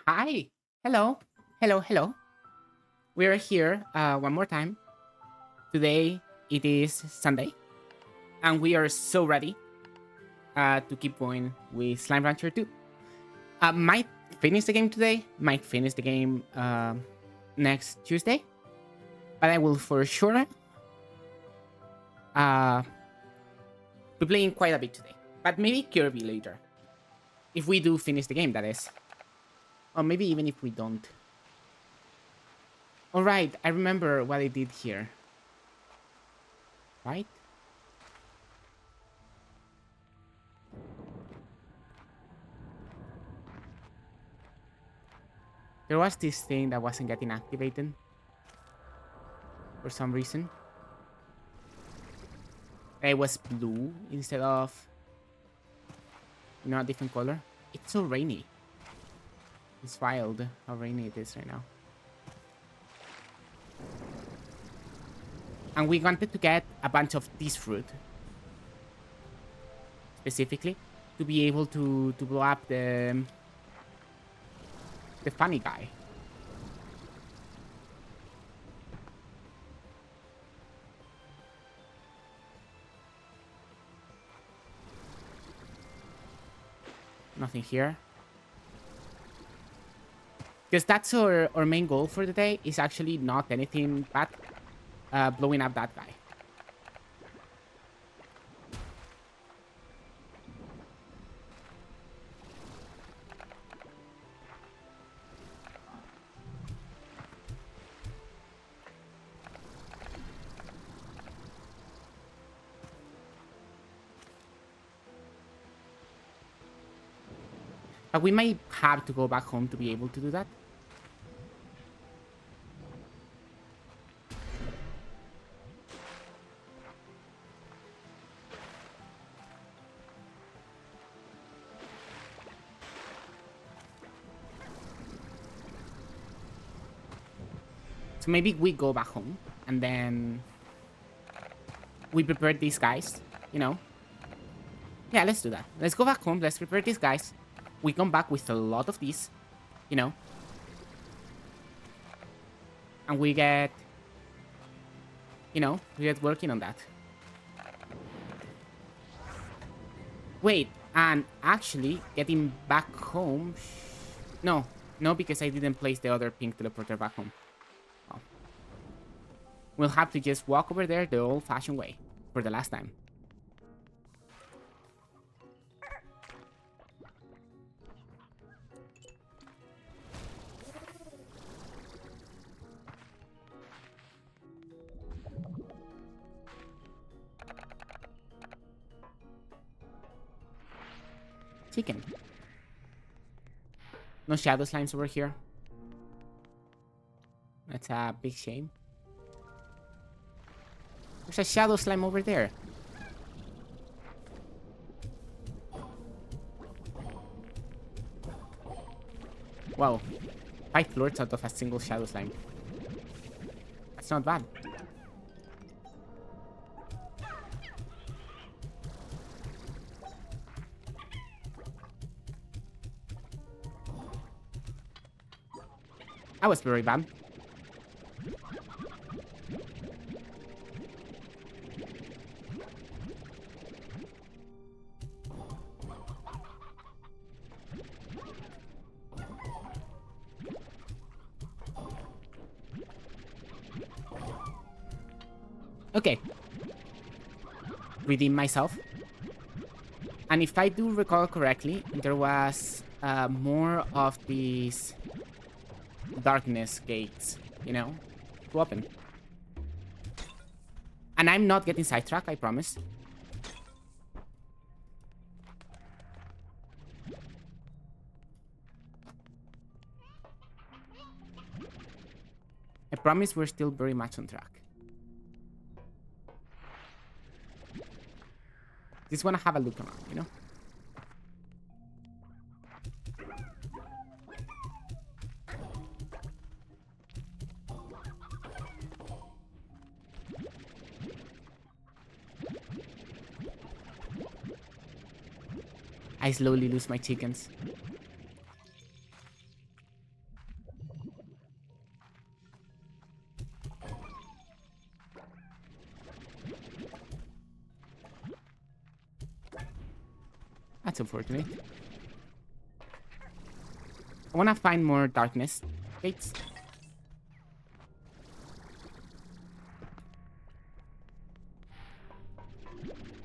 Hi. Hello. Hello. Hello. We are here one more time. Today it is Sunday, and we are so ready to keep going with Slime Rancher 2. Might finish the game today, might finish the game next Tuesday, but I will for sure uh, be playing quite a bit today. But maybe Kirby later. If we do finish the game, that is. Or maybe even if we don't. Alright, I remember what I did here. Right? There was this thing that wasn't getting activated for some reason. It was blue instead of, a different color. It's so rainy. It's wild how rainy it is right now. And we wanted to get a bunch of this fruit. Specifically, to be able to blow up the funny guy. Nothing here. Because that's our main goal for the day, is actually not anything bad. Blowing up that guy. But we might have to go back home to be able to do that. So maybe we go back home and then we prepare these guys, Yeah, let's do that. Let's go back home. Let's prepare these guys. We come back with a lot of these, you know. And we get, we get working on that. Wait, and actually getting back home. No, because I didn't place the other pink teleporter back home. Oh. We'll have to just walk over there the old-fashioned way for the last time. Chicken. No shadow slimes over here. That's a big shame. There's a shadow slime over there. Wow. 5 floors out of a single shadow slime. That's not bad. That was very bad. Okay. Redeem myself. And if I do recall correctly, there was more of these darkness gates, to open. And I'm not getting sidetracked, I promise. I promise we're still very much on track. Just want to have a look around, I slowly lose my chickens. That's unfortunate. I want to find more darkness gates.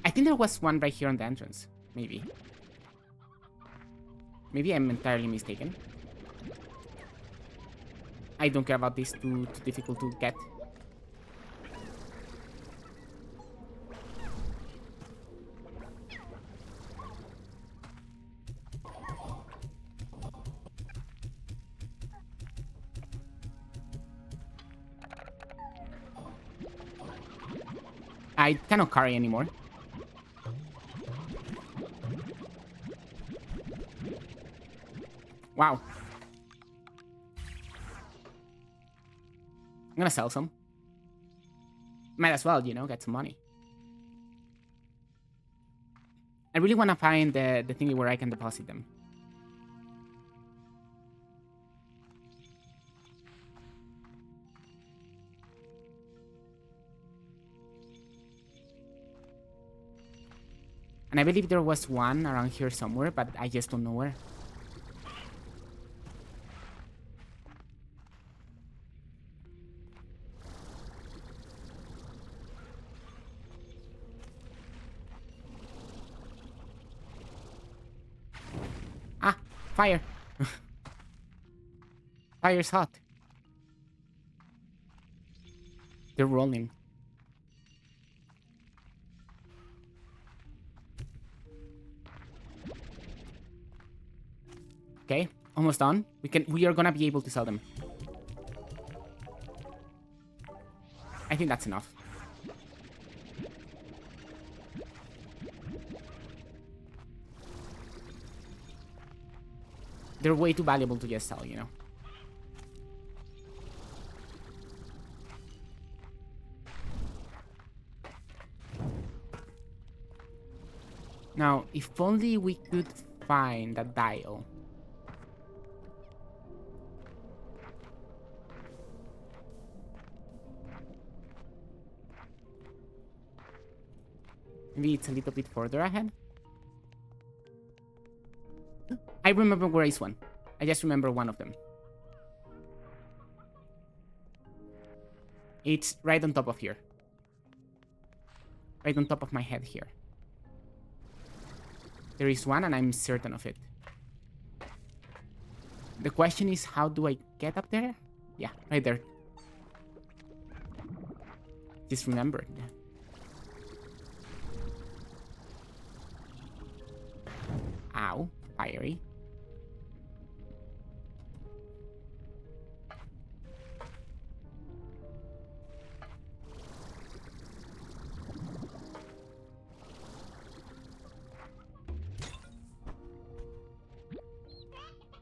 I think there was one right here on the entrance. Maybe. Maybe I'm entirely mistaken. I don't care about this. Too difficult to get. I cannot carry anymore. Wow. I'm gonna sell some. Might as well, you know, get some money. I really want to find the thingy where I can deposit them. And I believe there was one around here somewhere, but I just don't know where. Ah, fire. Fire's hot. They're rolling. Okay, almost done. We are gonna be able to sell them. I think that's enough. They're way too valuable to just sell, you know. Now, if only we could find that dial. Maybe it's a little bit further ahead. I remember where is one. I just remember one of them. It's right on top of here. Right on top of my head here. There is one and I'm certain of it. The question is, how do I get up there? Yeah, right there. Just remembered. Ow, fiery.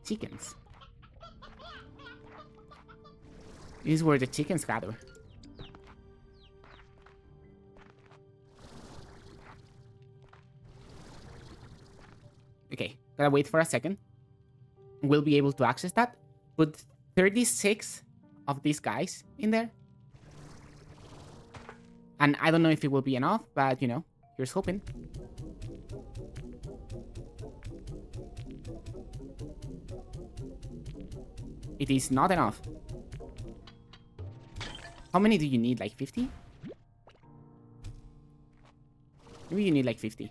Chickens. This is where the chickens gather. Okay, gotta wait for a second. We'll be able to access that. Put 36 of these guys in there. And I don't know if it will be enough, but you know, here's hoping. It is not enough. How many do you need? Like 50? Maybe you need like 50.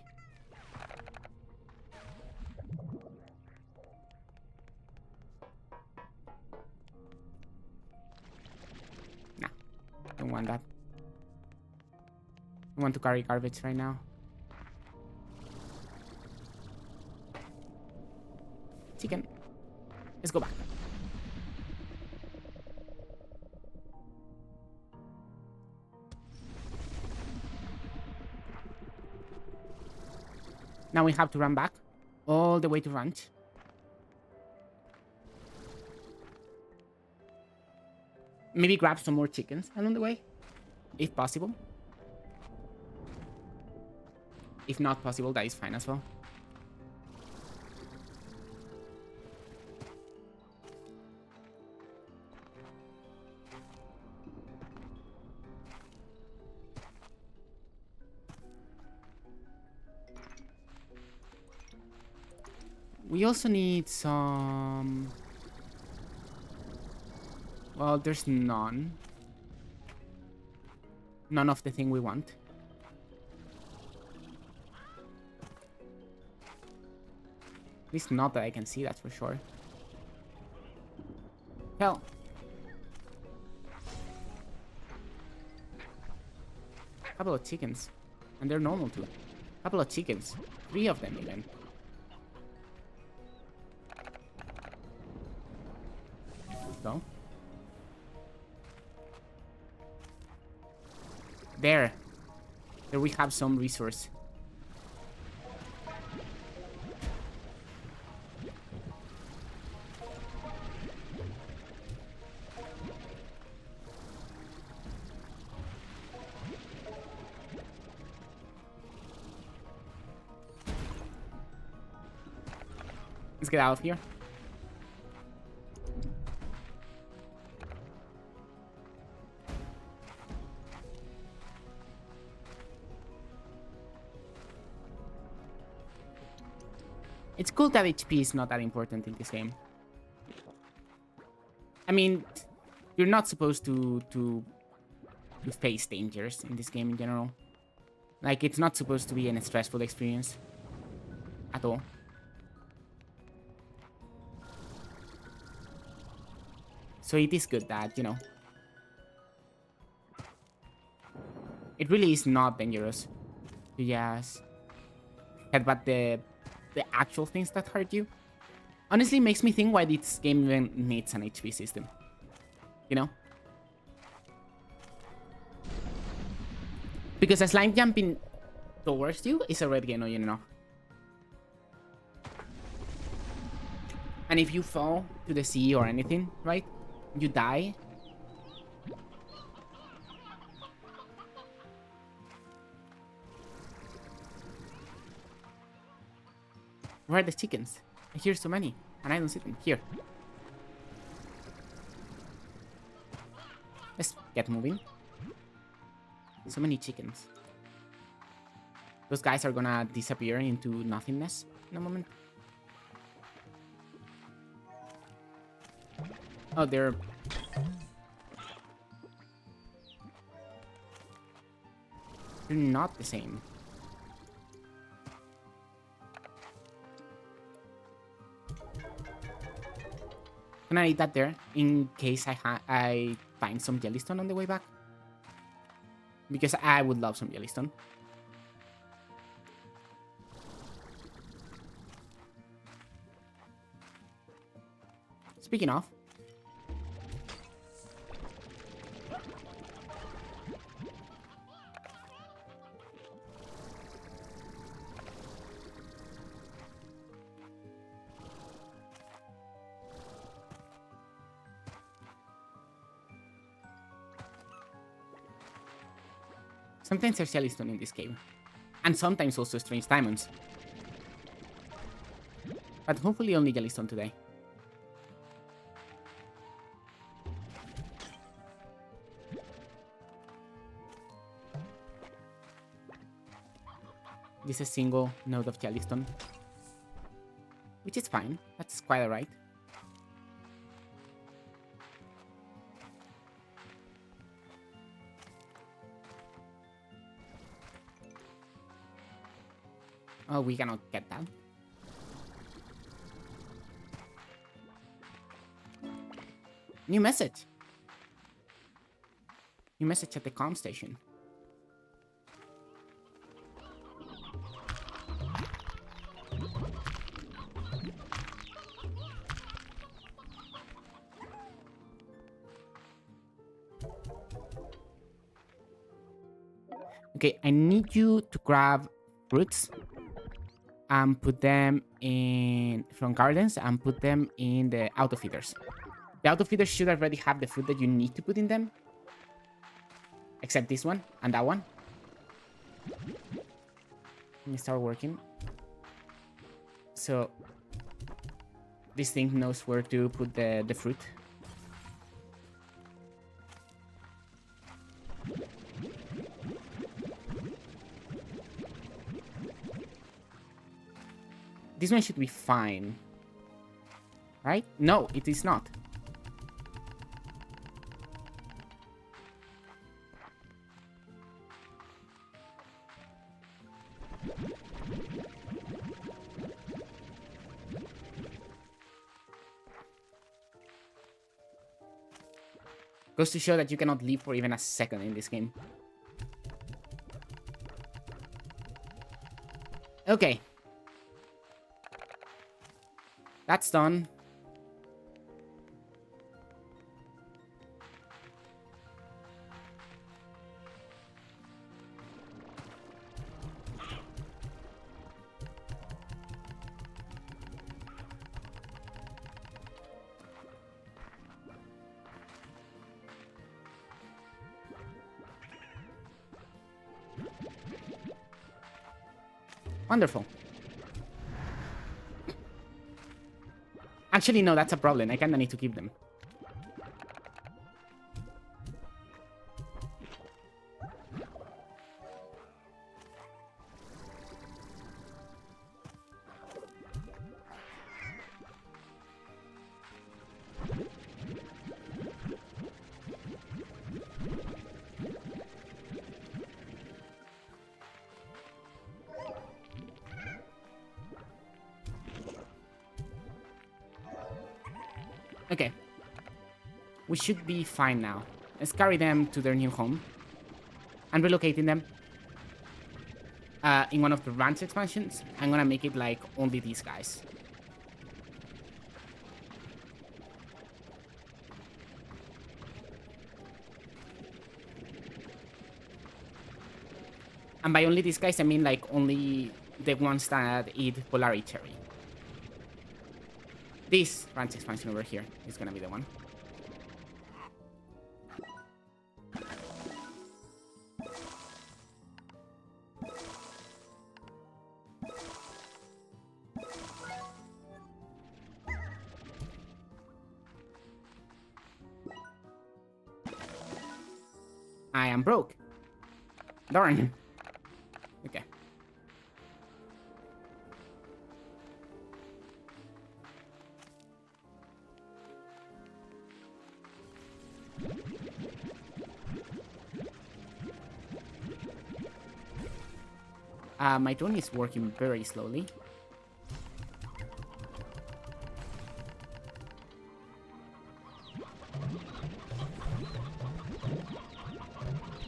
Nah, don't want that. I want to carry garbage right now. Chicken. Let's go back. Now we have to run back all the way to ranch. Maybe grab some more chickens along the way, if possible. If not possible, that is fine as well. We also need some... Well, there's none. None of the thing we want. At least not that I can see, that's for sure. Hell. Couple of chickens. And they're normal too. Couple of chickens. 3 of them even. Go. There. There we have some resource. Let's get out of here. It's cool that HP is not that important in this game. I mean, you're not supposed to face dangers in this game in general. Like, it's not supposed to be a stressful experience at all. So it is good that, you know, it really is not dangerous to just headbutt the actual things that hurt you. Honestly, makes me think why this game even needs an HP system. You know? Because a slime jumping towards you is already annoying enough. And if you fall to the sea or anything, right? You die. Where are the chickens? I hear so many, and I don't see them. Here. Let's get moving. So many chickens. Those guys are gonna disappear into nothingness in a moment. Oh, they're... They're not the same. Can I eat that there in case I find some Jellystone on the way back? Because I would love some Jellystone. Speaking of, sometimes there's Jellystone in this cave. And sometimes also strange diamonds. But hopefully only Jellystone today. This is a single node of Jellystone. Which is fine. That's quite alright. Oh, we cannot get that. New message. New message at the comm station. Okay, I need you to grab fruits and put them in from gardens and put them in the auto feeders. The auto feeders should already have the food that you need to put in them, except this one and that one. Let me start working. So this thing knows where to put the fruit. This This one should be fine. Right? No, it is not. Goes to show that you cannot live for even a second in this game. Okay. That's done. Wonderful. Actually, no, that's a problem. I kinda need to keep them. Okay. We should be fine now. Let's carry them to their new home. And relocating them. In one of the ranch expansions, I'm gonna make it like only these guys. And by only these guys, I mean like only the ones that eat Polari Cherry. This ranch expansion over here is gonna be the one. I am broke. Darn. Okay. My drone is working very slowly.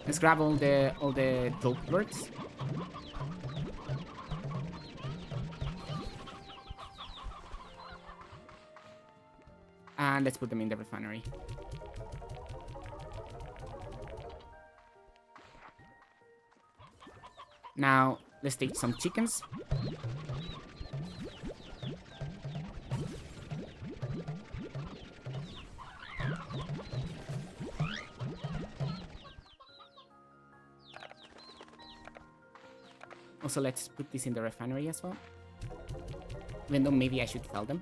Let's grab all the dope birds. And let's put them in the refinery. Now, let's take some chickens. Also, let's put this in the refinery as well. Even though maybe I should sell them.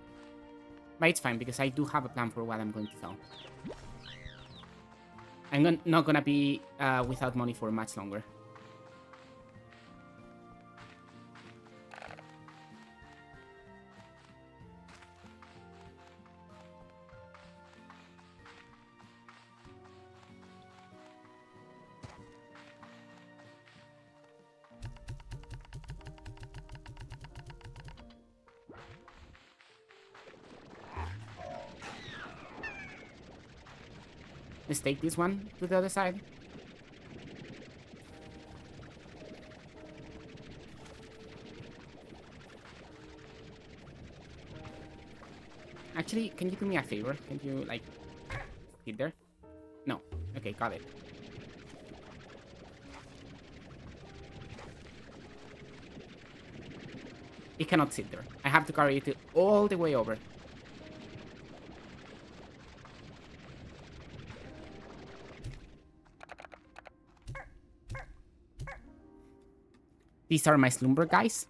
But it's fine, because I do have a plan for what I'm going to sell. I'm not gonna be without money for much longer. Let's take this one to the other side. Actually, can you do me a favor? Can you, like, sit there? No. Okay, got it. It cannot sit there. I have to carry it all the way over. These are my slumber guys.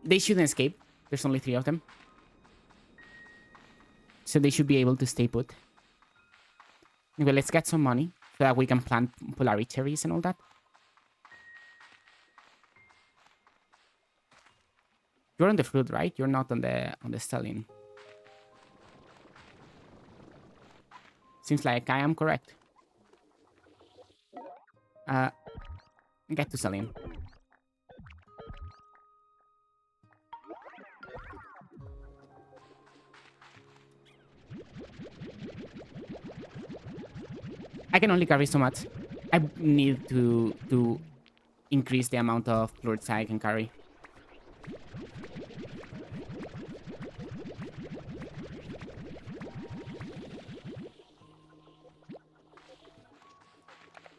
They shouldn't escape. There's only 3 of them. So they should be able to stay put. Anyway, let's get some money so that we can plant Polari cherries and all that. You're on the fruit, right? You're not on the selling. Seems like I am correct. Get to selling. I can only carry so much. I need to increase the amount of florets I can carry.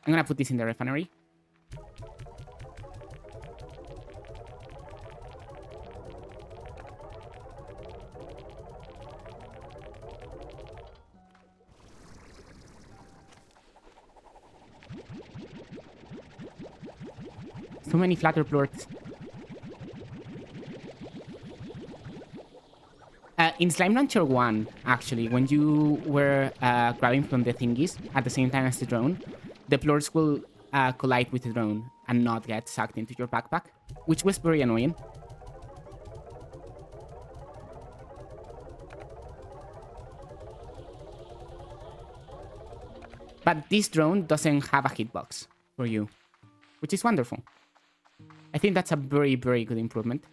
I'm gonna put this in the refinery. So many flatter plorts. In Slime Launcher 1, actually, when you were grabbing from the thingies at the same time as the drone, the plorts will collide with the drone and not get sucked into your backpack, which was very annoying. But this drone doesn't have a hitbox for you, which is wonderful. I think that's a very, very good improvement.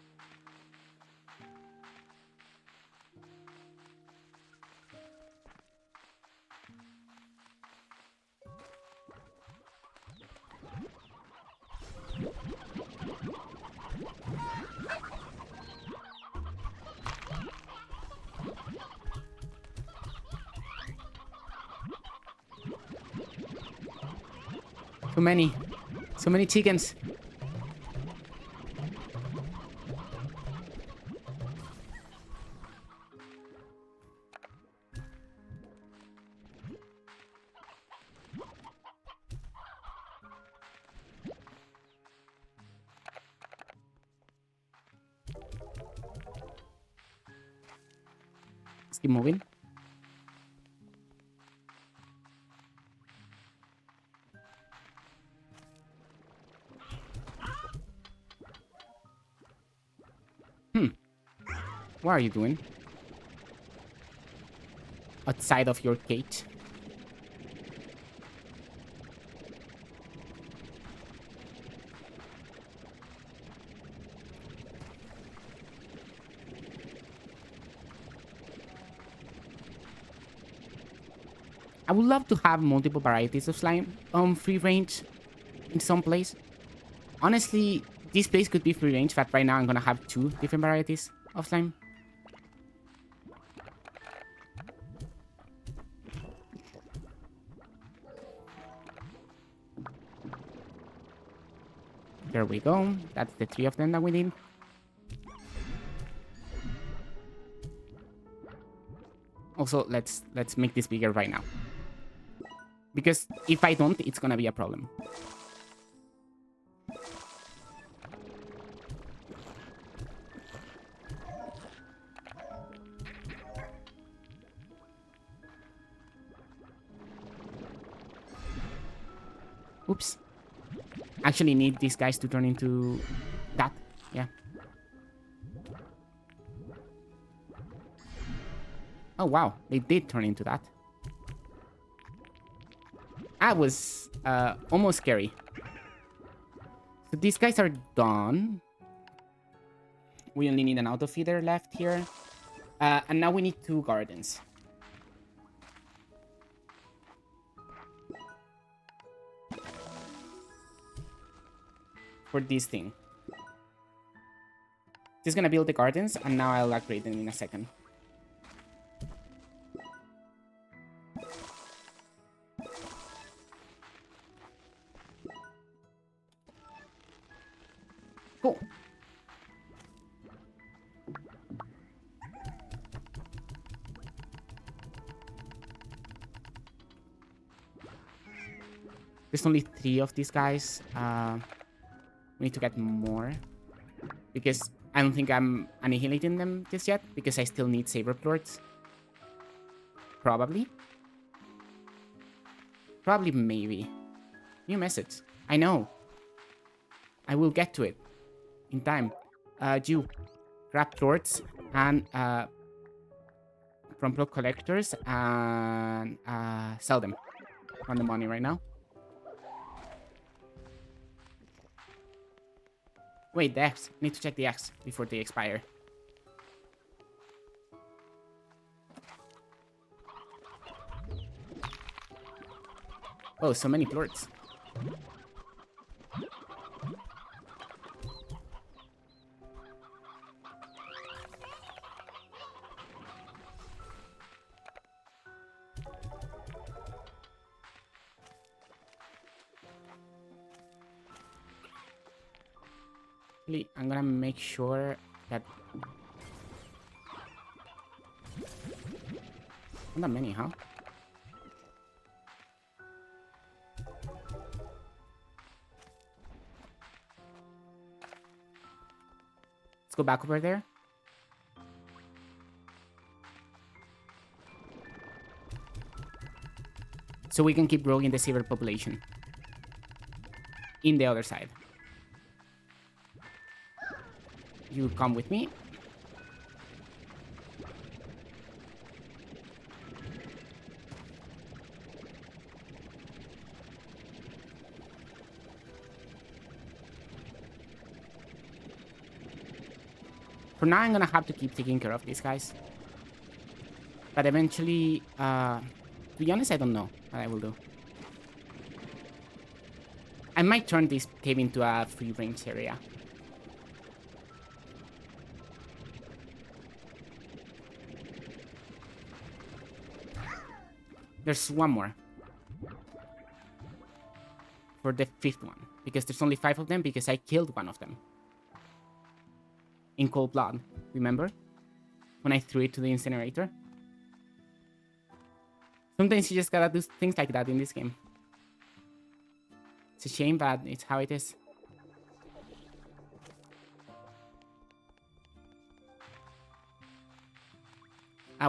Too many. So many chickens. Let's keep moving. What are you doing? Outside of your cage. I would love to have multiple varieties of slime on free range in some place. Honestly, this place could be free range, but right now I'm gonna have 2 different varieties of slime. There we go. That's the 3 of them that we need. Also, let's make this bigger right now. Because if I don't, it's gonna be a problem. Oops. Actually need these guys to turn into that. Yeah. Oh, wow. They did turn into that. That was almost scary. So these guys are done. We only need an auto feeder left here. And now we need 2 gardens. For this thing. Just gonna build the gardens, and now I'll upgrade them in a second. Cool. There's only 3 of these guys. We need to get more. Because I don't think I'm annihilating them just yet. Because I still need saber plorts. Probably. Probably, maybe. New message. I know. I will get to it. In time. You. grab plorts and from plot collectors and sell them on the money right now. Wait, the X. Need to check the X before they expire. Oh, so many plorts. I'm gonna make sure that... Not that many, huh? Let's go back over there. So we can keep growing the silver population. In the other side. You come with me. For now, I'm gonna have to keep taking care of these guys. But eventually, to be honest, I don't know what I will do. I might turn this cave into a free range area. There's one more. For the 5th one. Because there's only 5 of them because I killed one of them. In cold blood. Remember? When I threw it to the incinerator? Sometimes you just gotta do things like that in this game. It's a shame, but it's how it is.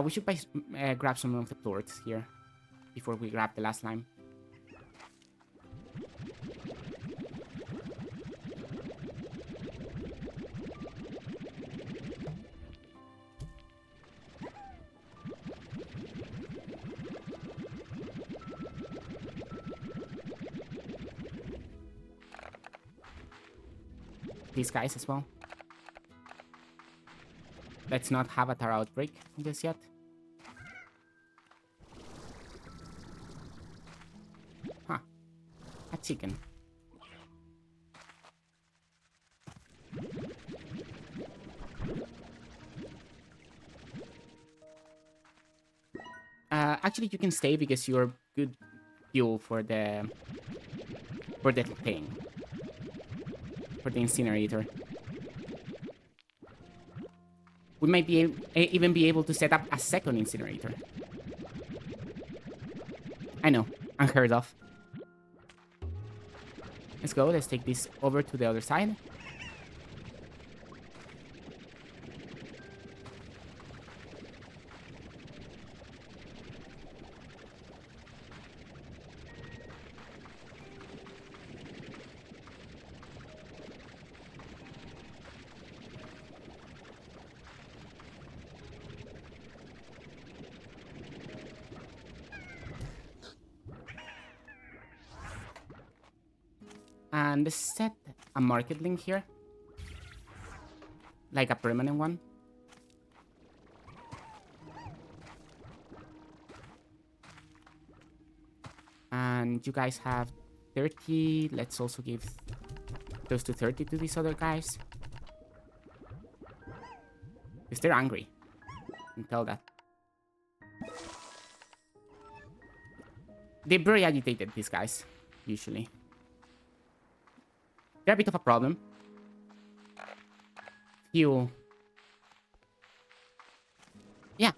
We should grab some of the plorts here. Before we grab the last lime. These guys as well. Let's not have a Tara outbreak just yet. Huh. A chicken. Actually, you can stay because you're good fuel for the thing. For the incinerator. We might be even be able to set up a second incinerator. I know, unheard of. Let's go, let's take this over to the other side. And let's set a market link here. Like a permanent one. And you guys have 30. Let's also give close to 30 to these other guys. Because they're angry. I can tell that. They're very agitated, these guys, usually. They're a bit of a problem. Fuel. Yeah.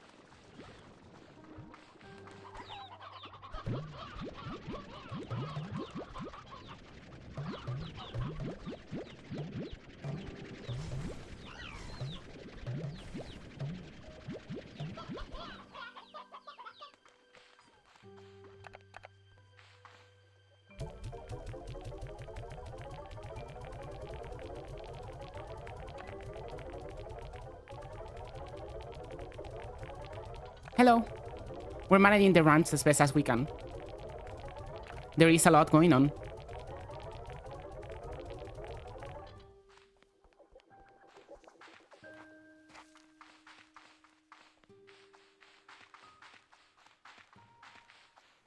Hello. We're managing the ramps as best as we can. There is a lot going on.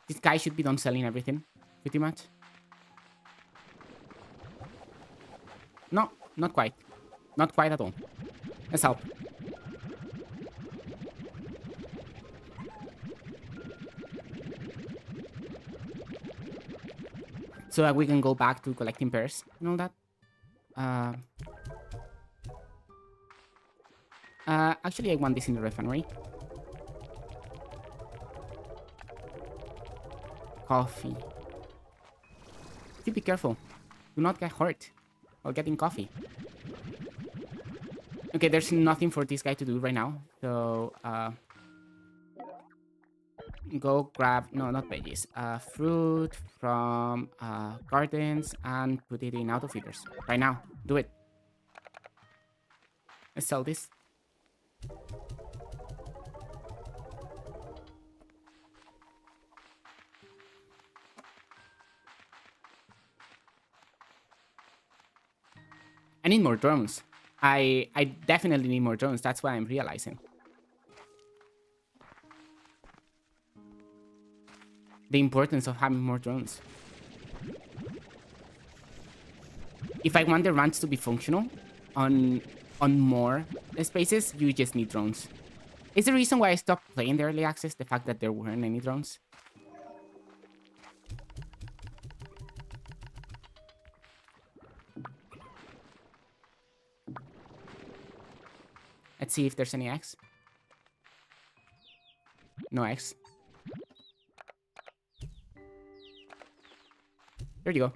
This guy should be done selling everything, pretty much. No, not quite. Not quite at all. Let's help. So that we can go back to collecting pairs and all that. Actually, I want this in the refinery. Coffee. Still be careful. Do not get hurt while getting coffee. Okay, there's nothing for this guy to do right now. So, go grab, no, not veggies. Fruit from gardens and put it in auto feeders. Right now. Do it. Let's sell this. I need more drones. I definitely need more drones. That's what I'm realizing. The importance of having more drones. If I want the ranch to be functional on more spaces, you just need drones. It's the reason why I stopped playing the early access, the fact that there weren't any drones. Let's see if there's any X. No X. There you go.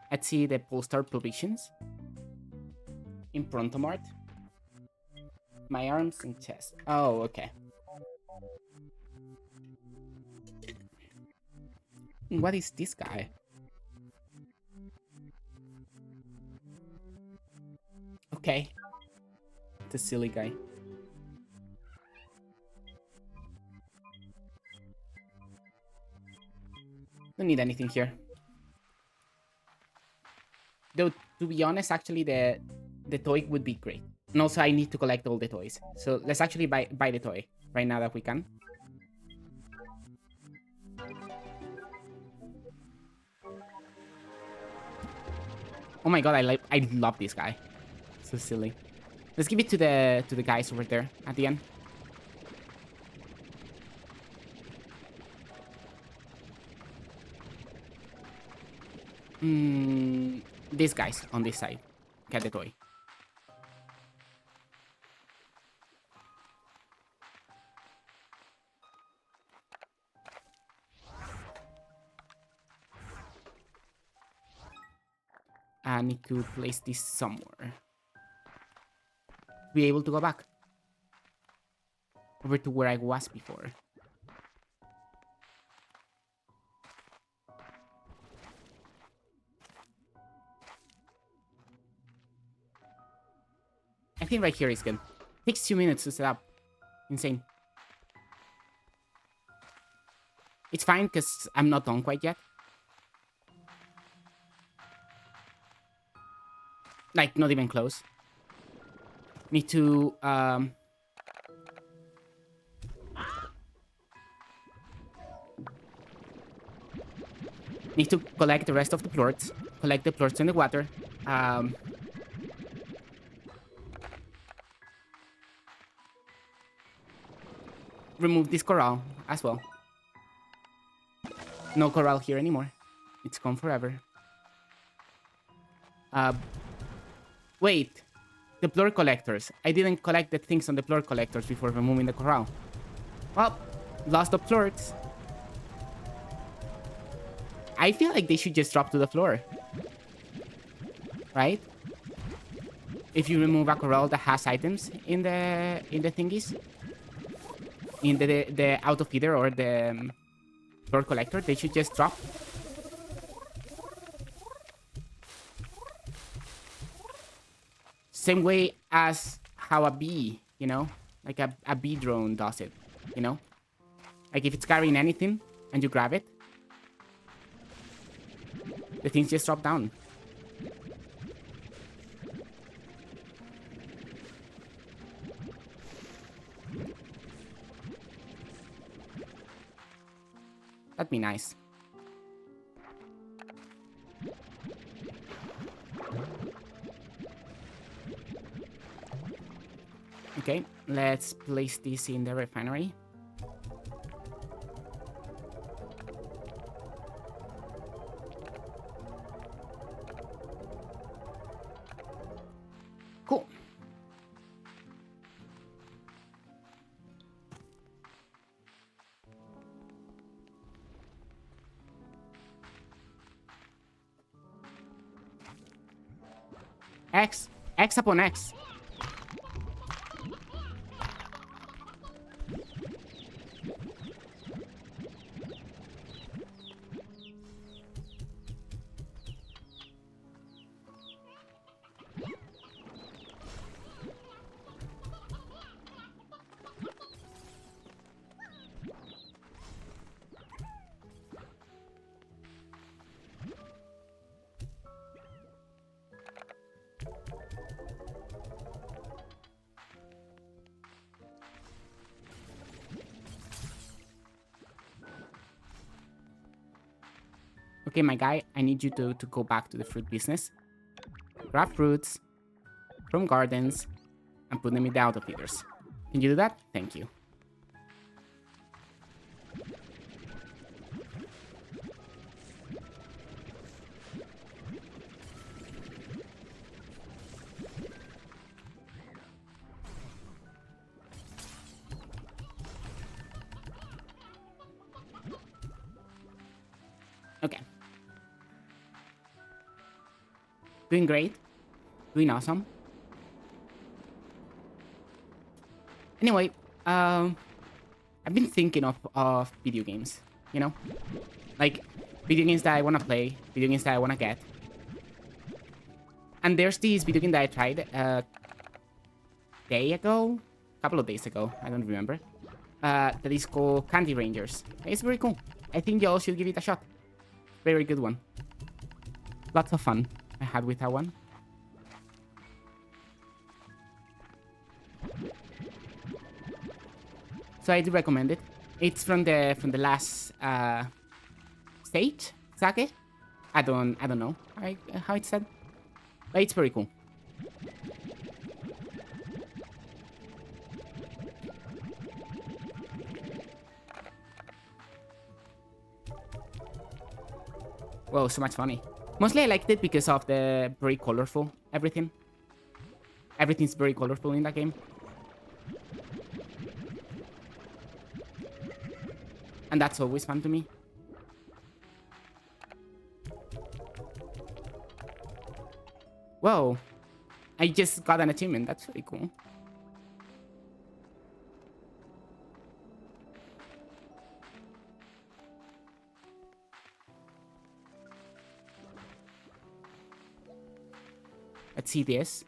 Let's see the Polestar provisions. In Pronto Mart. My arms and chest. Oh, okay. What is this guy? Okay. The silly guy. Don't need anything here. Though, to be honest, actually, the toy would be great. And also, I need to collect all the toys. So let's actually buy the toy right now that we can. Oh my god, I love this guy. So silly. Let's give it to the guys over there at the end. These guys on this side. Get the toy. I need to place this somewhere. Be able to go back. Over to where I was before. I think right here is good. Takes 2 minutes to set up. Insane. It's fine because I'm not done quite yet. Like, not even close. Need to, need to collect the rest of the plorts. Collect the plorts in the water. Remove this corral as well. No corral here anymore. It's gone forever. Wait. The plort collectors. I didn't collect the things on the plort collectors before removing the corral. Well, lost the plorts. I feel like they should just drop to the floor. Right? If you remove a corral that has items in the thingies. In the auto feeder or the Door collector, they should just drop. Same way as how a bee, you know? Like a bee drone does it, you know? Like if it's carrying anything and you grab it, the things just drop down. That'd be nice. Okay, let's place this in the refinery. Cool. X upon X. Okay, my guy, I need you to go back to the fruit business. Grab fruits from gardens and put them in the auto feeders. Can you do that? Thank you. Okay. Doing great. Doing awesome. Anyway, I've been thinking of video games, you know? Like, video games that I want to play, video games that I want to get. And there's this video game that I tried a couple of days ago, I don't remember. That is called Candy Rangers. It's very cool. I think y'all should give it a shot. Very good one. Lots of fun I had with that one. So I do recommend it. It's from the last stage, Sake. I don't know how it's said, but it's very cool. Whoa, so much funny. Mostly I liked it because of the very colorful everything. Everything's very colorful in that game. And that's always fun to me. Whoa. I just got an achievement. That's really cool. Let's see this.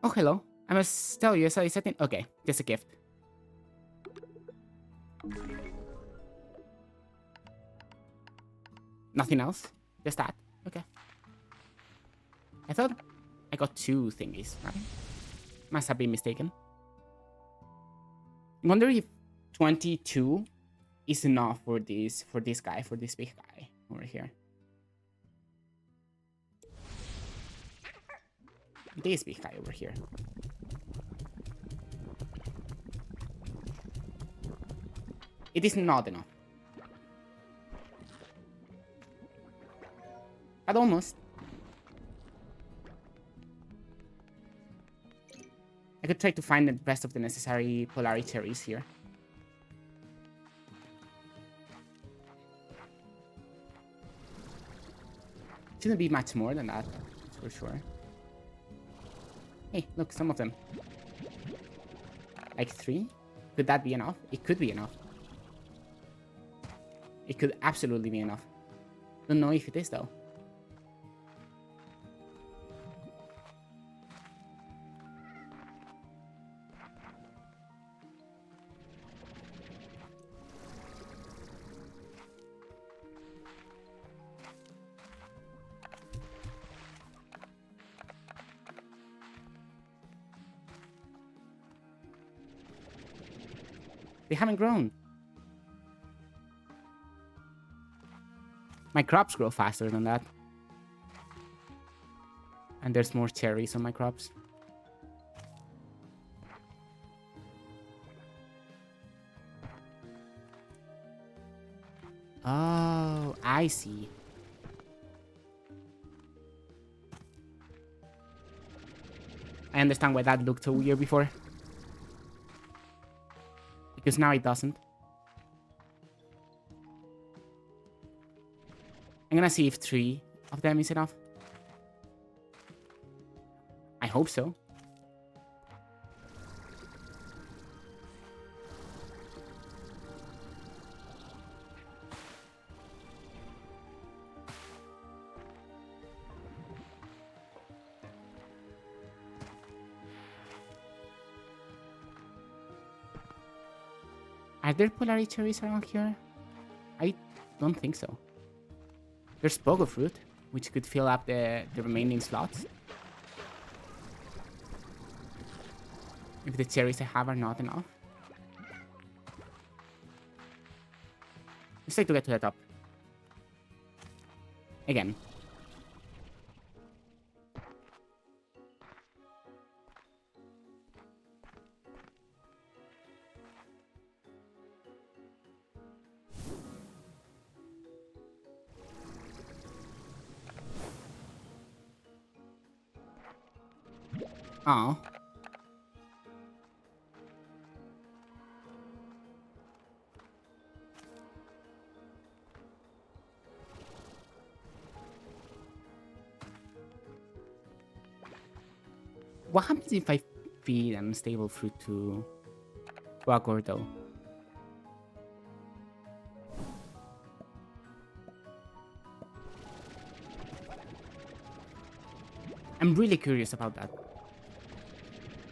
Oh, hello. I must tell you, so it's setting. Okay, just a gift. Nothing else? Just that? Okay. I thought I got 2 thingies, right? Must have been mistaken. I wonder if 22 is enough for this guy, for this big guy over here. This big guy over here. It is not enough. But almost. I could try to find the rest of the necessary polarities here. Shouldn't be much more than that, for sure. Hey, look, some of them. Like 3? Could that be enough? It could be enough. It could absolutely be enough. Don't know if it is, though. They haven't grown. My crops grow faster than that. And there's more cherries on my crops. Oh, I see. I understand why that looked so weird before. Because now it doesn't. I'm gonna see if 3 of them is enough. I hope so. Are there Polari cherries around here? I don't think so. There's Pogo fruit, which could fill up the remaining slots. If the cherries I have are not enough. Let's try to get to the top. Again. Oh. What happens if I feed unstable fruit to a Gordo? I'm really curious about that.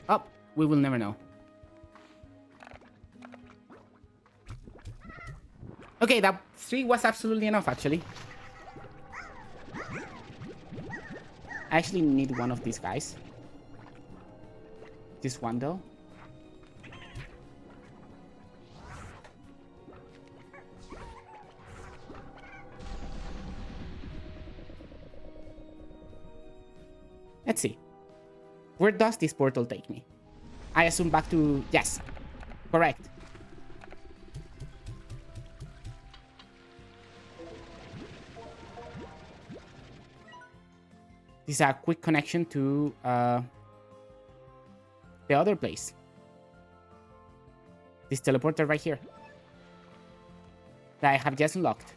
Oh, we will never know. Okay, that 3 was absolutely enough, actually. I actually need one of these guys. This one, though. Let's see. Where does this portal take me? I assume back to... Yes. Correct. This is a quick connection to the other place. This teleporter right here. That I have just unlocked.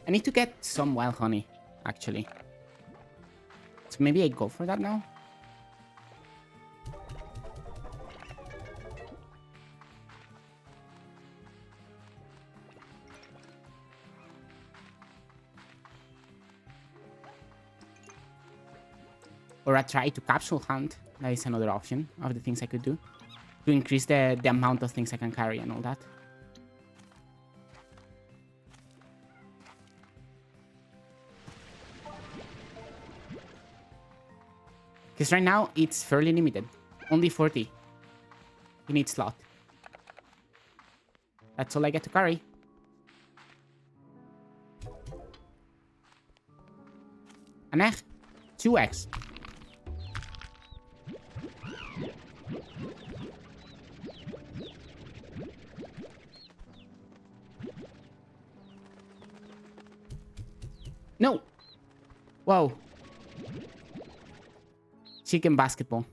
I need to get some wild honey, actually. So maybe I go for that now? Or I try to capsule hunt. That is another option of the things I could do. To increase the amount of things I can carry and all that. Because right now, it's fairly limited. Only 40 in each slot. That's all I get to carry. An egg. 2 eggs. No! Whoa. Chicken basketball.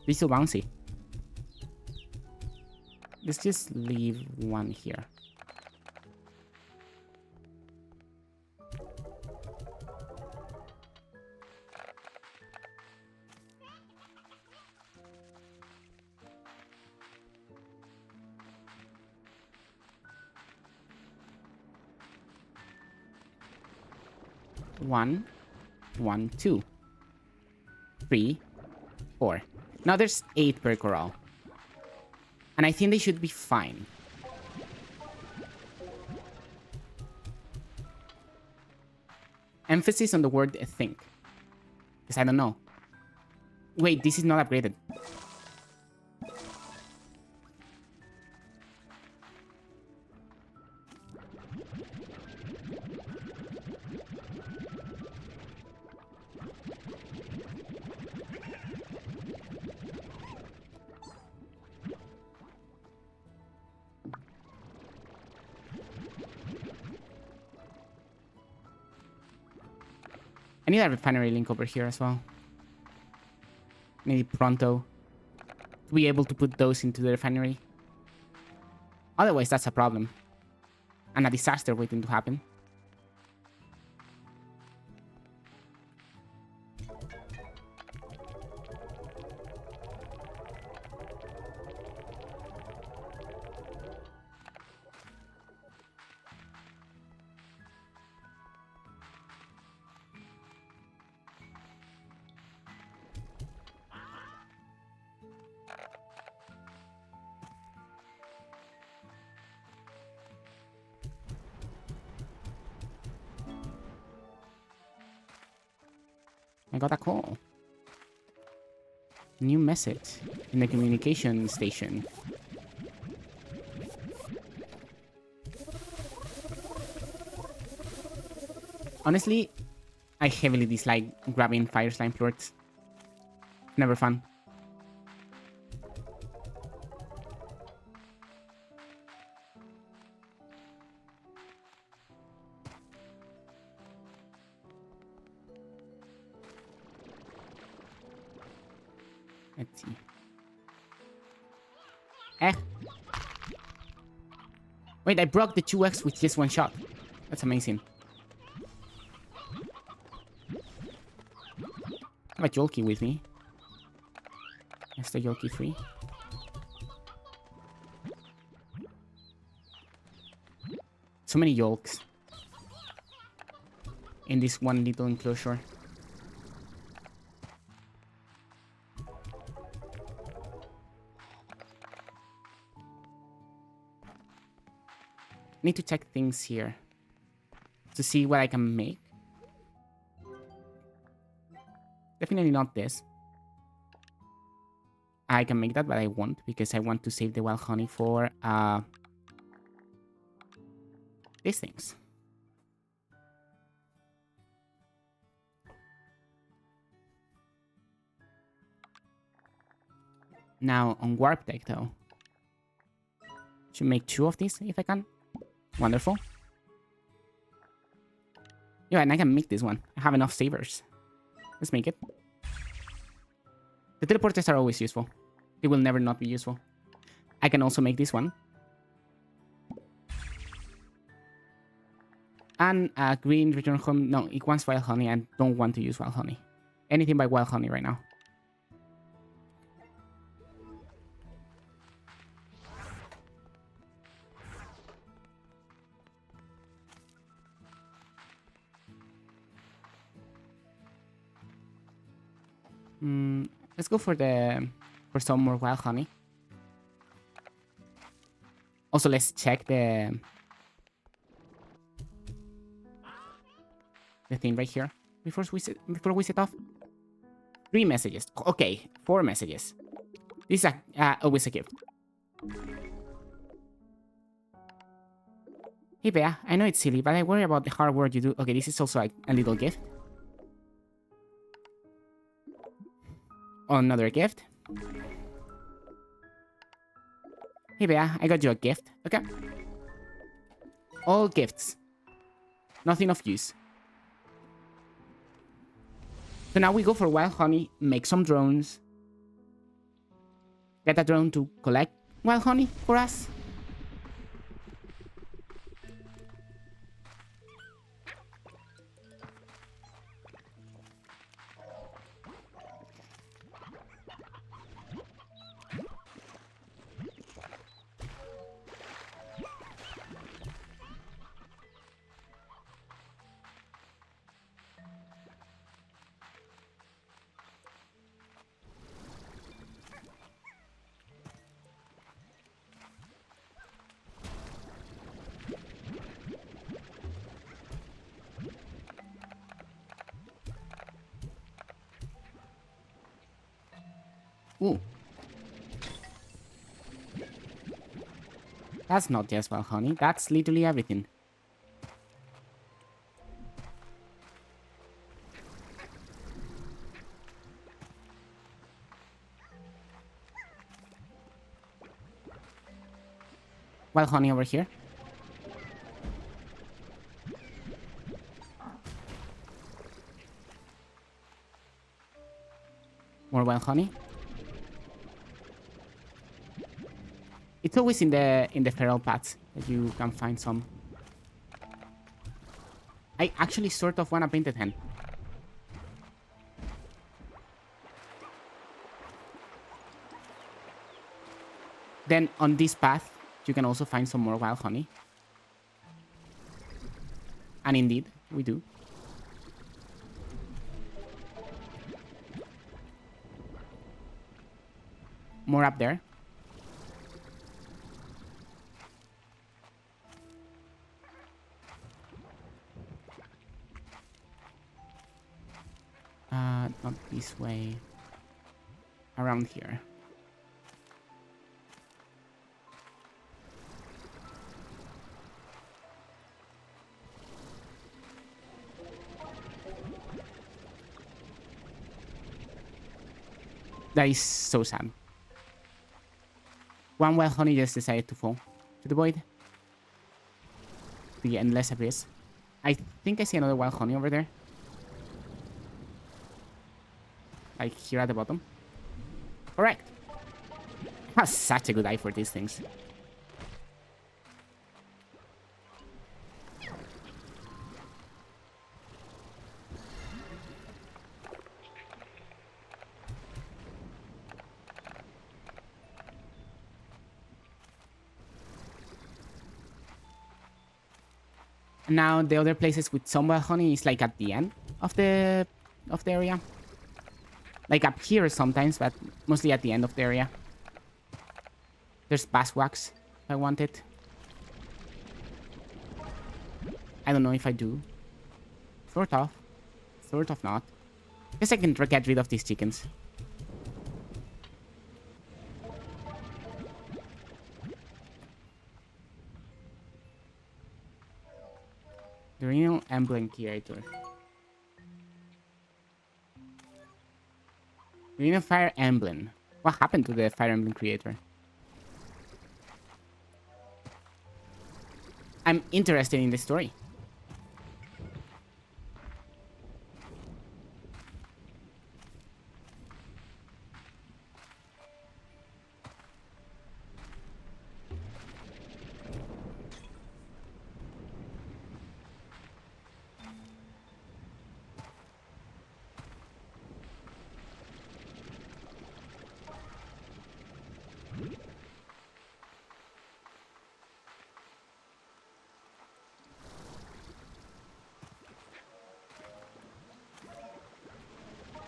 This is so bouncy. Let's just leave one here. One, 1, 2, 3, 4. Now there's 8 per corral. And I think they should be fine. Emphasis on the word think. Because I don't know. Wait, this is not upgraded. I need a refinery link over here as well. Maybe pronto. To be able to put those into the refinery. Otherwise, that's a problem. And a disaster waiting to happen. I got a call. New message in the communication station. Honestly, I heavily dislike grabbing fire slime flirts. Never fun. Let's see. Eh. Wait, I broke the 2x with just one shot. That's amazing. I have a Jolky with me. Let's stay Jolky free. So many yolks in this one little enclosure. Need to check things here to see what I can make. Definitely not this. I can make that, but I won't because I want to save the wild honey for these things. Now on warp deck though, should make 2 of these if I can. Wonderful. Yeah, and I can make this one. I have enough savers. Let's make it. The teleporters are always useful. They will never not be useful. I can also make this one. And green return home. No, it wants wild honey. I don't want to use wild honey. Anything but wild honey right now. Let's go for some more wild honey. Also, let's check the thing right here before we set off. 3 messages. Okay, 4 messages. This is always a gift. Hey Bea, I know it's silly, but I worry about the hard work you do. Okay, this is also a little gift. Another gift. Hey, Bea, I got you a gift. Okay. All gifts. Nothing of use. So now we go for wild honey, make some drones. Get a drone to collect wild honey for us. Ooh. That's not just wild honey. That's literally everything. Wild honey over here. More wild honey. It's always in the feral paths that you can find some. I actually sort of want a painted hen. Then on this path, you can also find some more wild honey. And indeed, we do. More up there. Not this way. Around here. That is so sad. One wild honey just decided to fall to the void. The endless abyss. I think I see another wild honey over there. Like here at the bottom. Correct. I have such a good eye for these things. Now the other places with some wild honey is like at the end of the area. Like up here sometimes, but mostly at the end of the area. There's basswax if I want it. I don't know if I do. Sort of. Sort of not. Guess I can get rid of these chickens. The real emblem creator. Green Fire Emblem. What happened to the Fire Emblem creator? I'm interested in the story.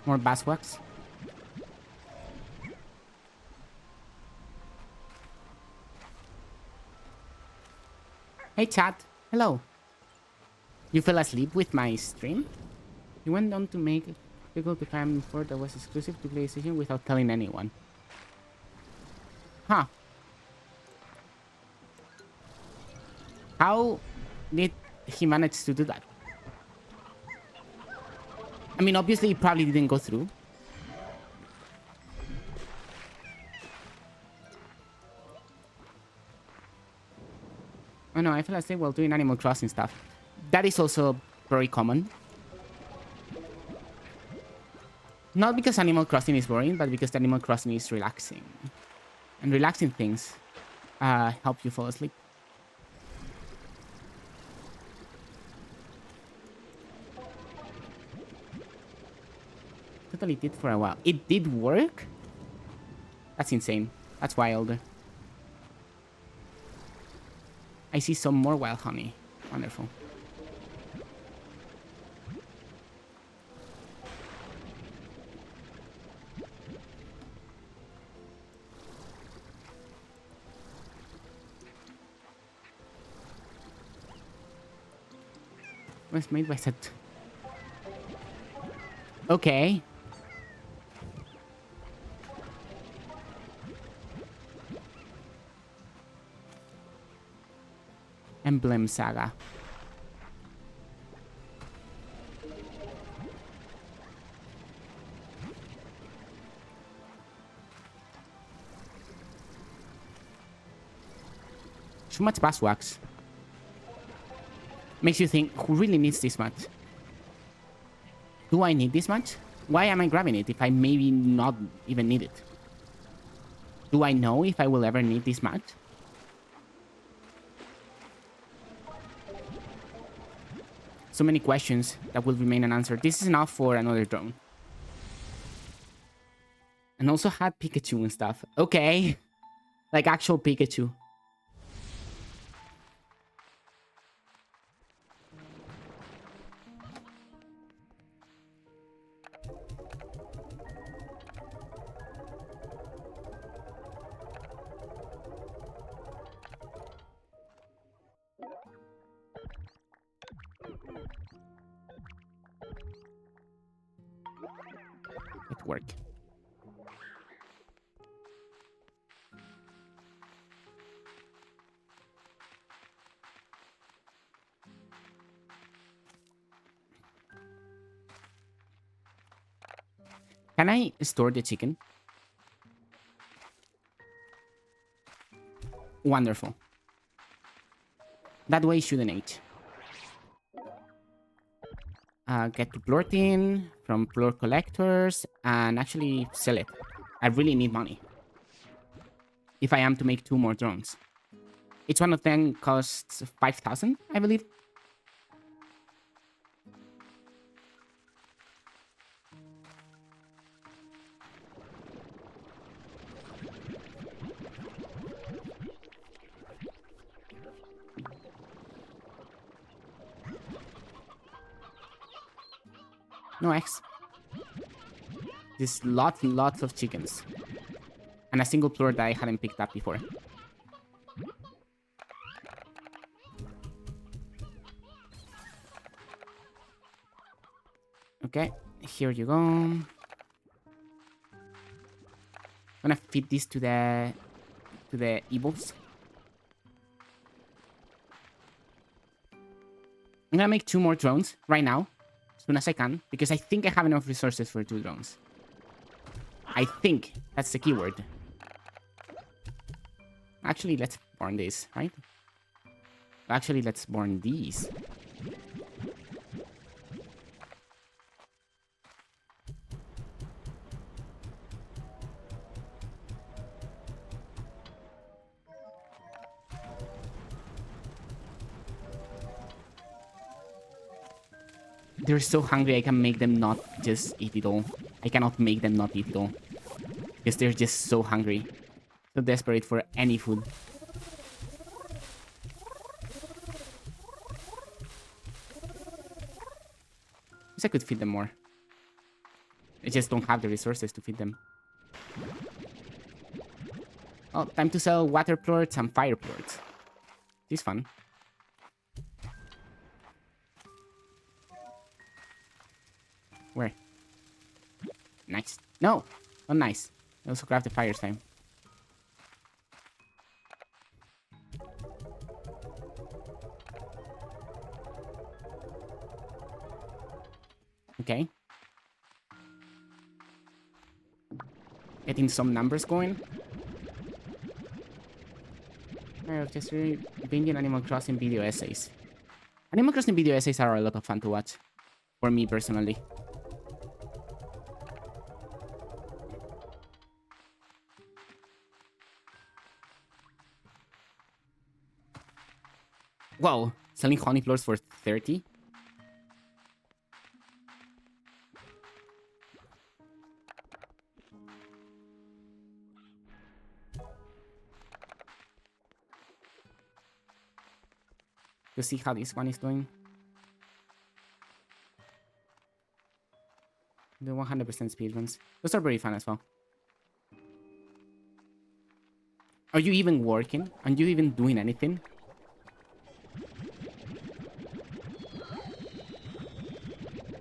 More basswax. Hey chat, hello. You fell asleep with my stream? You went on to make it difficult to find before that was exclusive to PlayStation without telling anyone. Huh. How did he manage to do that? I mean, obviously it probably didn't go through. Oh no, I fell asleep while doing Animal Crossing stuff. That is also very common. Not because Animal Crossing is boring, but because Animal Crossing is relaxing. And relaxing things help you fall asleep. Totally did for a while. It did work? That's insane. That's wild. I see some more wild honey. Wonderful. Was made by set. Okay. Emblem Saga. Too much bass wax. Makes you think, who really needs this much? Do I need this much? Why am I grabbing it if I maybe not even need it? Do I know if I will ever need this much? So many questions that will remain unanswered. This is enough for another drone. And also had Pikachu and stuff. Okay. Like actual Pikachu. It worked. Can I store the chicken? Wonderful. That way it shouldn't age. Get to plorting from plort collectors and actually sell it. I really need money. If I am to make 2 more drones. Each one of them costs 5,000, I believe. No eggs. Just lots of chickens. And a single plort that I hadn't picked up before. Okay, here you go. I'm gonna feed this to the evils. I'm gonna make 2 more drones right now, as soon as I can, because I think I have enough resources for 2 drones. I think that's the keyword. Actually, let's born this, right? Actually, let's born these. They're so hungry, I can make them not just eat it all. I cannot make them not eat it all. Because they're just so hungry. So desperate for any food. Guess I could feed them more. I just don't have the resources to feed them. Oh, time to sell water plorts and fire plorts. This is fun. Where? Nice. No, not nice. I also grabbed the fire time. Okay. Getting some numbers going. I've just really binging Animal Crossing video essays. Animal Crossing video essays are a lot of fun to watch. For me, personally. Wow, selling honey floors for 30? To see how this one is doing. The 100% speedruns. Those are very fun as well. Are you even working? Are you even doing anything?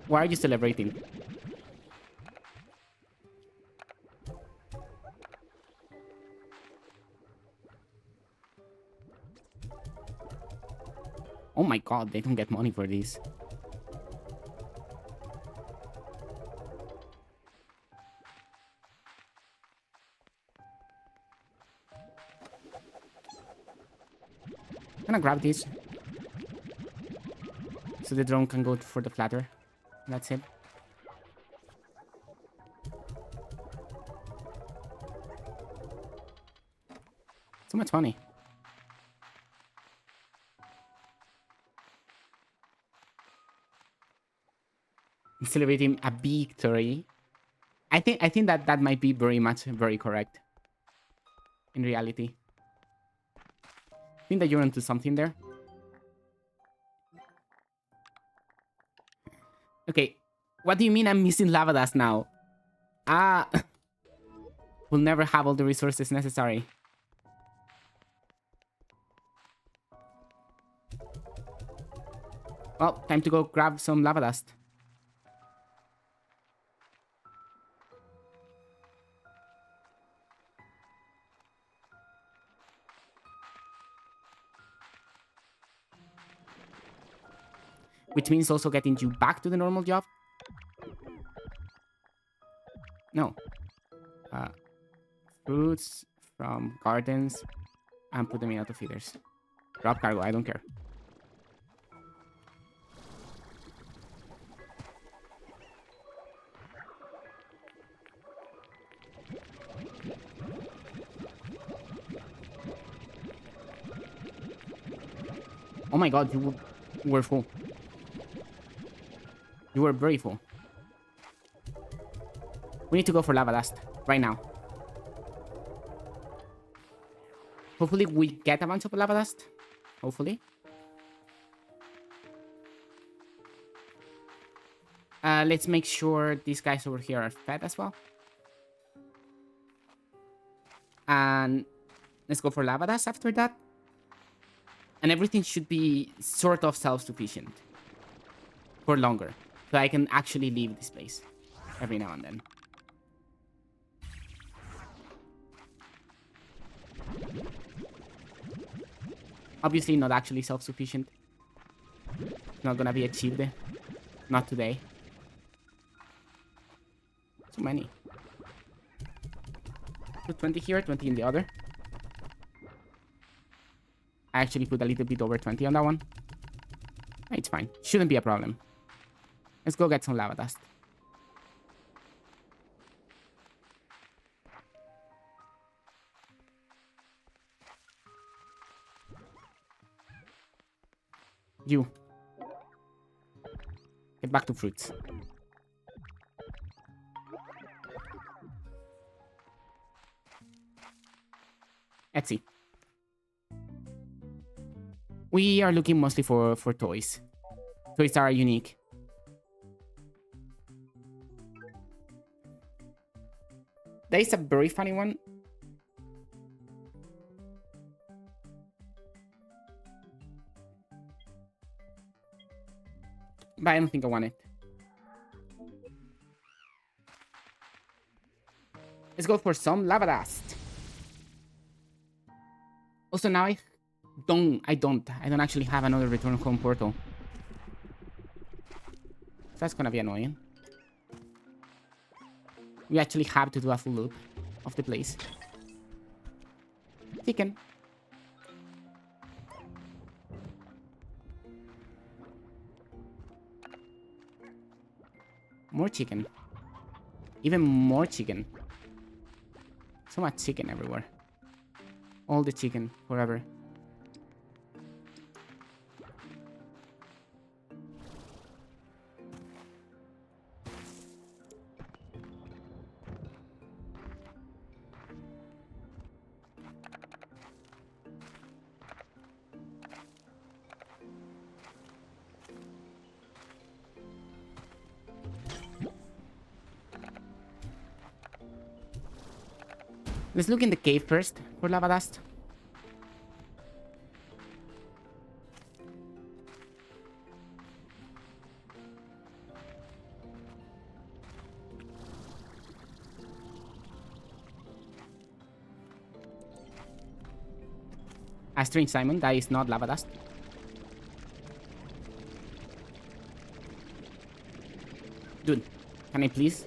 Why are you celebrating? Oh my god, they don't get money for this. I'm gonna grab this. So the drone can go for the flatter. That's it. So much money. Celebrating a victory. I think that might be very correct. In reality. I think that you're onto something there. Okay. What do you mean I'm missing lava dust now? Ah. We'll never have all the resources necessary. Well, time to go grab some lava dust. Which means also getting you back to the normal job. No. Fruits from gardens and put them in auto feeders. Drop cargo, I don't care. Oh my god, you were full. You were very full. We need to go for lava dust right now. Hopefully we get a bunch of lava dust. Hopefully. Let's make sure these guys over here are fed as well. And let's go for lava dust after that. And everything should be sort of self-sufficient. For longer. So I can actually leave this place. Every now and then. Obviously not actually self-sufficient. Not gonna be achieved. Not today. So many. Put 20 here, 20 in the other. I actually put a little bit over 20 on that one. It's fine. Shouldn't be a problem. Let's go get some lava dust. You. Get back to fruits. Etsy. We are looking mostly for toys. Toys that are unique. There is a very funny one. But I don't think I want it. Let's go for some lava dust. Also now I don't actually have another return home portal. So that's gonna be annoying. We actually have to do a full loop of the place. Chicken. More chicken. Even more chicken. So much chicken everywhere. All the chicken forever. Let's look in the cave first for lava dust. A strange Simon, that is not lava dust. Dude, can I please?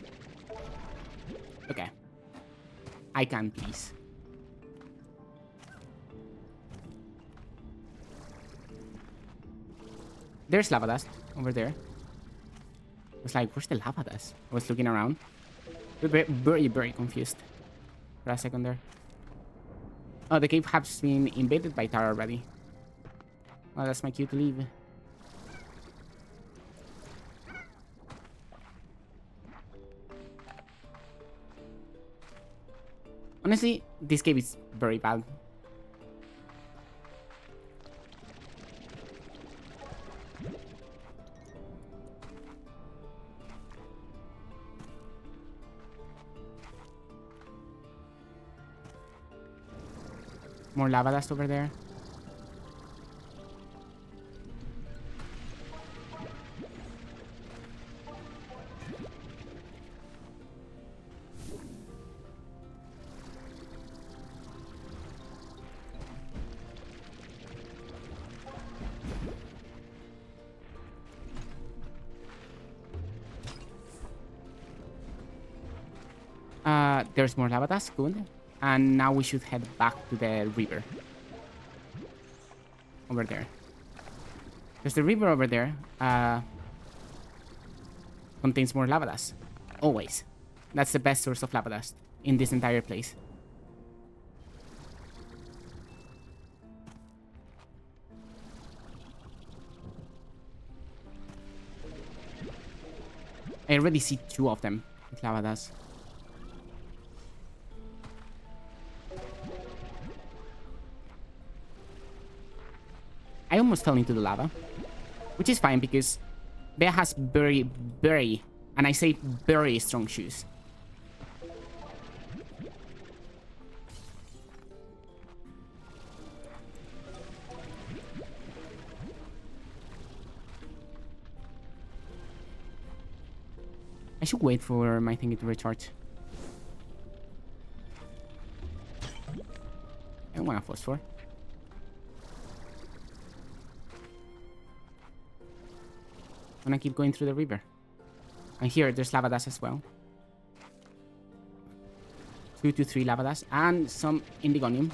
Okay. I can please. There's lava dust over there. I was like, where's the lava dust? I was looking around. Very, very confused for a second there. Oh, the cave has been invaded by Tara already. Oh, that's my cue to leave. Honestly, this cave is very bad. More lava dust over there. There's more lava dust, good. And now we should head back to the river. Over there. There's the river over there. Contains more lava dust. Always. That's the best source of lava dust in this entire place. I already see 2 of them with lava dust. I almost fell into the lava, which is fine because Bea has very, very, and I say very strong shoes. I should wait for my thingy to recharge. I don't want a phosphor. I'm gonna keep going through the river. And here, there's lava dust as well. 2 to 3 lava dust. And some indigonium.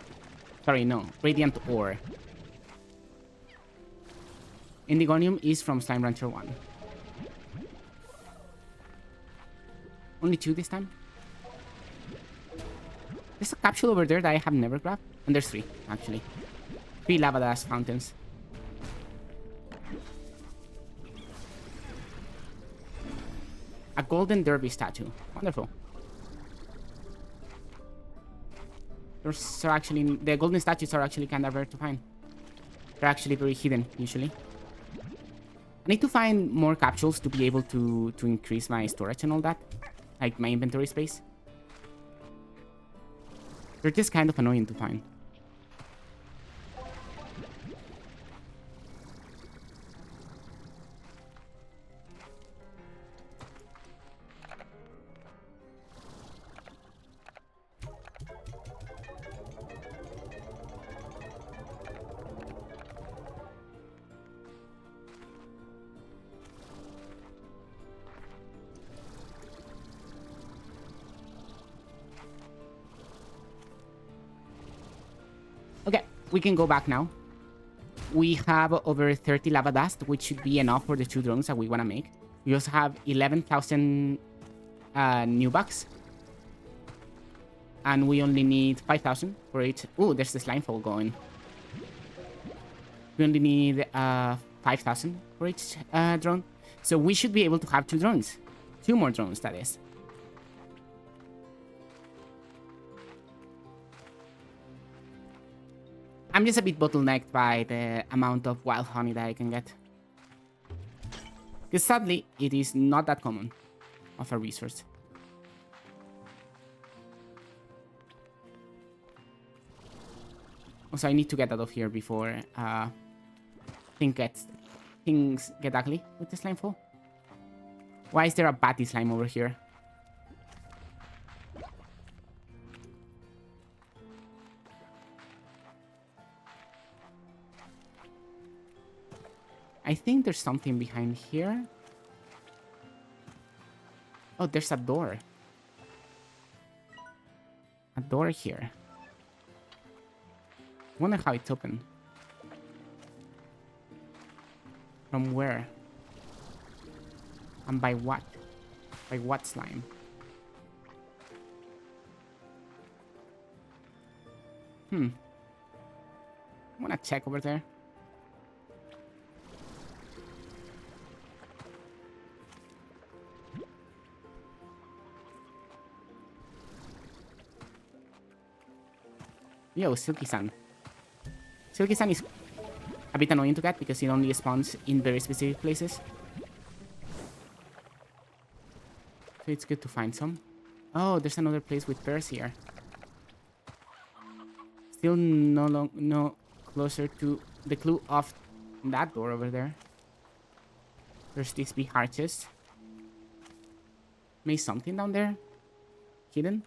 Sorry, no. Radiant ore. Indigonium is from Slime Rancher 1. Only 2 this time. There's a capsule over there that I have never grabbed. And there's 3, actually. 3 lava dust fountains. A golden derby statue. Wonderful. Those are actually... The golden statues are actually kind of rare to find. They're actually very hidden, usually. I need to find more capsules to be able to increase my storage and all that. Like my inventory space. They're just kind of annoying to find. Okay, we can go back now. We have over 30 lava dust, which should be enough for the 2 drones that we want to make. We also have 11,000 new bucks. And we only need 5,000 for each. Ooh, there's the slime fall going. We only need 5,000 for each drone. So we should be able to have 2 drones. 2 more drones, that is. I'm just a bit bottlenecked by the amount of wild honey that I can get. Because sadly, it is not that common of a resource. Also, I need to get out of here before things get ugly with the slime fall. Why is there a batty slime over here? I think there's something behind here. Oh, there's a door. A door here. Wonder how it's open. From where? And by what? By what slime? I wanna check over there. Yo, Silky Sun. Silky Sun is a bit annoying to get because it only spawns in very specific places. So it's good to find some. Oh, there's another place with bears here. Still no closer to the clue of that door over there. There's this big heart chest. Maybe something down there? Hidden?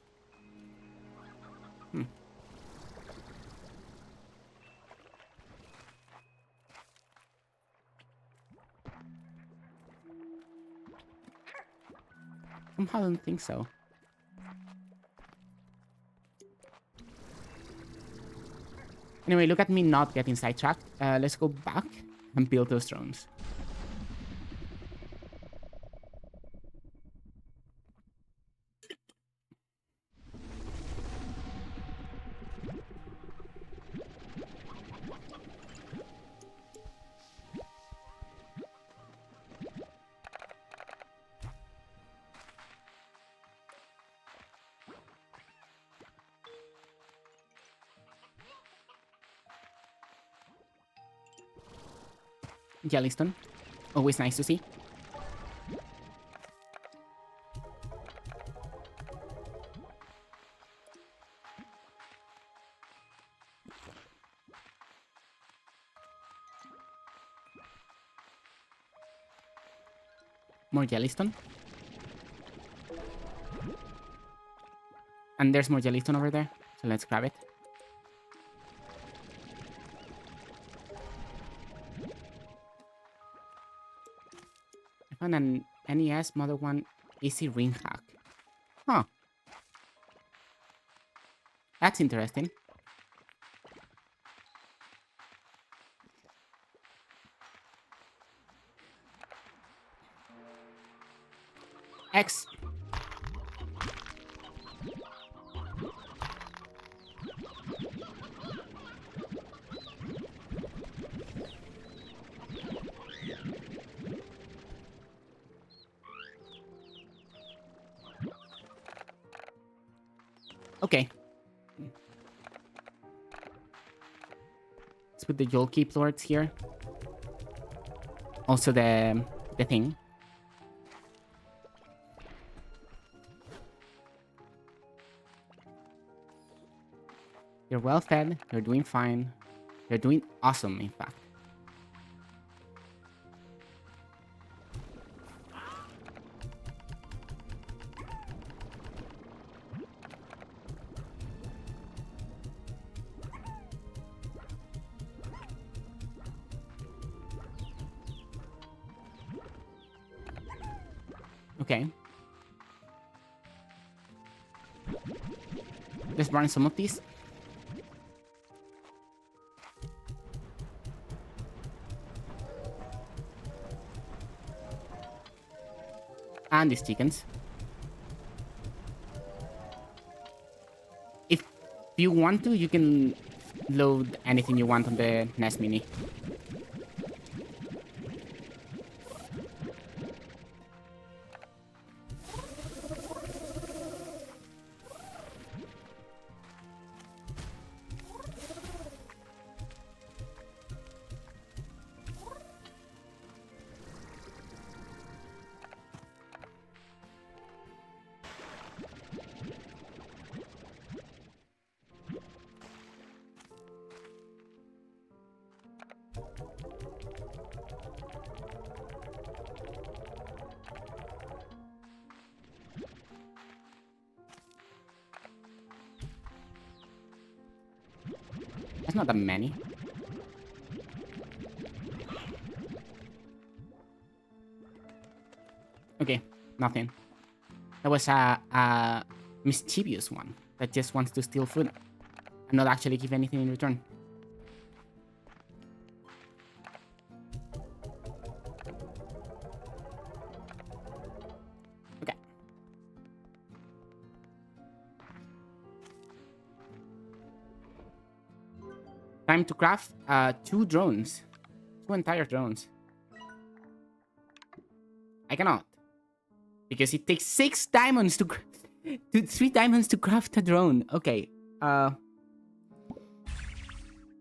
Somehow I don't think so. Anyway, look at me not getting sidetracked. Let's go back and build those drones. Jellystone. Always nice to see. More Jellystone. And there's more Jellystone over there. So let's grab it. I found an NES Model 1 Easy Ring hack. Huh. That's interesting. X. Okay. Let's put the Joel Keep Lords here. Also the thing. You're well fed. You're doing fine. You're doing awesome, in fact. Okay. Let's burn some of these. And these chickens. If you want to, you can load anything you want on the Nest Mini. That's not that many. Okay, nothing. That was a mischievous one that just wants to steal food and not actually give anything in return. Okay. Time to craft 2 drones. 2 entire drones. I cannot. Because it takes 6 diamonds to 3 diamonds to craft a drone. Okay.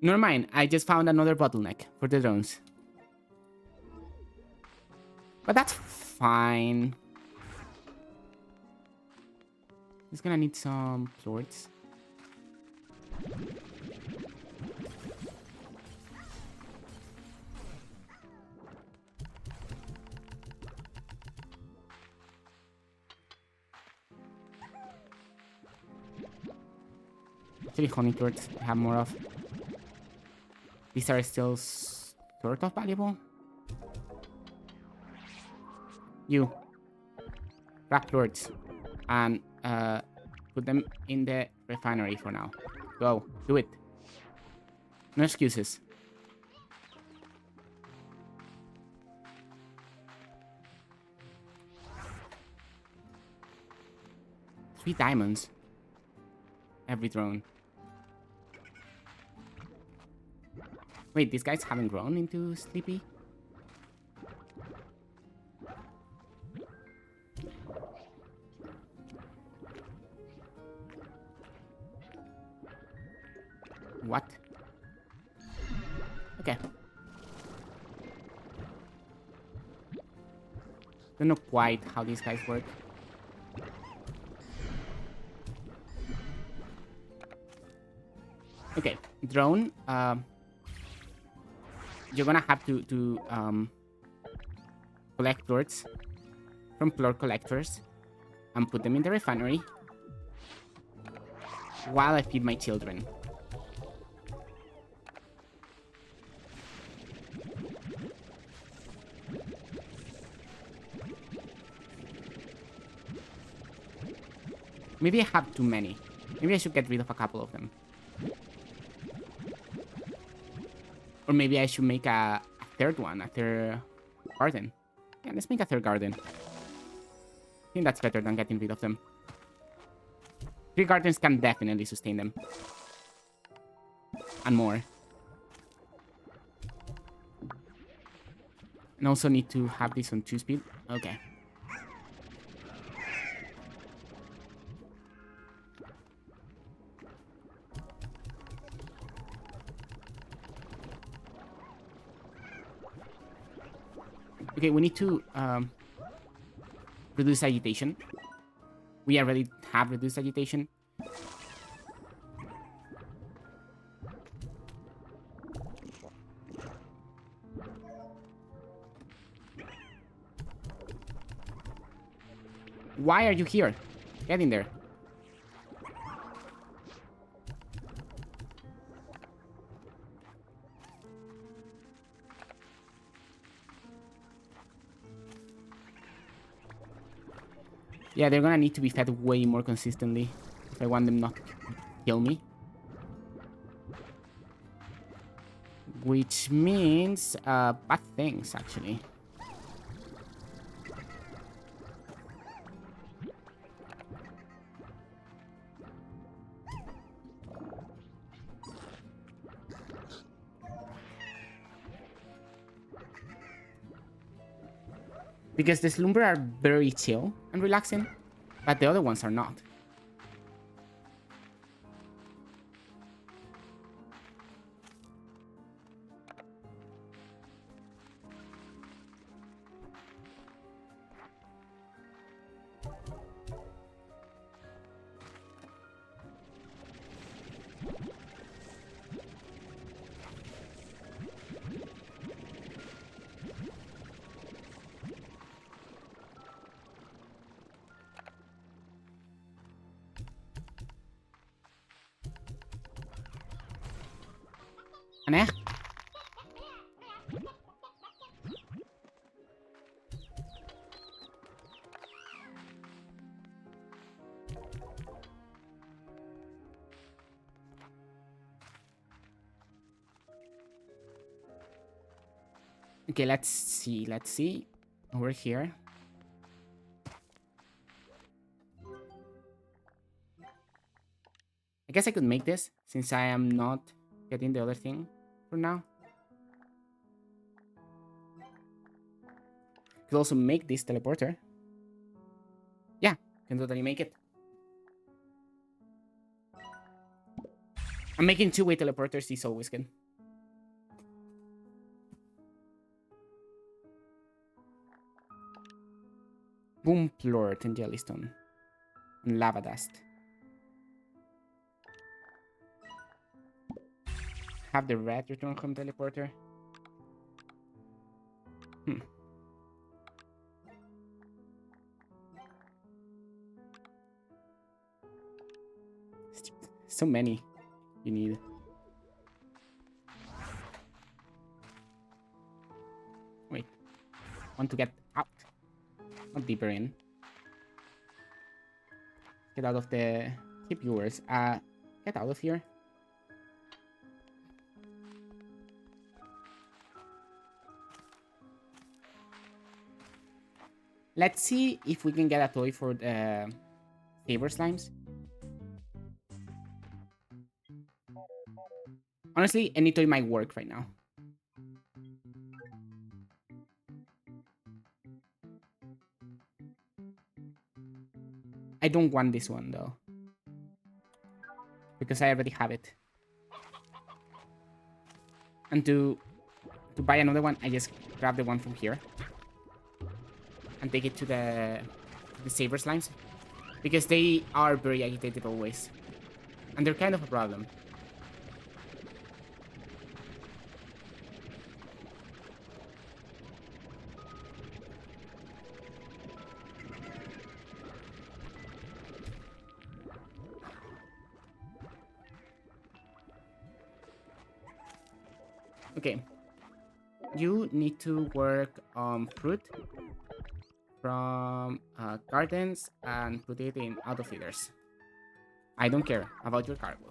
Never mind. I just found another bottleneck for the drones. But that's fine. Just gonna need some plorts. Actually, honey torts I have more of. These are still sort of valuable. You. Grab torts. And put them in the refinery for now. Go. Do it. No excuses. Three diamonds. Every drone. Wait, these guys haven't grown into Sleepy? What? Okay. Don't know quite how these guys work. Okay, drone. You're gonna have to collect plorts from plort collectors and put them in the refinery while I feed my children. Maybe I have too many. Maybe I should get rid of a couple of them. Or maybe I should make a third one, a third garden. Yeah, let's make a third garden. I think that's better than getting rid of them. 3 gardens can definitely sustain them. And more. And also need to have this on 2 speed. Okay. Okay, we need to reduce agitation. We already have reduced agitation. Why are you here? Get in there. Yeah, they're gonna need to be fed way more consistently if I want them not to kill me. Which means bad things, actually. Because the slumber are very chill and relaxing, but the other ones are not. Aneh. Okay, let's see. Let's see. Over here. I guess I could make this since I am not getting the other thing for now. Could also make this teleporter. Yeah, can totally make it. I'm making two-way teleporters is always good. Boom plort and jellystone. And lava dust. Have the red return home teleporter. So many you need. Wait. Want to get out. Not deeper in. Get out of the keep viewers. Get out of here. Let's see if we can get a toy for the saber slimes. Honestly, any toy might work right now. I don't want this one though. Because I already have it. And to buy another one, I just grab the one from here. And take it to the saber slimes. Because they are very agitated always. And they're kind of a problem. Okay. You need to work on fruit from gardens and put it in auto feeders. I don't care about your cargo.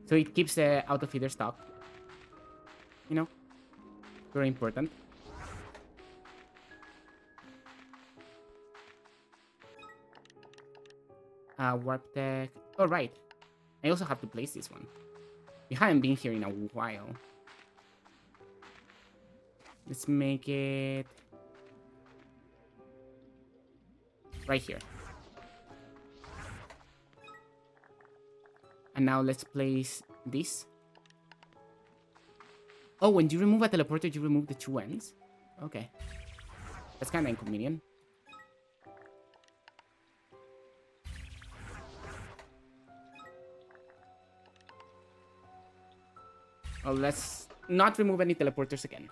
So it keeps the auto feeder stock. You know? Very important. Warp tech. Oh, right. I also have to place this one. We haven't been here in a while. Let's make it right here. And now let's place this. Oh, when you remove a teleporter, you remove the two ends? Okay. That's kind of inconvenient. Well, let's not remove any teleporters again.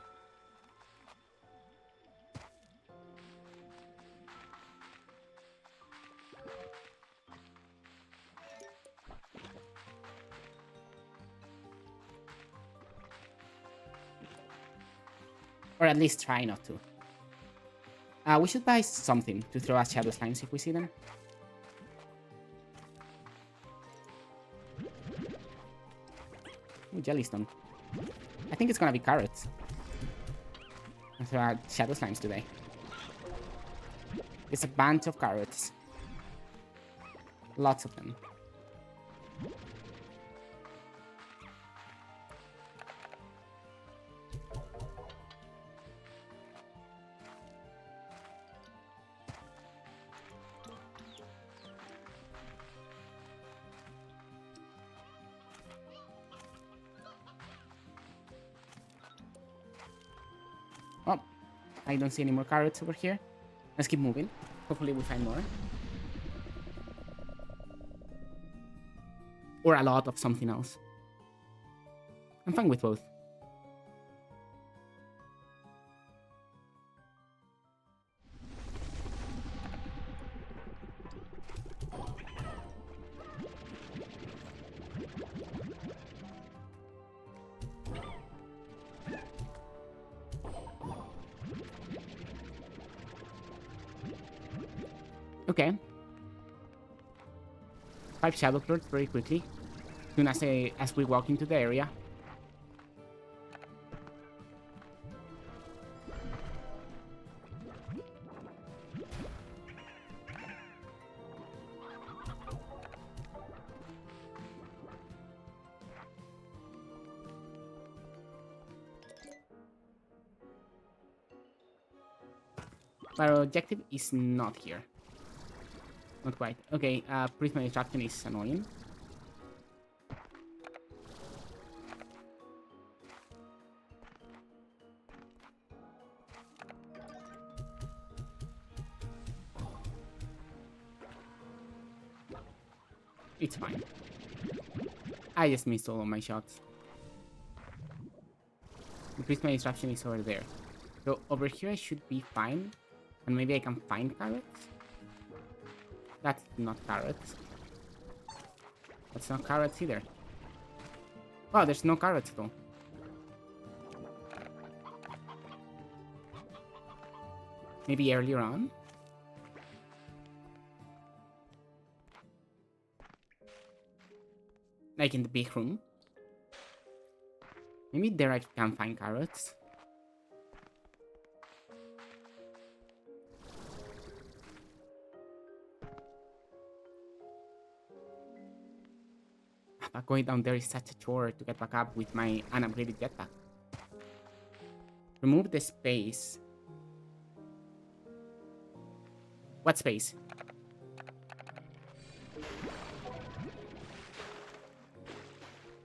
Or at least try not to. We should buy something to throw at shadow slimes if we see them. Ooh, jellystone. I think it's gonna be carrots. There are shadow slimes today. It's a bunch of carrots. Lots of them. Oh, I don't see any more carrots over here. Let's keep moving. Hopefully we find more. Or a lot of something else. I'm fine with both. Okay. 5 shadow clorts very quickly. Soon as we walk into the area. But our objective is not here. Not quite. Okay, Prisma Distraction is annoying. It's fine. I just missed all of my shots. The Prisma Disruption is over there. So over here I should be fine. And maybe I can find carrots? That's not carrots. That's not carrots either. Oh, there's no carrots though. Maybe earlier on? Like in the big room? Maybe there I can find carrots. But going down there is such a chore to get back up with my unupgraded jetpack. Remove the space. What space?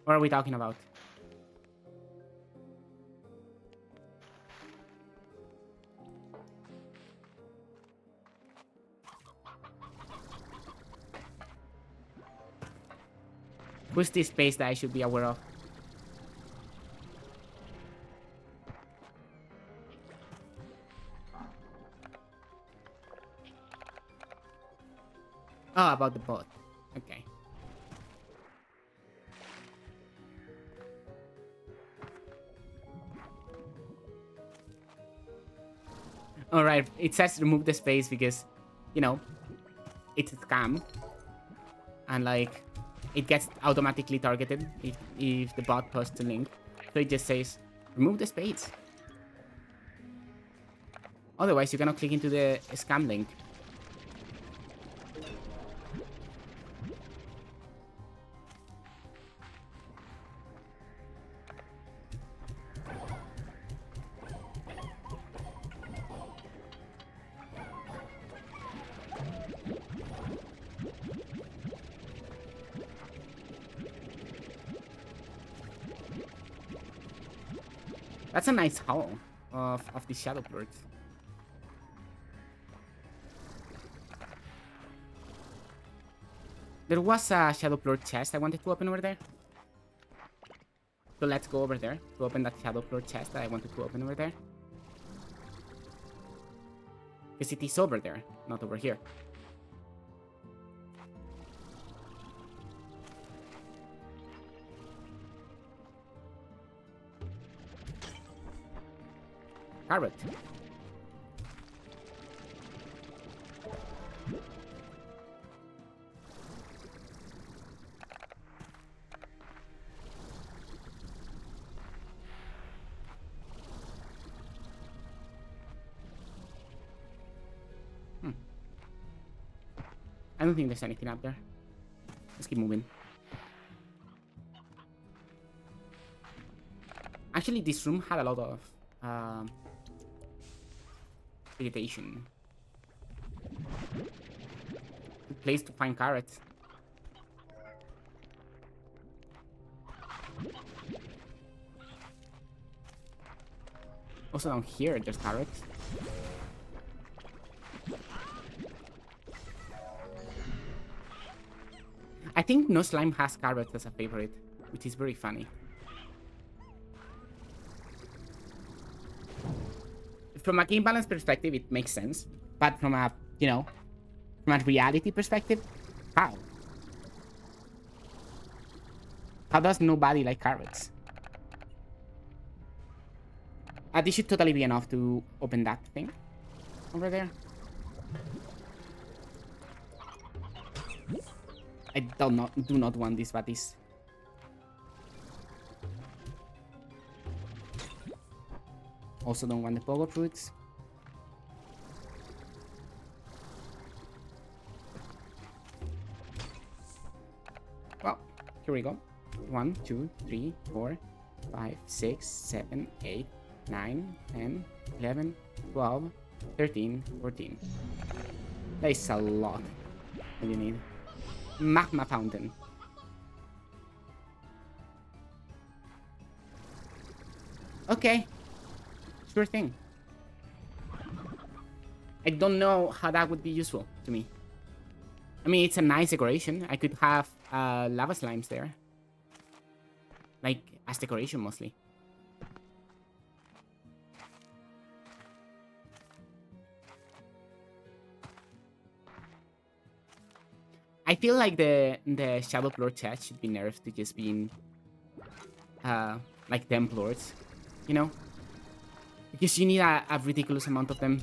What are we talking about? Who's this space that I should be aware of? Oh, about the boat. Okay. Alright, it says remove the space because, you know, it's a scam. And like, it gets automatically targeted if the bot posts a link. So it just says, remove the space. Otherwise, you cannot click into the scam link. That's a nice haul of the shadow birds. There was a shadow plort chest I wanted to open over there. So let's go over there to open that shadow plort chest that I wanted to open over there. Because it is over there, not over here. Carrot. I don't think there's anything up there. Let's keep moving. Actually, this room had a lot of vegetation. Good place to find carrots. Also down here, there's carrots. I think no slime has carrots as a favorite, which is very funny. From a game balance perspective, it makes sense. But from a, you know, from a reality perspective, how? How does nobody like carrots? This should totally be enough to open that thing over there. I do not want these baddies. Also don't want the pogo fruits. Well, here we go. 1, 2, 3, 4, 5, 6, 7, 8, 9, 10, 11, 12, 13, 14. That is a lot that you need. Magma fountain. Okay. Sure thing. I don't know how that would be useful to me. I mean, it's a nice decoration. I could have lava slimes there. Like, as decoration mostly. I feel like the Shadow Lord chat should be nerfed to just being like Temp Lords, you know? Because you need a ridiculous amount of them.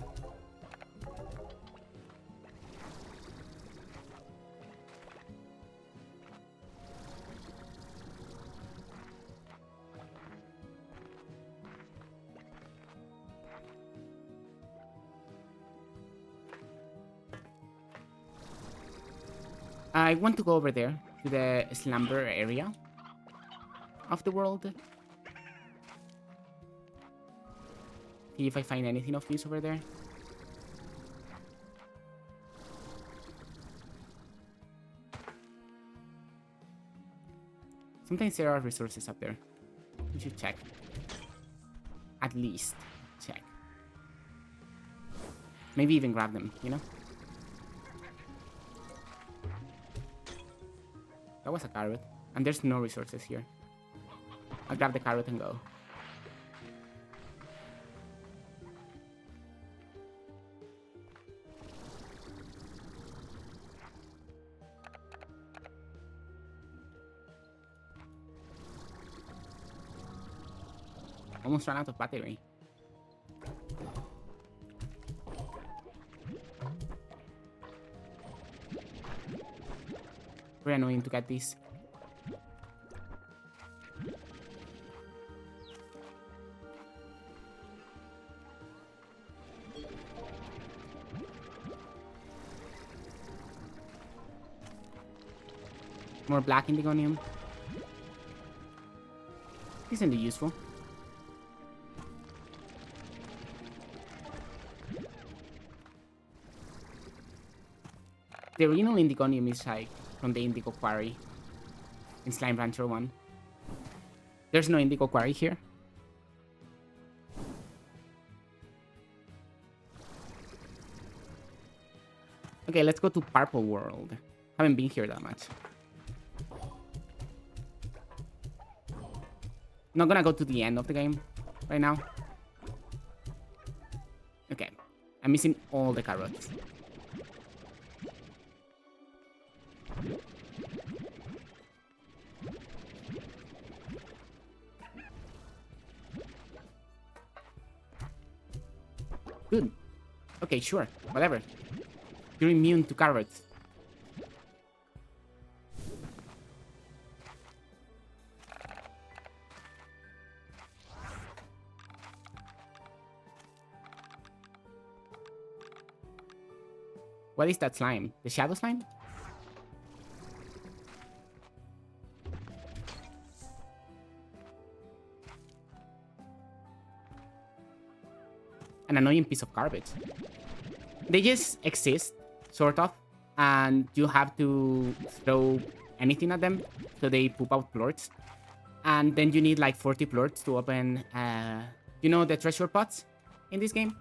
I want to go over there to the slumber area of the world. See if I find anything of use over there. Sometimes there are resources up there. We should check. At least check. Maybe even grab them, you know? That was a carrot. And there's no resources here. I'll grab the carrot and go. Almost ran out of battery. Very annoying to get these. More black indigonium. Isn't it useful? The original indigonium is like from the Indigo Quarry in Slime Rancher 1. There's no Indigo Quarry here. Okay, let's go to Purple World. Haven't been here that much. Not gonna go to the end of the game right now. Okay, I'm missing all the carrots. Good. Okay, sure. Whatever. You're immune to carrots. What is that slime? The shadow slime? an annoying piece of garbage. They just exist, sort of, and you have to throw anything at them so they poop out plorts. And then you need like 40 plorts to open, you know, the treasure pots in this game,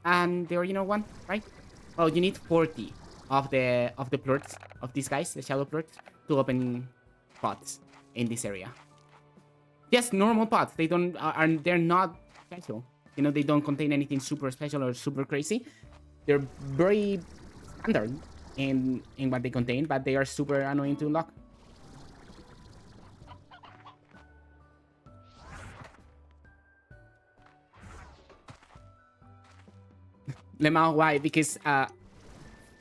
and the original one, right? Well, you need 40 of the plorts of these guys, the shadow plorts, to open pots in this area. Just normal pots. They don't are they're not special. You know, they don't contain anything super special or super crazy. They're very standard in what they contain, but they are super annoying to unlock. Lemao, why? Because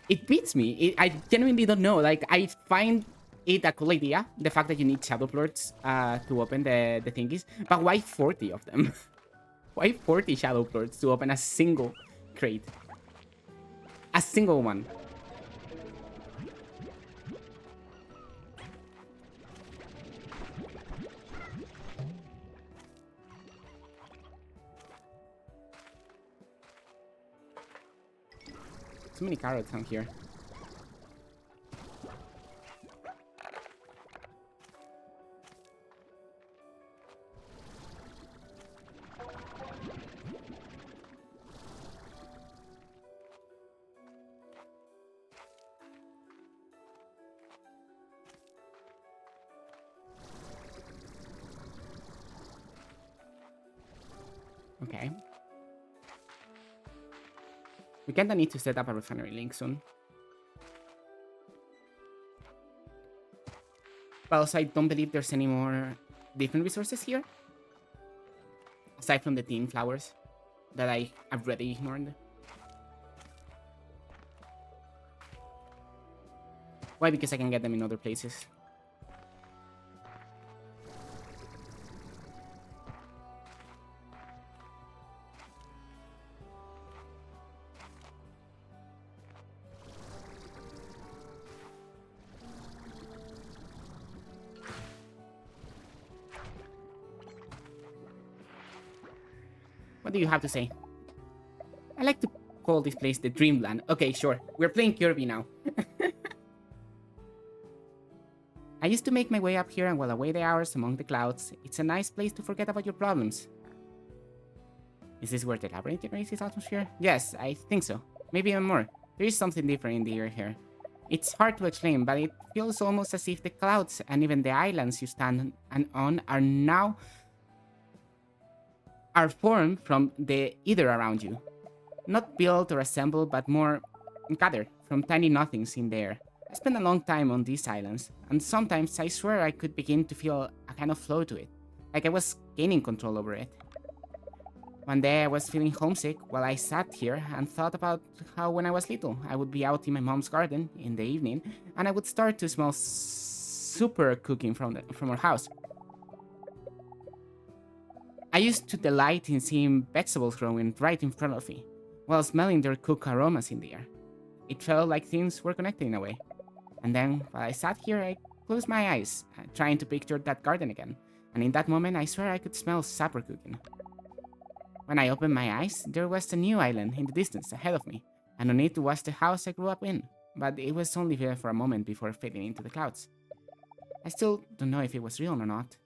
it beats me. I genuinely don't know. Like, I find it a cool idea, the fact that you need shadow plorts to open the thingies. But why 40 of them? Why 40 shadow plorts to open a single crate? A single one. So many carrots on here. Okay. We kinda need to set up a refinery link soon. But also, I don't believe there's any more different resources here. Aside from the team flowers that I have already ignored. Why? Because I can get them in other places. What do you have to say? I like to call this place the Dreamland. Okay, sure. We're playing Kirby now. I used to make my way up here and while away the hours among the clouds. It's a nice place to forget about your problems. Is this where the labyrinth generates its atmosphere? Yes, I think so. Maybe even more. There is something different in the air here. It's hard to explain, but it feels almost as if the clouds and even the islands you stand on are formed from the ether around you. Not built or assembled, but more gathered from tiny nothings in the air. I spent a long time on these islands, and sometimes I swear I could begin to feel a kind of flow to it, like I was gaining control over it. One day I was feeling homesick while I sat here and thought about how when I was little, I would be out in my mom's garden in the evening, and I would start to smell super cooking from our house. I used to delight in seeing vegetables growing right in front of me, while smelling their cooked aromas in the air. It felt like things were connected in a way. And then, while I sat here, I closed my eyes, trying to picture that garden again. And in that moment, I swear I could smell supper cooking. When I opened my eyes, there was a new island in the distance ahead of me, and on it was the house I grew up in. But it was only there for a moment before fading into the clouds. I still don't know if it was real or not.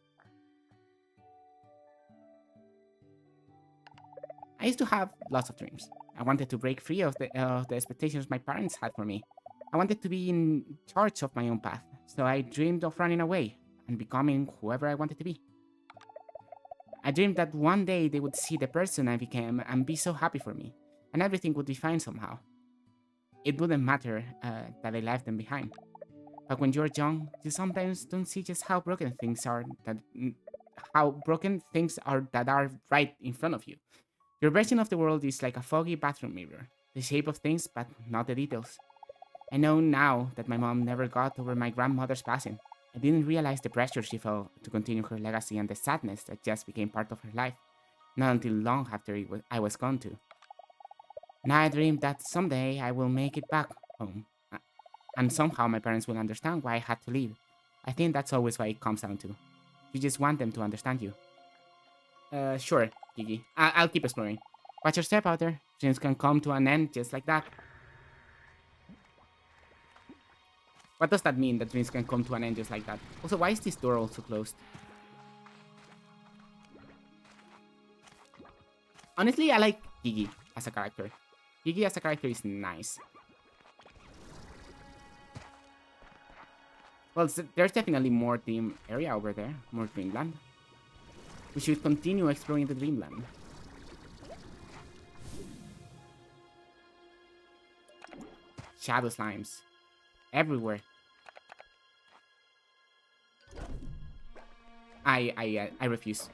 I used to have lots of dreams. I wanted to break free of the expectations my parents had for me. I wanted to be in charge of my own path, so I dreamed of running away and becoming whoever I wanted to be. I dreamed that one day they would see the person I became and be so happy for me, and everything would be fine somehow. It wouldn't matter that I left them behind. But when you're young, you sometimes don't see just how broken things are that are right in front of you. Your version of the world is like a foggy bathroom mirror, the shape of things, but not the details. I know now that my mom never got over my grandmother's passing. I didn't realize the pressure she felt to continue her legacy and the sadness that just became part of her life, not until long after I was gone too. Now I dream that someday I will make it back home, and somehow my parents will understand why I had to leave. I think that's always what it comes down to. You just want them to understand you. Sure, Gigi. I'll keep exploring. Watch your step out there. Dreams can come to an end just like that. What does that mean, that dreams can come to an end just like that? Also, why is this door also closed? Honestly, I like Gigi as a character. Gigi as a character is nice. Well, there's definitely more dream area over there. More dreamland. We should continue exploring the dreamland. Shadow slimes. Everywhere. I refuse.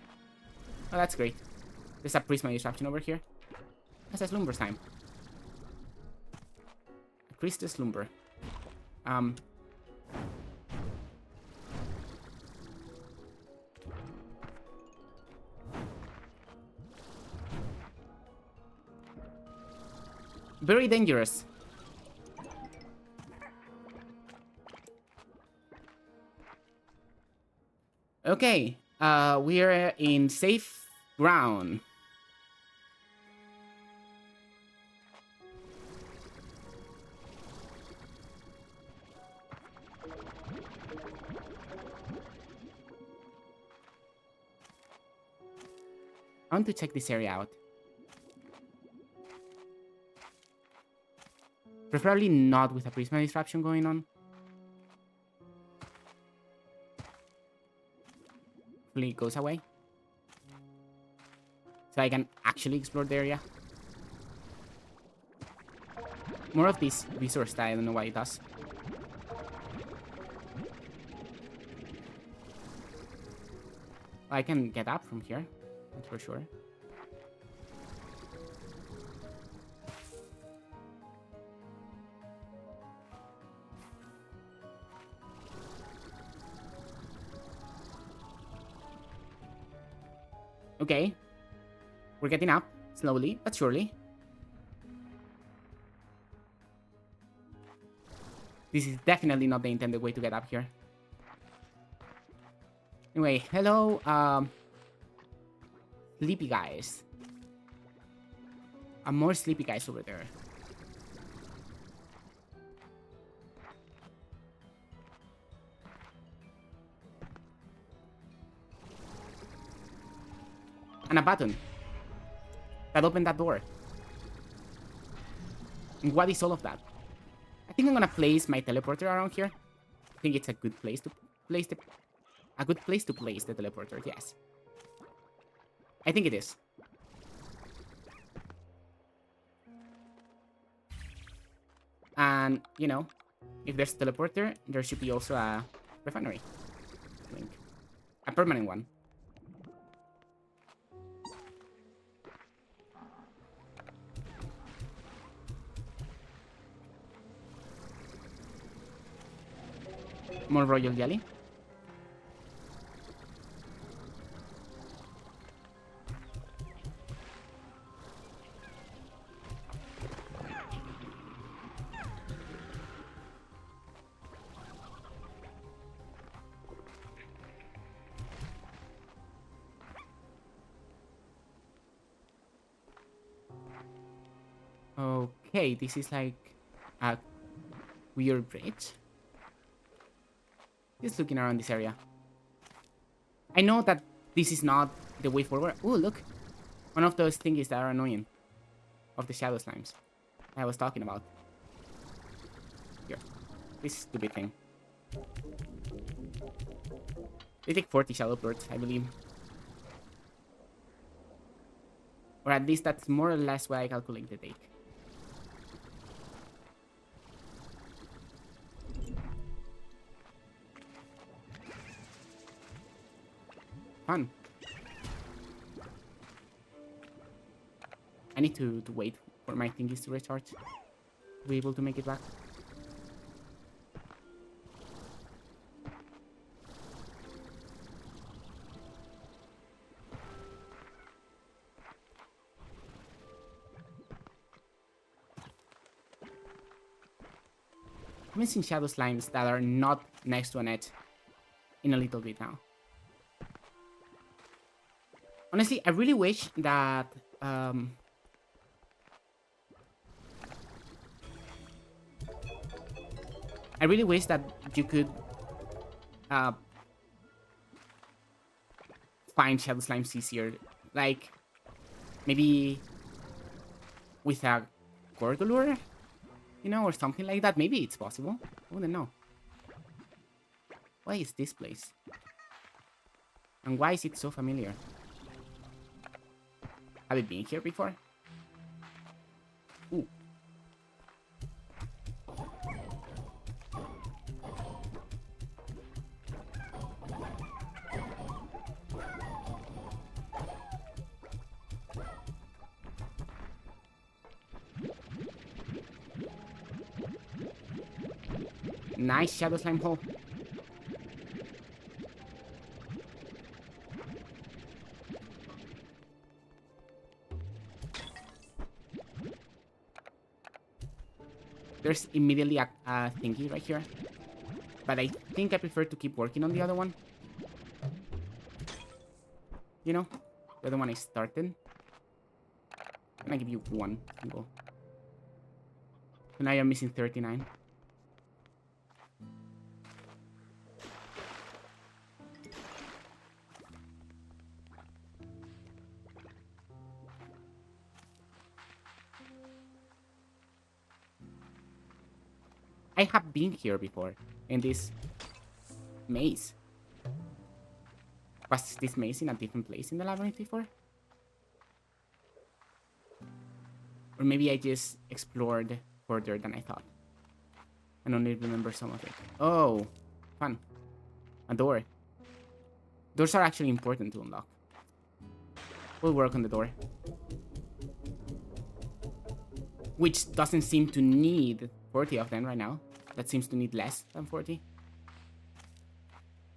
Oh, that's great. There's a prisma disruption over here. That's a slumber slime. Increase the slumber. Very dangerous. Okay, we're in safe ground. I want to check this area out. Preferably not with a prisma disruption going on. Hopefully it goes away. So I can actually explore the area. More of this resource that I don't know what it does. I can get up from here, that's for sure. Okay. We're getting up, slowly but surely. This is definitely not the intended way to get up here. Anyway, hello, sleepy guys. More sleepy guys over there. And a button that opened that door. And what is all of that? I think I'm gonna place my teleporter around here. I think it's a good place to place the... A good place to place the teleporter, yes. I think it is. And, you know, if there's a teleporter, there should be also a refinery. I think. A permanent one. More royal jelly. Okay, this is like a weird bridge. Just looking around this area. I know that this is not the way forward. Oh, look. One of those things that are annoying. Of the shadow slimes I was talking about. Here. This stupid thing. They take 40 shadow birds, I believe. Or at least that's more or less what I calculate they take. Fun. I need to wait for my thingies to recharge. To be able to make it back. I'm missing shadow slimes that are not next to an edge in a little bit now. Honestly, I really wish that I really wish that you could uh, find shadow slimes easier. Like, maybe with a Gorgolure, you know, or something like that. Maybe it's possible. I wouldn't know. Why is this place? And why is it so familiar? Have you been here before? Ooh. Nice shadow slime hole. There's immediately a thingy right here. But I think I prefer to keep working on the other one. You know? The other one I started. Can I give you one single? So now you're missing 39. I have been here before. In this maze. Was this maze in a different place in the labyrinth before? Or maybe I just explored further than I thought. I only remember some of it. Oh, fun. A door. Doors are actually important to unlock. We'll work on the door. Which doesn't seem to need 40 of them right now. That seems to need less than 40.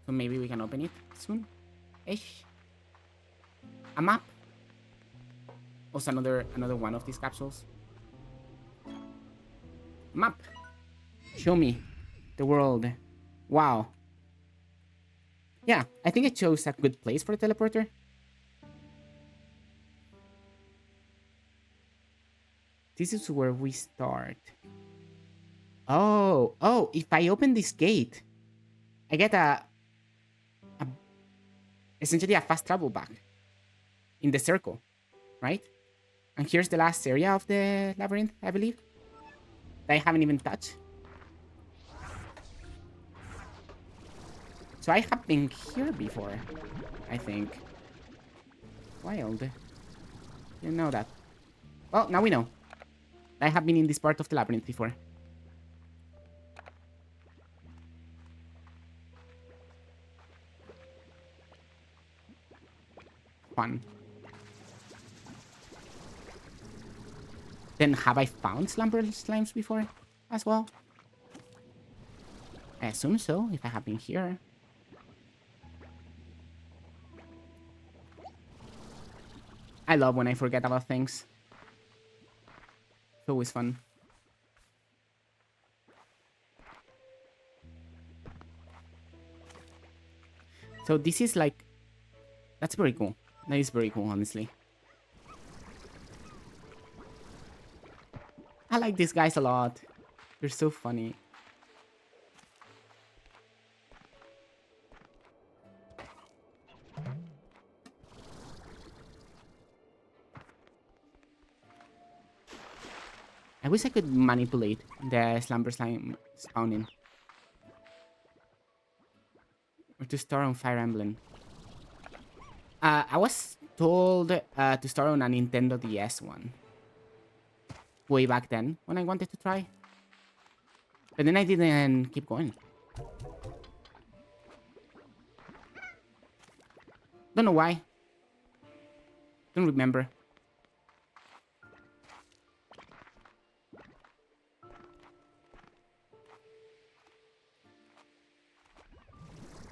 So maybe we can open it soon-ish. A map. Also another one of these capsules. Map. Show me the world. Wow. Yeah, I think I chose a good place for the teleporter. This is where we start. Oh, if I open this gate, I get essentially a fast travel back in the circle, right? And here's the last area of the labyrinth, I believe, that I haven't even touched. So I have been here before, I think. Wild. Didn't know that. Well, now we know. I have been in this part of the labyrinth before. Fun. Then have I found slumber slimes before as well? I assume so, if I have been here. I love when I forget about things. It's always fun. So this is like... That's very cool. That is very cool, honestly. I like these guys a lot. They're so funny. I wish I could manipulate the slumber slime spawning. Or to start on Fire Emblem. I was told to start on a Nintendo DS one. Way back then, when I wanted to try. But then I didn't keep going. Don't know why. Don't remember.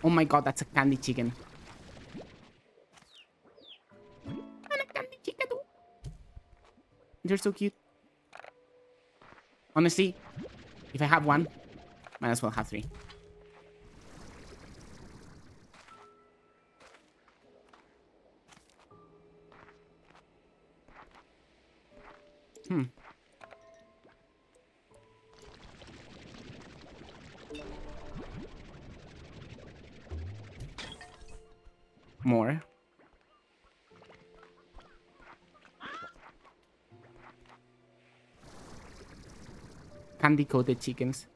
Oh my god, that's a candy chicken. And a candy chicken too. They're so cute. Honestly, if I have one, might as well have three. More. Candy-coated chickens.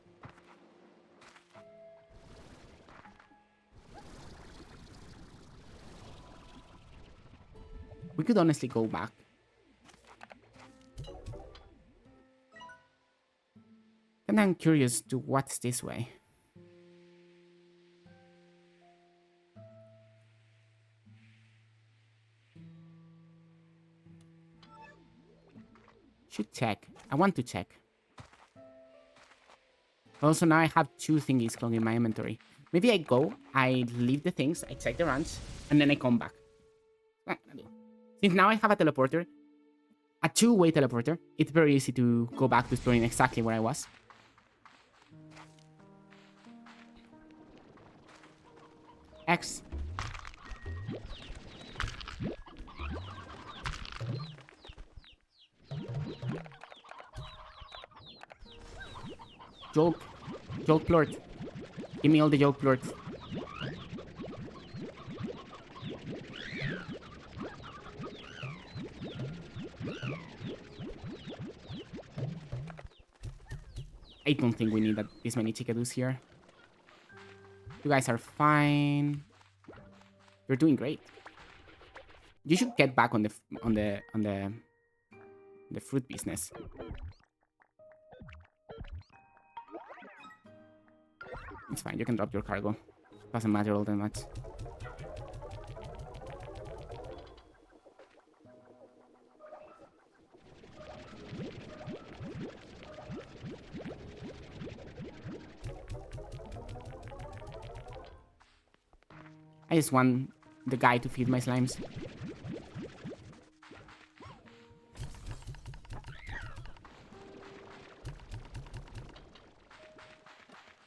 We could honestly go back. And I'm curious to what's this way. Should check. I want to check. Also, now I have 2 thingies clogging in my inventory. Maybe I go, I leave the things, I check the ranch, and then I come back. Since now I have a teleporter, a 2-way teleporter, it's very easy to go back to exploring exactly where I was. X. Joke. Joke plort. Give me all the joke plorts. I don't think we need this many chickadoos here. You guys are fine. You're doing great. You should get back on the fruit business. It's fine. You can drop your cargo. Doesn't matter all that much. I just want the guy to feed my slimes.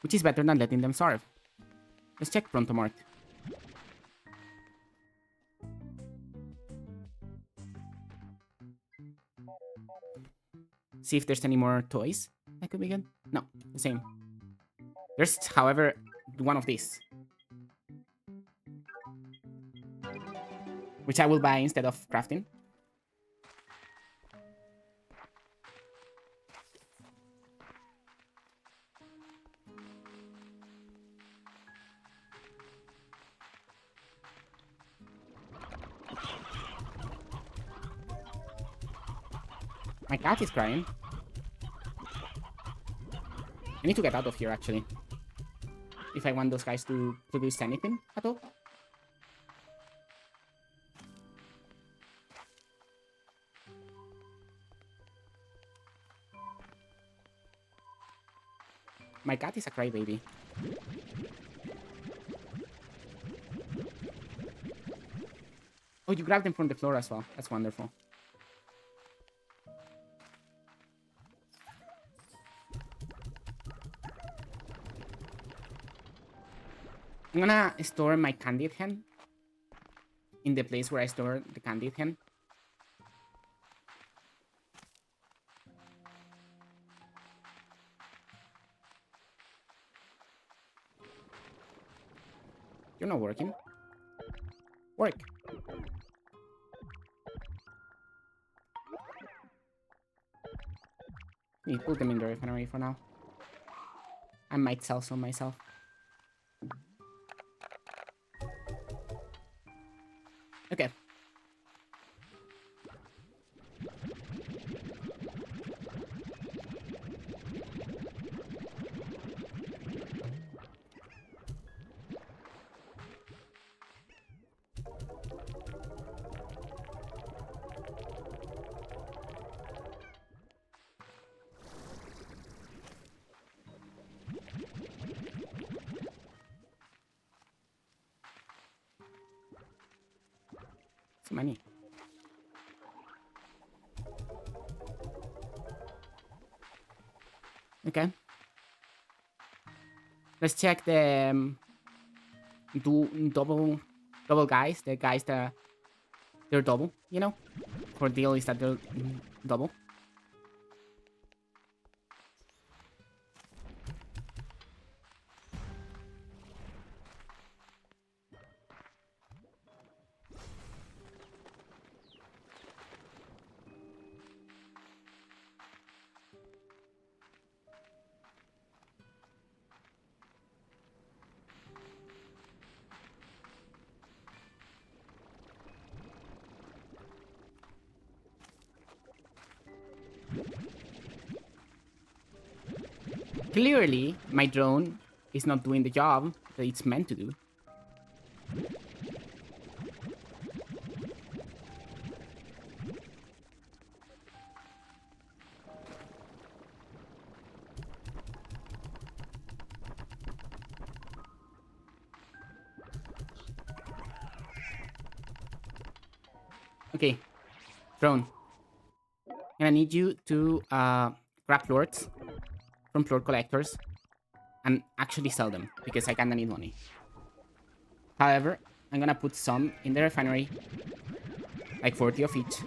Which is better than letting them starve. Let's check Pronto Mart. See if there's any more toys that could be good. No, the same. There's, however, one of these. Which I will buy instead of crafting. My cat is crying. I need to get out of here, actually. If I want those guys to produce anything at all. My cat is a crybaby. Oh, you grabbed them from the floor as well. That's wonderful. I'm gonna store my candied hen in the place where I store the candied hen. You're not working. Work. Me put them in the refinery for now. I might sell some myself. Okay. Money. Okay. Let's check the double guys. The guys that they're double, you know? For deal is that they're double. Clearly, my drone is not doing the job that it's meant to do. Okay, drone. And I need you to grab floors from floor collectors and actually sell them because I kinda need money. However, I'm gonna put some in the refinery, like 40 of each.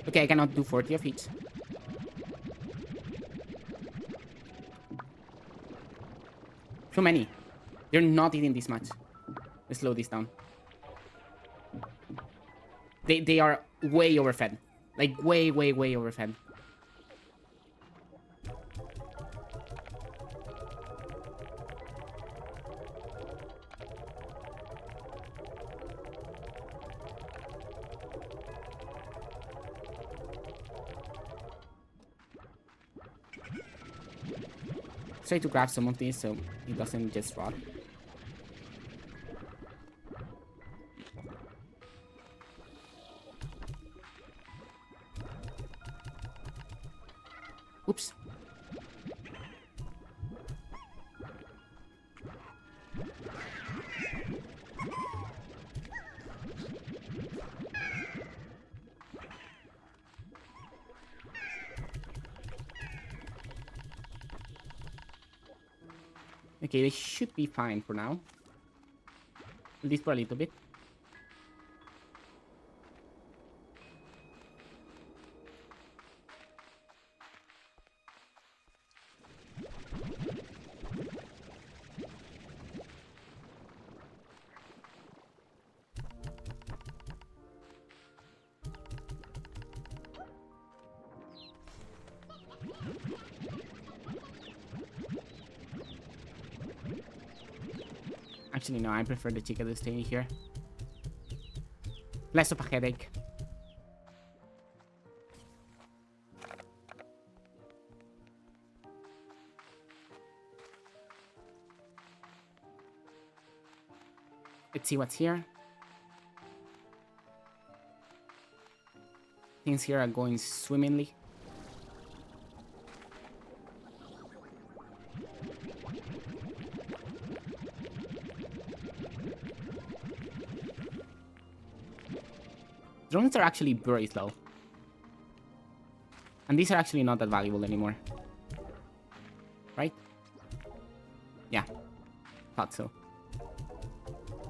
Okay, I cannot do 40 of each. Too many. They're not eating this much. Let's slow this down. They are way overfed. Like way overfed. Try to grab some of these so it doesn't just rot. Oops. Okay, they should be fine for now. At least for a little bit. Actually, no, I prefer the chica to stay here. Less of a headache. Let's see what's here. Things here are going swimmingly. Drones are actually very slow. And these are actually not that valuable anymore. Right? Yeah. Thought so.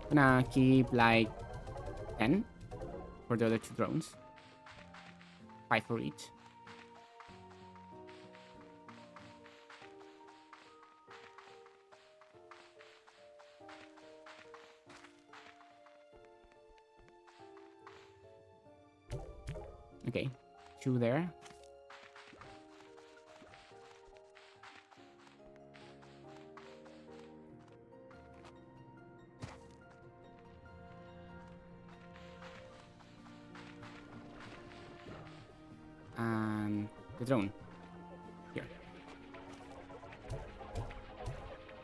Gonna keep like 10 for the other two drones. 5 for each. Okay, 2 there. And the drone. Here.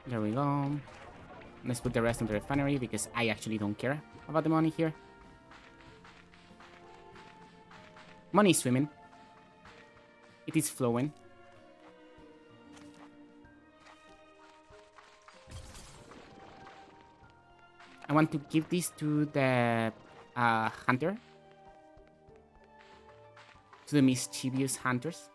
There we go. Let's put the rest in the refinery because I actually don't care about the money here. Money is swimming. It is flowing. I want to give this to the hunter. To the mischievous hunters.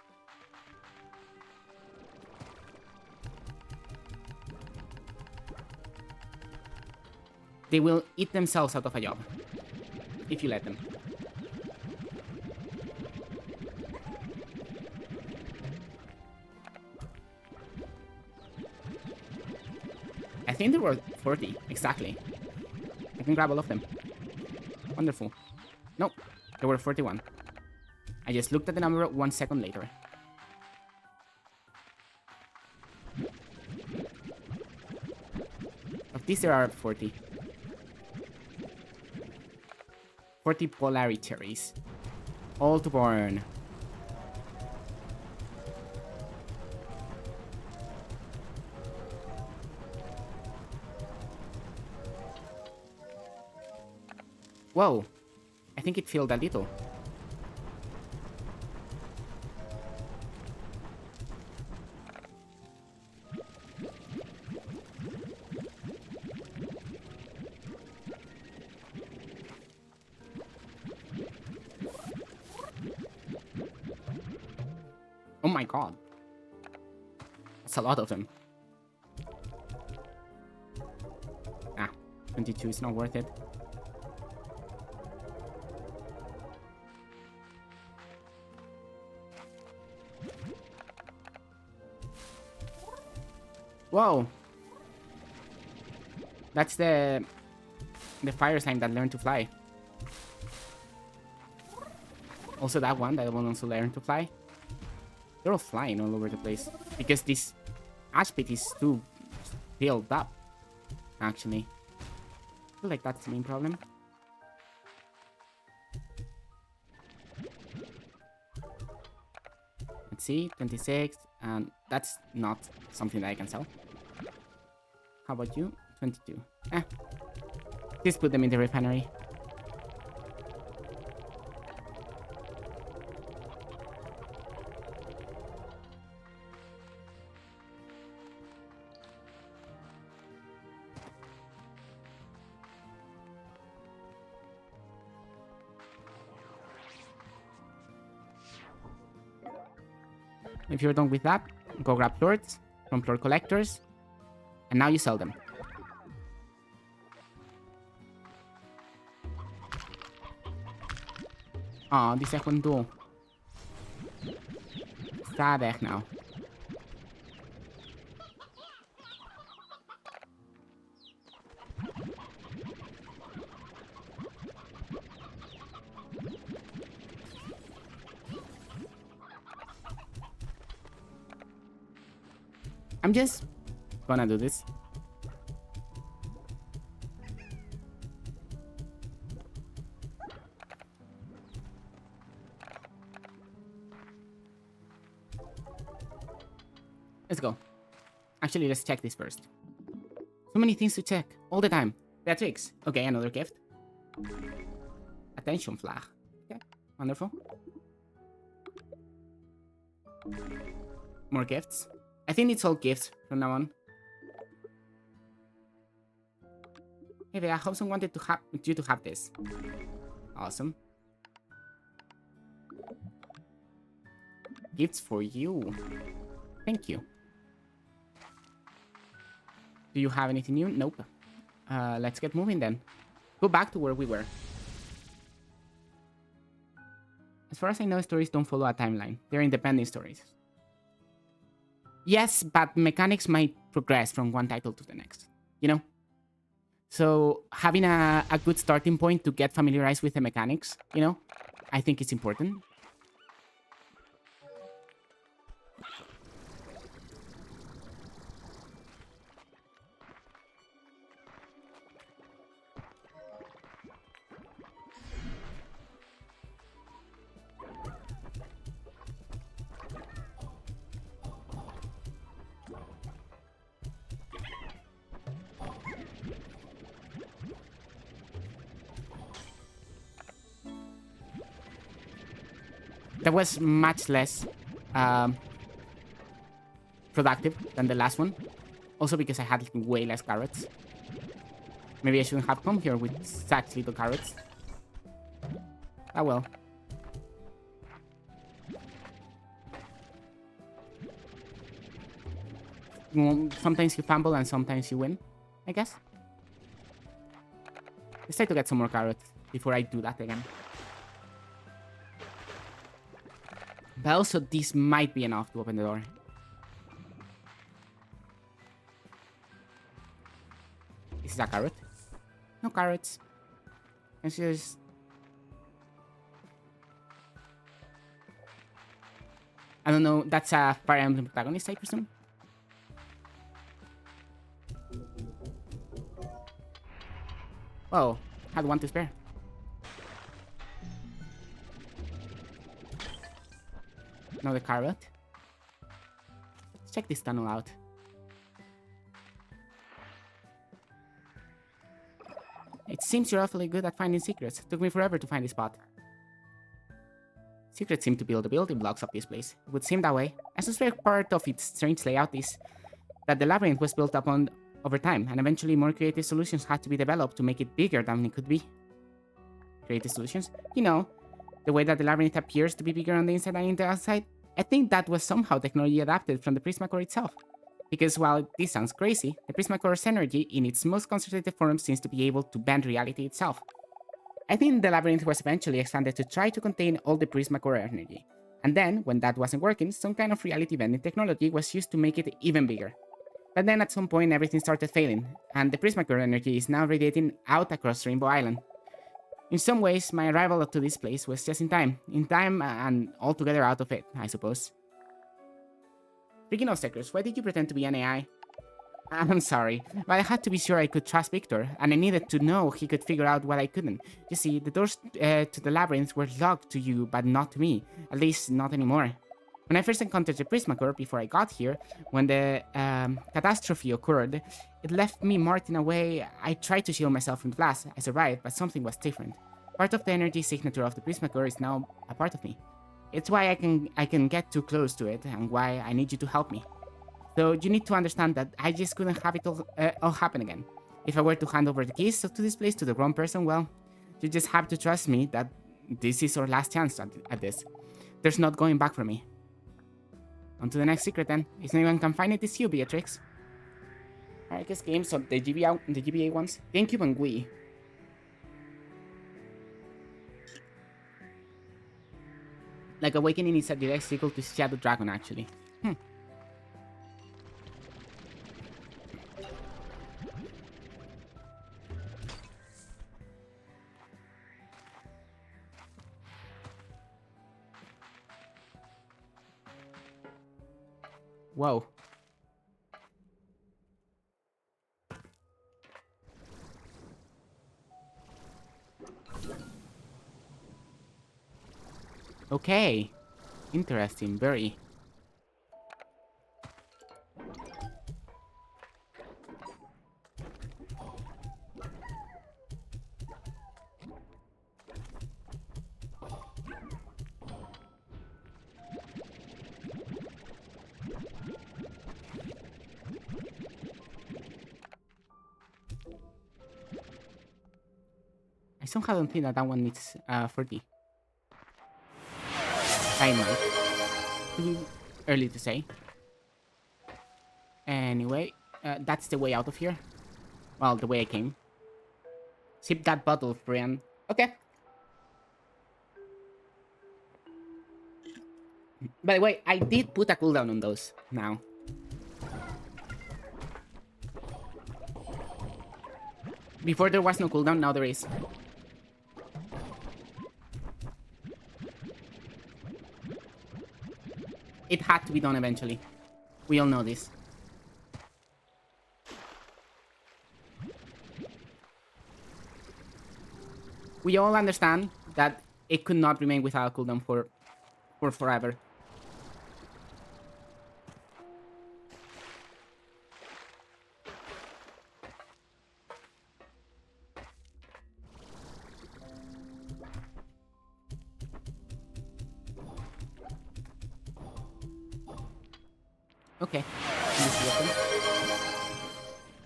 They will eat themselves out of a job. If you let them. I think there were 40, exactly. I can grab all of them. Wonderful. Nope, there were 41. I just looked at the number 1 second later. Of these, there are 40. 40 polarities. All to burn. Whoa. I think it filled a little. Oh my god. That's a lot of them. Ah, 22 is not worth it. Whoa. That's the fire sign that learned to fly. Also that one will also learn to fly. They're all flying all over the place. Because this ash pit is too filled up, actually. I feel like that's the main problem. Let's see, 26, and that's not something that I can sell. How about you? 22. Just put them in the refinery. If you're done with that, go grab swords from floor collectors, and now you sell them. Oh, di second duel. Sad echt now. I'm just gonna do this. Let's go. Actually, let's check this first. So many things to check all the time. Beatrix. Okay, another gift. Attention flag. Okay, wonderful. More gifts. I think it's all gifts from now on. Hey, I hope someone wanted you to have this. Awesome. Gifts for you. Thank you. Do you have anything new? Nope. Let's get moving then. Go back to where we were. As far as I know, stories don't follow a timeline. They're independent stories. Yes, but mechanics might progress from one title to the next, you know? So having a good starting point to get familiarized with the mechanics, you know, I think it's important. That was much less productive than the last one. Also because I had way less carrots. Maybe I shouldn't have come here with such little carrots. Ah well. Sometimes you fumble and sometimes you win, I guess. Let's try to get some more carrots before I do that again. But also, this might be enough to open the door. Is this a carrot? No carrots. It's just... I don't know. That's a Fire Emblem protagonist, I presume. Oh, had one to spare. Another carrot. Let's check this tunnel out. It seems you're awfully good at finding secrets. Took me forever to find this spot. Secrets seem to build the building blocks of this place. It would seem that way. I suspect part of its strange layout is that the labyrinth was built upon over time, and eventually more creative solutions had to be developed to make it bigger than it could be. Creative solutions? You know, the way that the labyrinth appears to be bigger on the inside than on the outside? I think that was somehow technology adapted from the Prismacore itself. Because while this sounds crazy, the Prismacore's energy in its most concentrated form seems to be able to bend reality itself. I think the labyrinth was eventually expanded to try to contain all the Prismacore energy. And then, when that wasn't working, some kind of reality bending technology was used to make it even bigger. But then at some point everything started failing, and the Prismacore energy is now radiating out across Rainbow Island. In some ways, my arrival to this place was just in time and altogether out of it, I suppose. Speaking of secrets, why did you pretend to be an AI? I'm sorry, but I had to be sure I could trust Victor, and I needed to know he could figure out what I couldn't. You see, the doors to the labyrinth were locked to you, but not to me. At least, not anymore. When I first encountered the Prismacore before I got here, when the catastrophe occurred, it left me marked in a way. I tried to shield myself from the blast. I survived, but something was different. Part of the energy signature of the Prismacore is now a part of me. It's why I can get too close to it, and why I need you to help me. So you need to understand that I just couldn't have it all happen again. If I were to hand over the keys to this place to the wrong person, well, you just have to trust me that this is our last chance at this. There's not going back for me. On to the next secret then. If anyone can find it, it's you, Beatrix. I guess games of the GBA ones. GameCube and Wii. Like Awakening is a direct sequel to Shadow Dragon, actually. Whoa. Okay. Interesting, very. I somehow don't think that one needs 40. I might. Too early to say. Anyway, that's the way out of here. Well, the way I came. Sip that bottle, friend. Okay. By the way, I did put a cooldown on those now. Before there was no cooldown, now there is. It had to be done eventually. We all know this. We all understand that it could not remain without a cooldown for forever. Okay.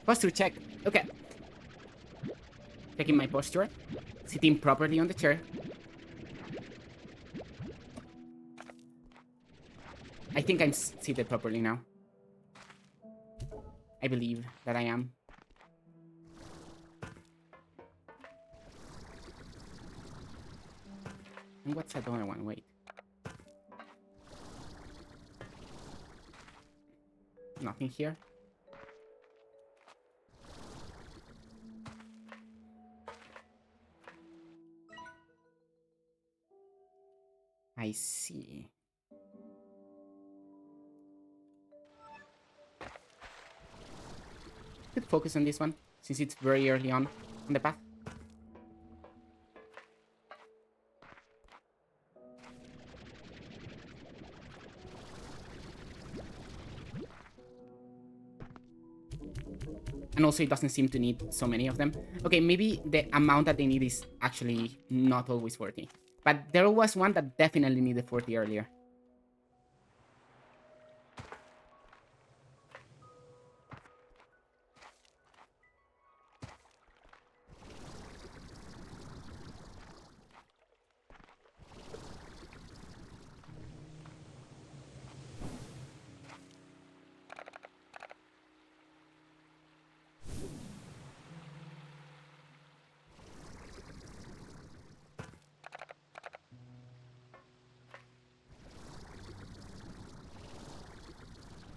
Posture check. Okay. Checking my posture. Sitting properly on the chair. I think I'm seated properly now. I believe that I am. And what's that other one? Wait. Nothing here. I see. could focus on this one, since it's very early on in the path. And also, it doesn't seem to need so many of them. Okay, maybe the amount that they need is actually not always 40. But there was one that definitely needed 40 earlier.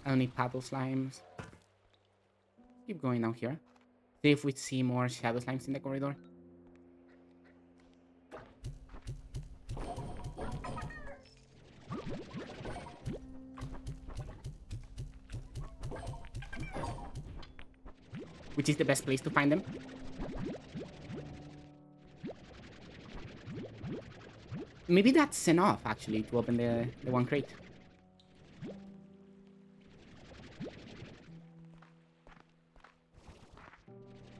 I don't need paddle slimes. Keep going down here. See if we see more shadow slimes in the corridor. Which is the best place to find them. Maybe that's enough, actually, to open the one crate.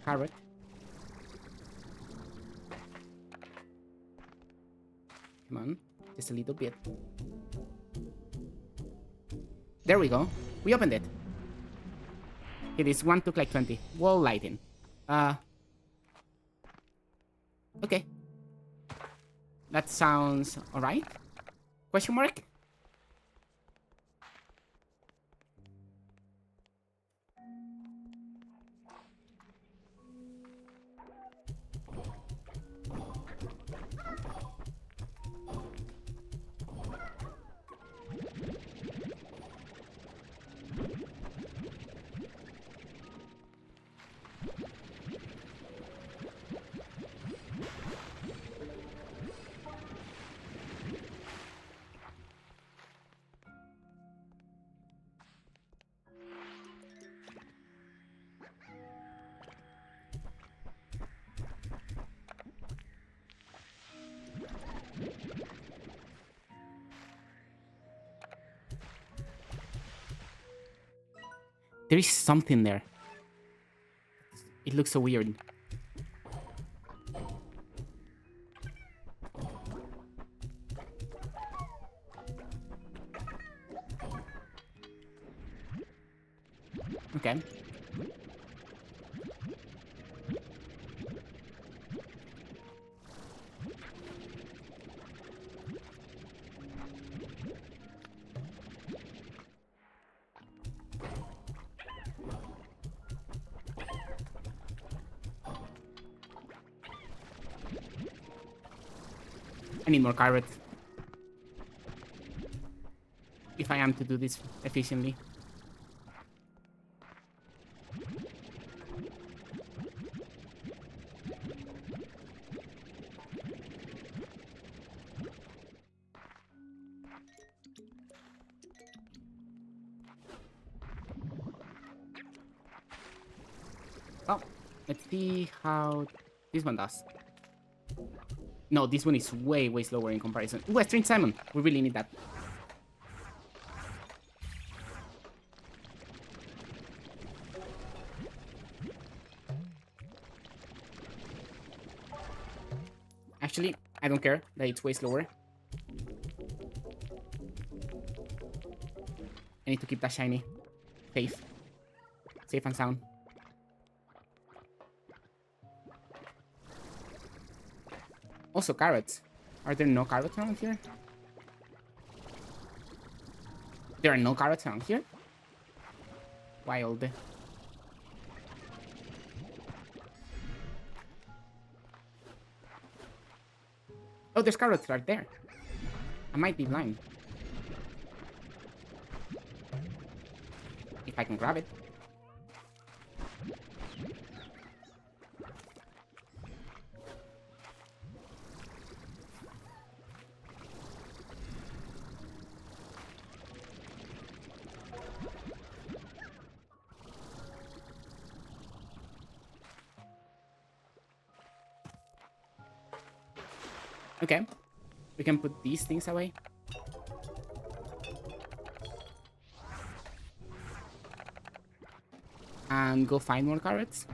Carrot. Come on, just a little bit. There we go. We opened it. Okay, this one took like 20. Wall lighting. Okay. That sounds alright? Question mark? There is something there. It looks so weird. Okay. I need more carrots. If I am to do this efficiently. Oh, let's see how this one does. No, this one is way, way slower in comparison. Ooh, a strange salmon. We really need that. Actually, I don't care that it's way slower. I need to keep that shiny. Safe. Safe and sound. Also, carrots. Are there no carrots around here? There are no carrots around here? Wild. Oh, there's carrots right there. I might be blind. If I can grab it. Okay. We can put these things away. And go find more carrots.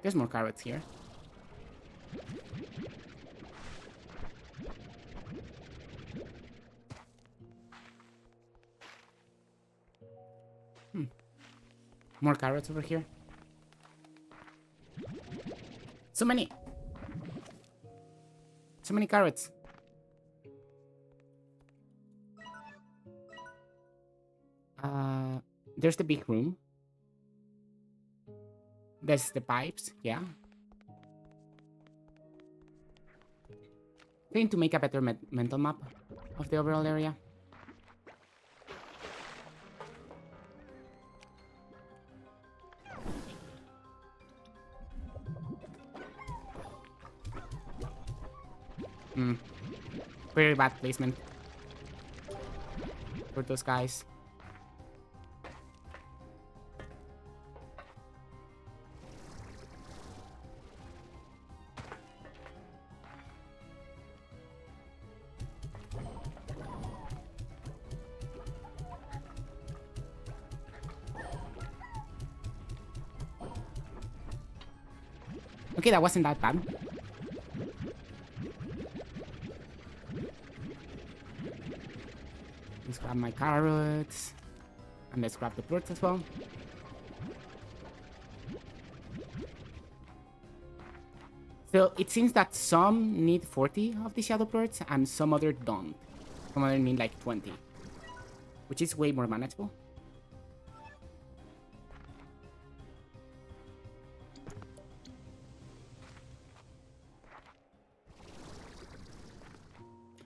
There's more carrots here. More carrots over here. So many. So many carrots. There's the big room. There's the pipes, yeah. Trying to make a better mental map of the overall area. Very bad placement for those guys. Okay, that wasn't that bad. Let's grab my carrots. And let's grab the birds as well. So it seems that some need 40 of the shadow birds and some other don't. Some other need like 20. Which is way more manageable.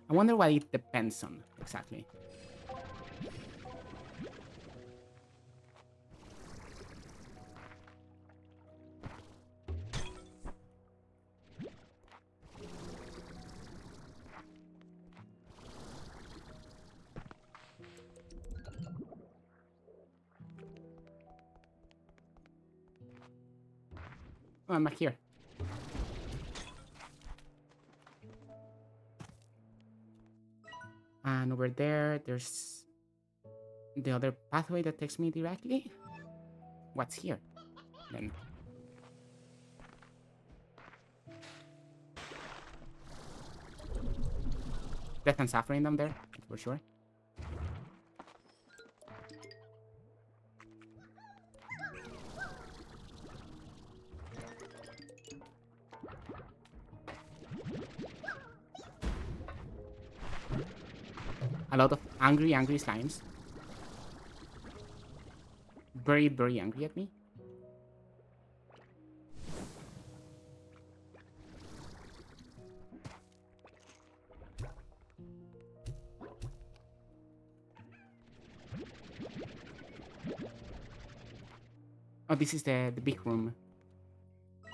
I wonder what it depends on, exactly. Oh, I'm back here. And over there, there's the other pathway that takes me directly. What's here? Then. Death and suffering down there, for sure. A lot of angry slimes. Very, very angry at me. Oh, this is the big room.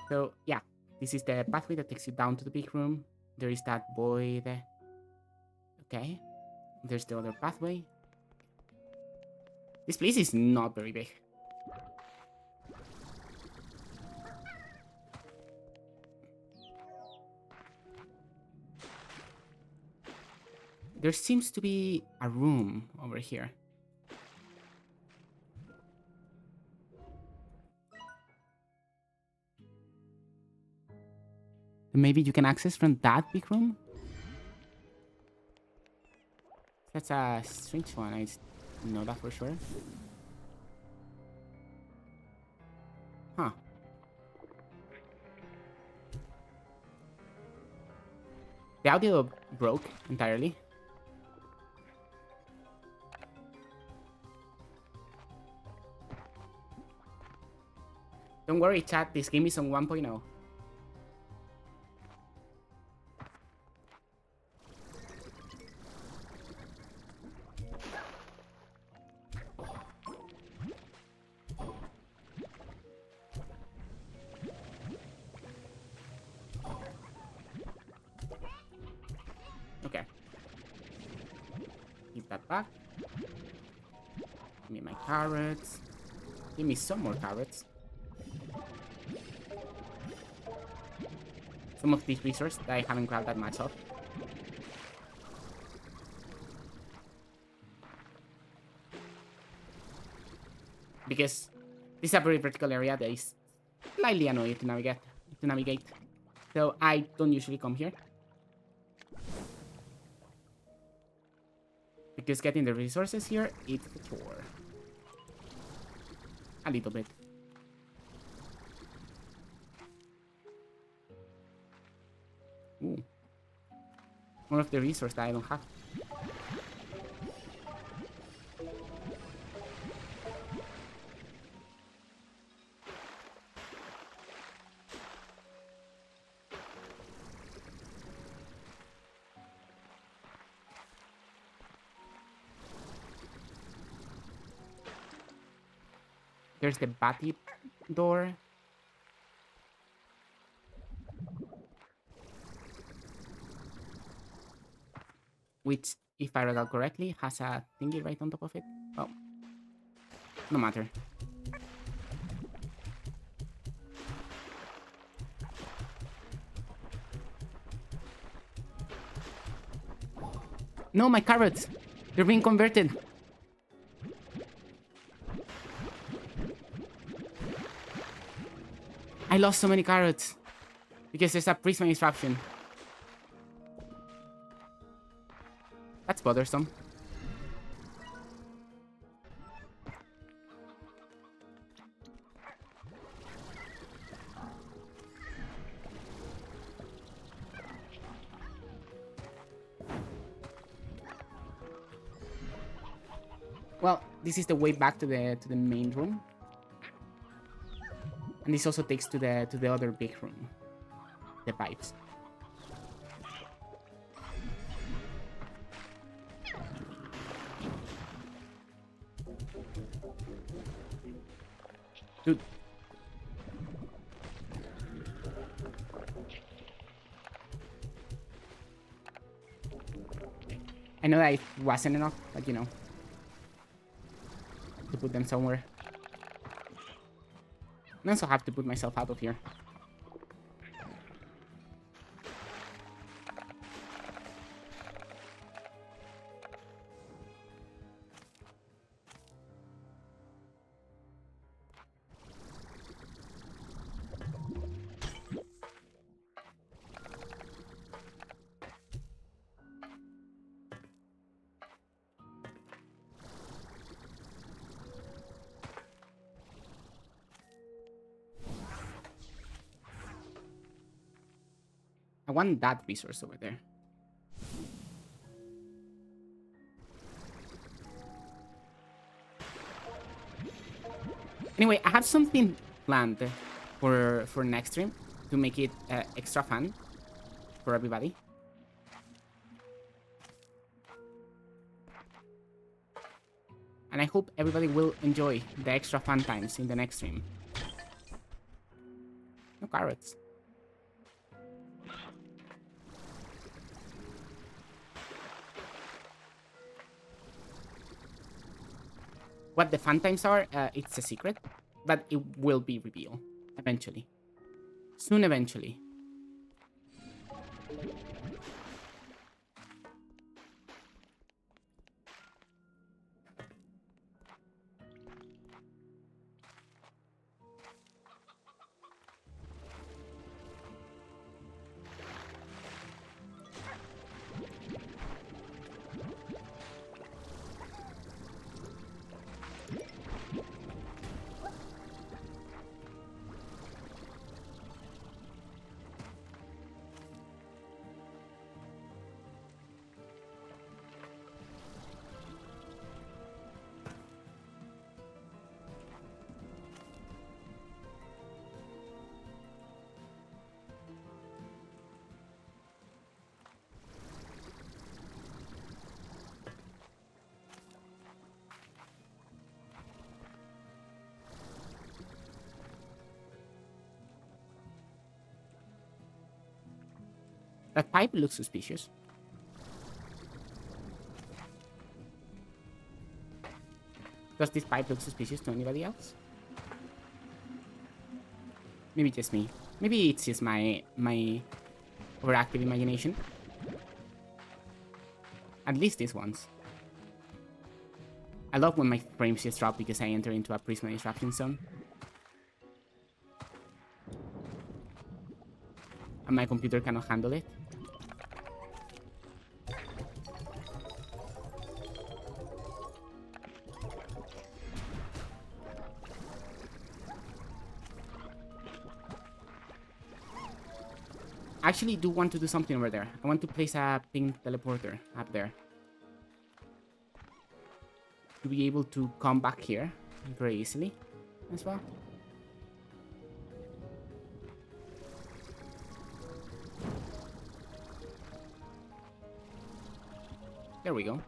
So, yeah. This is the pathway that takes you down to the big room. There is that void. Okay. There's the other pathway. This place is not very big. There seems to be a room over here. Maybe you can access from that big room? That's a strange one. I know that for sure. Huh. The audio broke entirely. Don't worry, chat. This game is on 1.0. Okay. Give that back. Give me my carrots. Give me some more carrots. Some of these resources that I haven't grabbed that much of. Because this is a very vertical area that is slightly annoying to navigate. So I don't usually come here. Because getting the resources here, it's a chore. A little bit. Ooh. One of the resources that I don't have. There's the batty door. Which, if I recall correctly, has a thingy right on top of it. Oh. No matter. No, my carrots! They're being converted! I lost so many carrots! Because there's a prisma disruption. That's bothersome. Well, this is the way back to the main room. And this also takes to the other big room. The pipes. Dude. I know that it wasn't enough, but you know. To put them somewhere. I also have to put myself out of here. I want that resource over there. Anyway, I have something planned for next stream to make it extra fun for everybody. And I hope everybody will enjoy the extra fun times in the next stream. No carrots. What the fun times are, it's a secret, but it will be revealed eventually. Soon, eventually. That pipe looks suspicious. Does this pipe look suspicious to anybody else? Maybe just me. Maybe it's just my overactive imagination. At least these ones. I love when my frames just drop because I enter into a Prisma disruption zone. And my computer cannot handle it. I actually do want to do something over there. I want to place a pink teleporter up there. To be able to come back here very easily as well. There we go.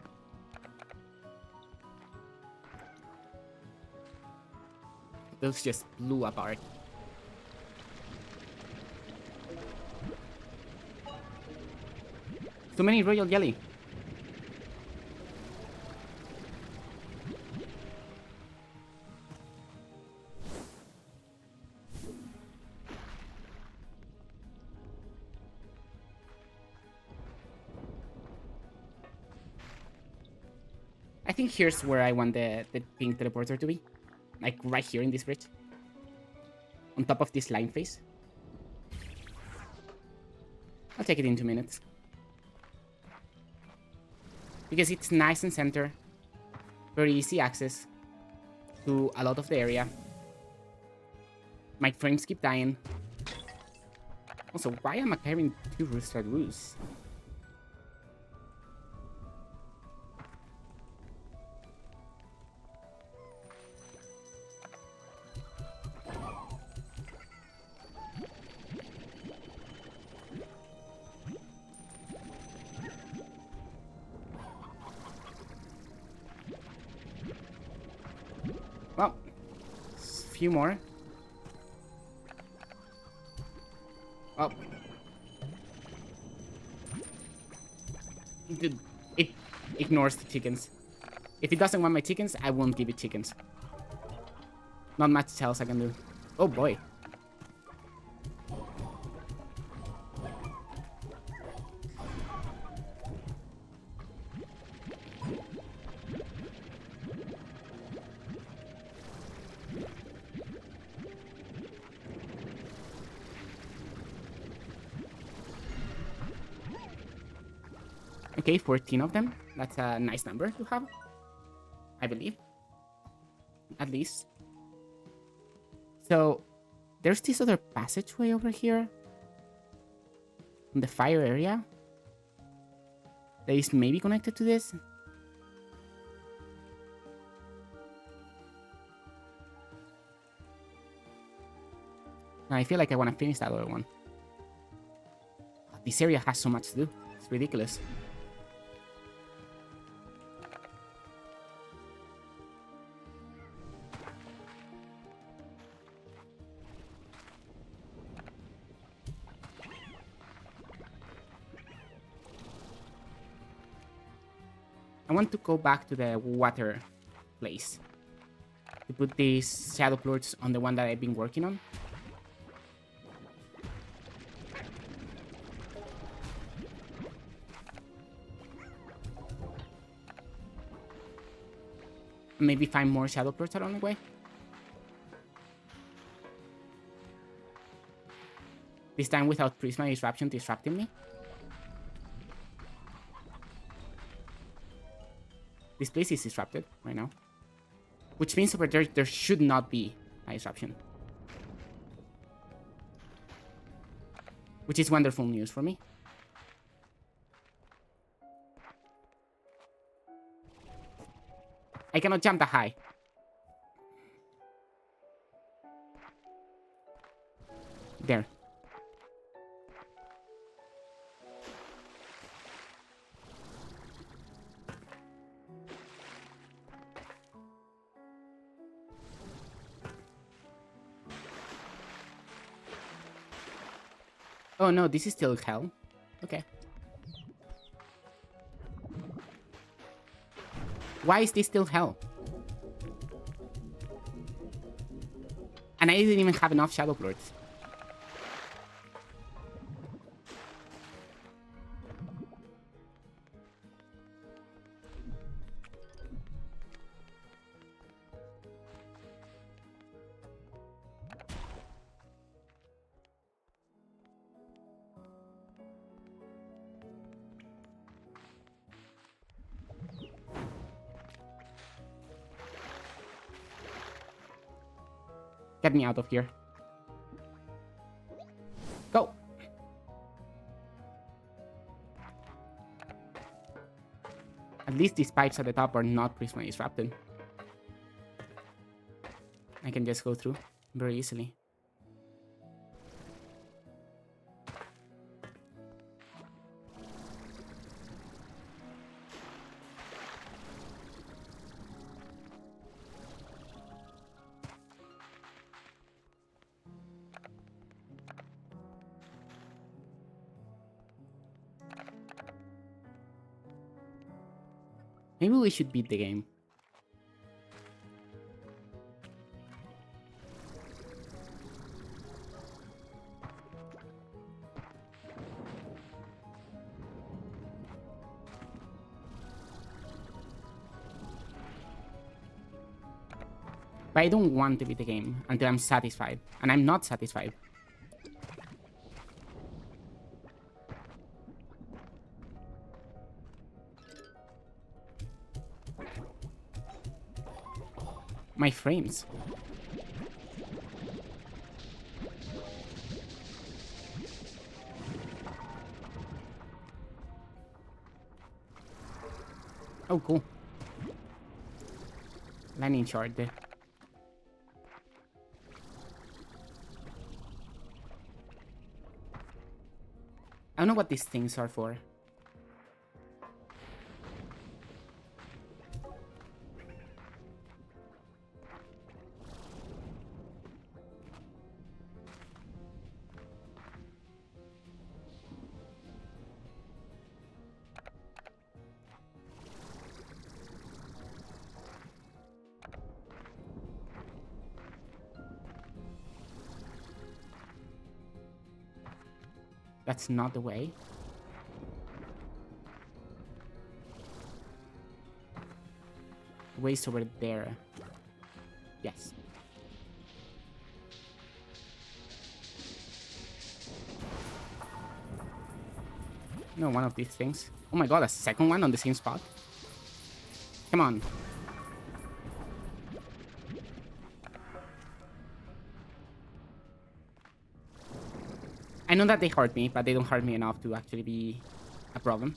Those just blew apart. Too many royal jelly. I think here's where I want the pink teleporter to be. Like right here in this bridge. On top of this line face. I'll take it in 2 minutes. Because it's nice and center. Very easy access to a lot of the area. My frames keep dying. Also, why am I carrying 2 Rooster Roos? Well, a few more. Oh. It ignores the chickens. If it doesn't want my chickens, I won't give it chickens. Not much else I can do. Oh boy. Okay, 14 of them. That's a nice number to have. I believe. At least. So, there's this other passageway over here. In the fire area. That is maybe connected to this. I feel like I want to finish that other one. This area has so much to do. It's ridiculous. I want to go back to the water place. To put these shadow plorts on the one that I've been working on. Maybe find more shadow plorts along the way. This time without Prisma Disruption disrupting me. This place is disrupted right now. Which means over there should not be a disruption. Which is wonderful news for me. I cannot jump that high. There. Oh no, this is still hell. Okay. Why is this still hell? And I didn't even have enough shadow plorts. Get me out of here. Go. At least these pipes at the top are not prisma disrupted. I can just go through very easily. Maybe we should beat the game. But I don't want to beat the game until I'm satisfied. And I'm not satisfied. My frames. Oh, cool. Lightning shard there. I don't know what these things are for. That's not the way. The way's over there. Yes. No, one of these things. Oh my god, a second one on the same spot? Come on. I know that they hurt me, but they don't hurt me enough to actually be a problem.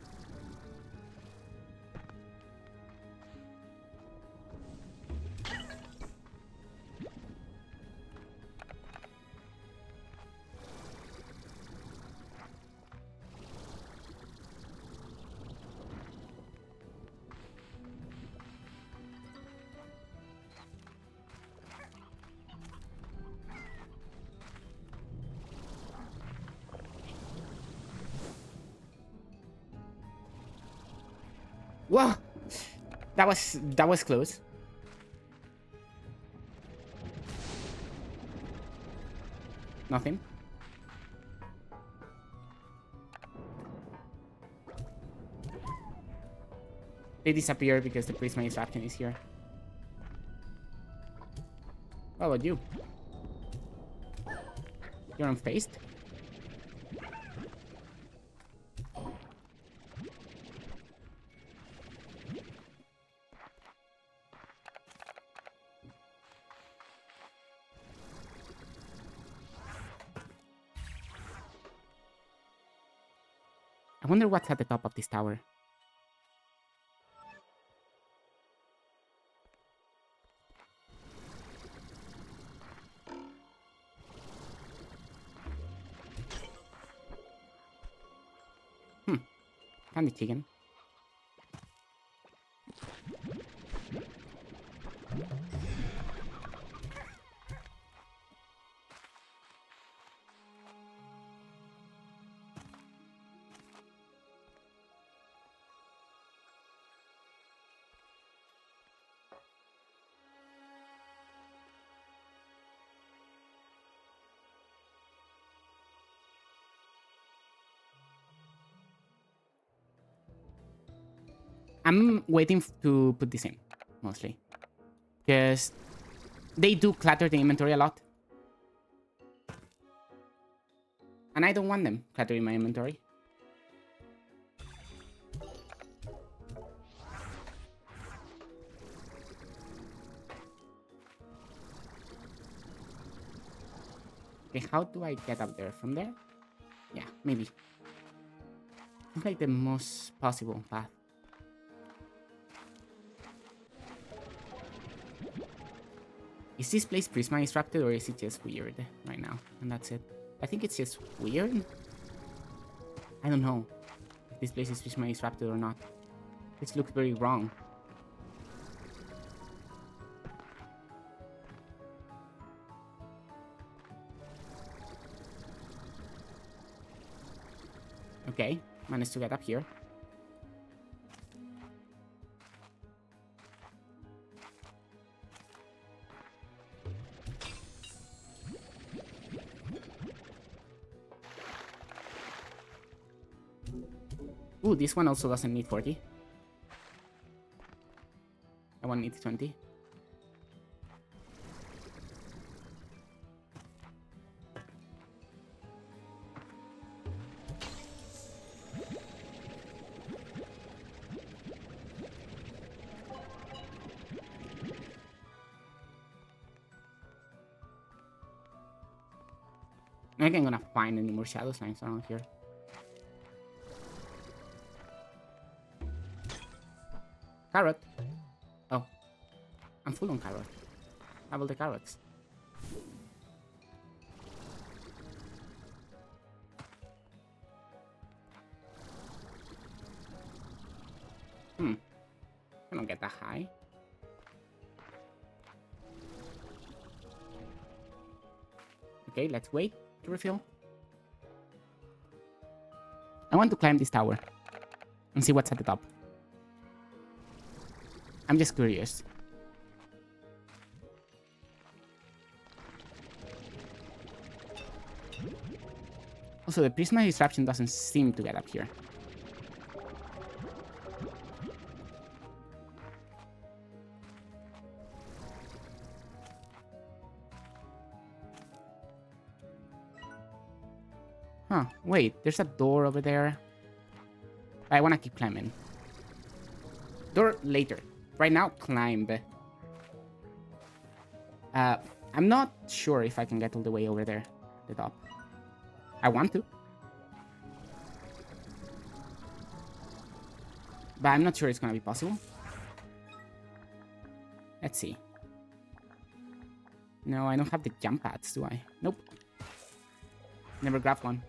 Whoa! That was close. Nothing. They disappear because the prisma disruption is here. What about you? You're unfazed? I wonder what's at the top of this tower. Candy chicken. I'm waiting to put this in, mostly. Because they do clutter the inventory a lot. And I don't want them cluttering my inventory. Okay, how do I get up there? From there? Yeah, maybe. Seems like the most possible path. Is this place Prisma disrupted or is it just weird right now? And that's it. I think it's just weird. I don't know if this place is Prisma disrupted or not. This looks very wrong. Okay, managed to get up here. Ooh, this one also doesn't need 40. That one needs 20. I think I'm gonna find any more shadow slimes around here. Carrot. Oh. I'm full on carrot. Have all the carrots. I don't get that high. Okay, let's wait to refill. I want to climb this tower and see what's at the top. I'm just curious. Also, the Prisma disruption doesn't seem to get up here. Huh, wait, there's a door over there. I want to keep climbing. Door later. Right now, climb. I'm not sure if I can get all the way over there, the top. I want to. But I'm not sure it's gonna be possible. Let's see. No, I don't have the jump pads, do I? Nope. Never grabbed one.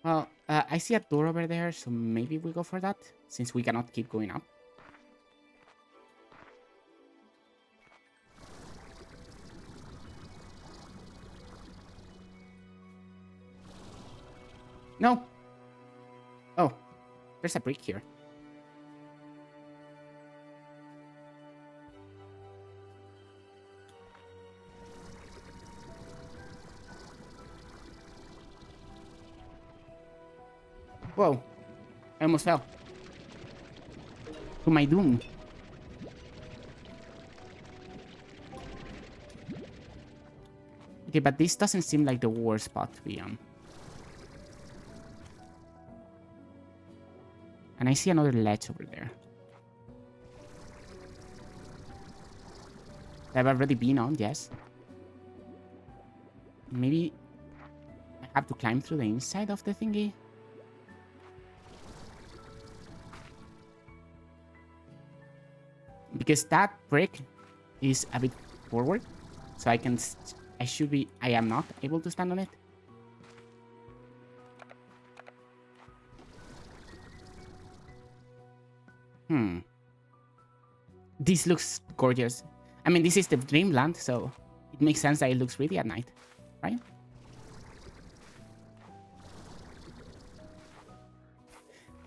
Well, I see a door over there, so maybe we go for that, since we cannot keep going up. No! Oh, there's a brick here. Whoa, I almost fell. To my doom. Okay, but this doesn't seem like the worst spot to be on. And I see another ledge over there. I've already been on, yes. Maybe I have to climb through the inside of the thingy. Because that brick is a bit forward, so I am not able to stand on it. This looks gorgeous. I mean, this is the dreamland, so it makes sense that it looks pretty at night, right?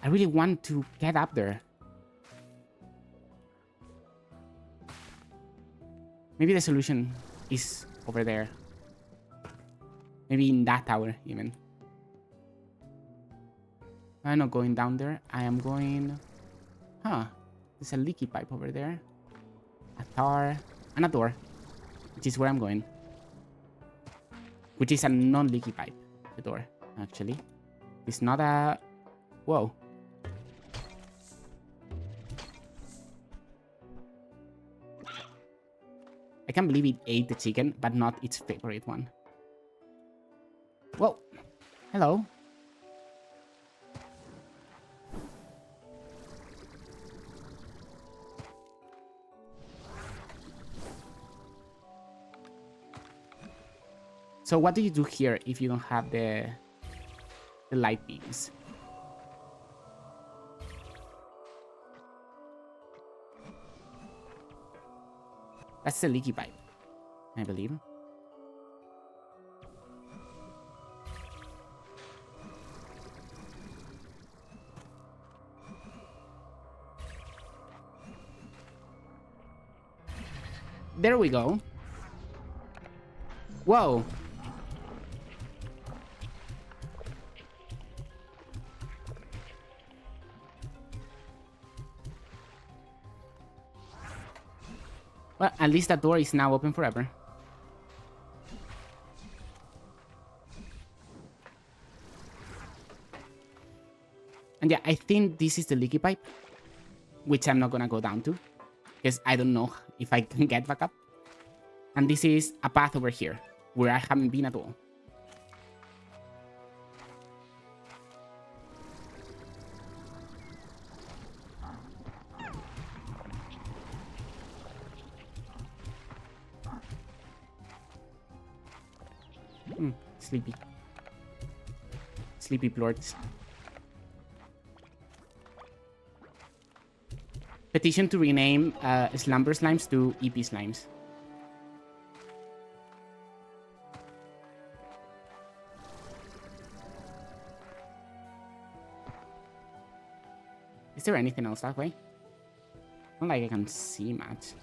I really want to get up there. Maybe the solution is over there. Maybe in that tower, even. I'm not going down there. I am going... Huh. There's a leaky pipe over there. A tar. And a door. Which is where I'm going. Which is a non-leaky pipe. The door. actually. It's not a... Whoa. I can't believe it ate the chicken, but not its favorite one. Whoa. Hello. So what do you do here if you don't have the light beams? That's the leaky pipe, I believe. There we go. Whoa. Well, at least that door is now open forever. And yeah, I think this is the leaky pipe, which I'm not gonna go down to, because I don't know if I can get back up. And this is a path over here, where I haven't been at all. Sleepy. Sleepy plorts. Petition to rename Slumber Slimes to EP Slimes. Is there anything else that way? Not like I can see much.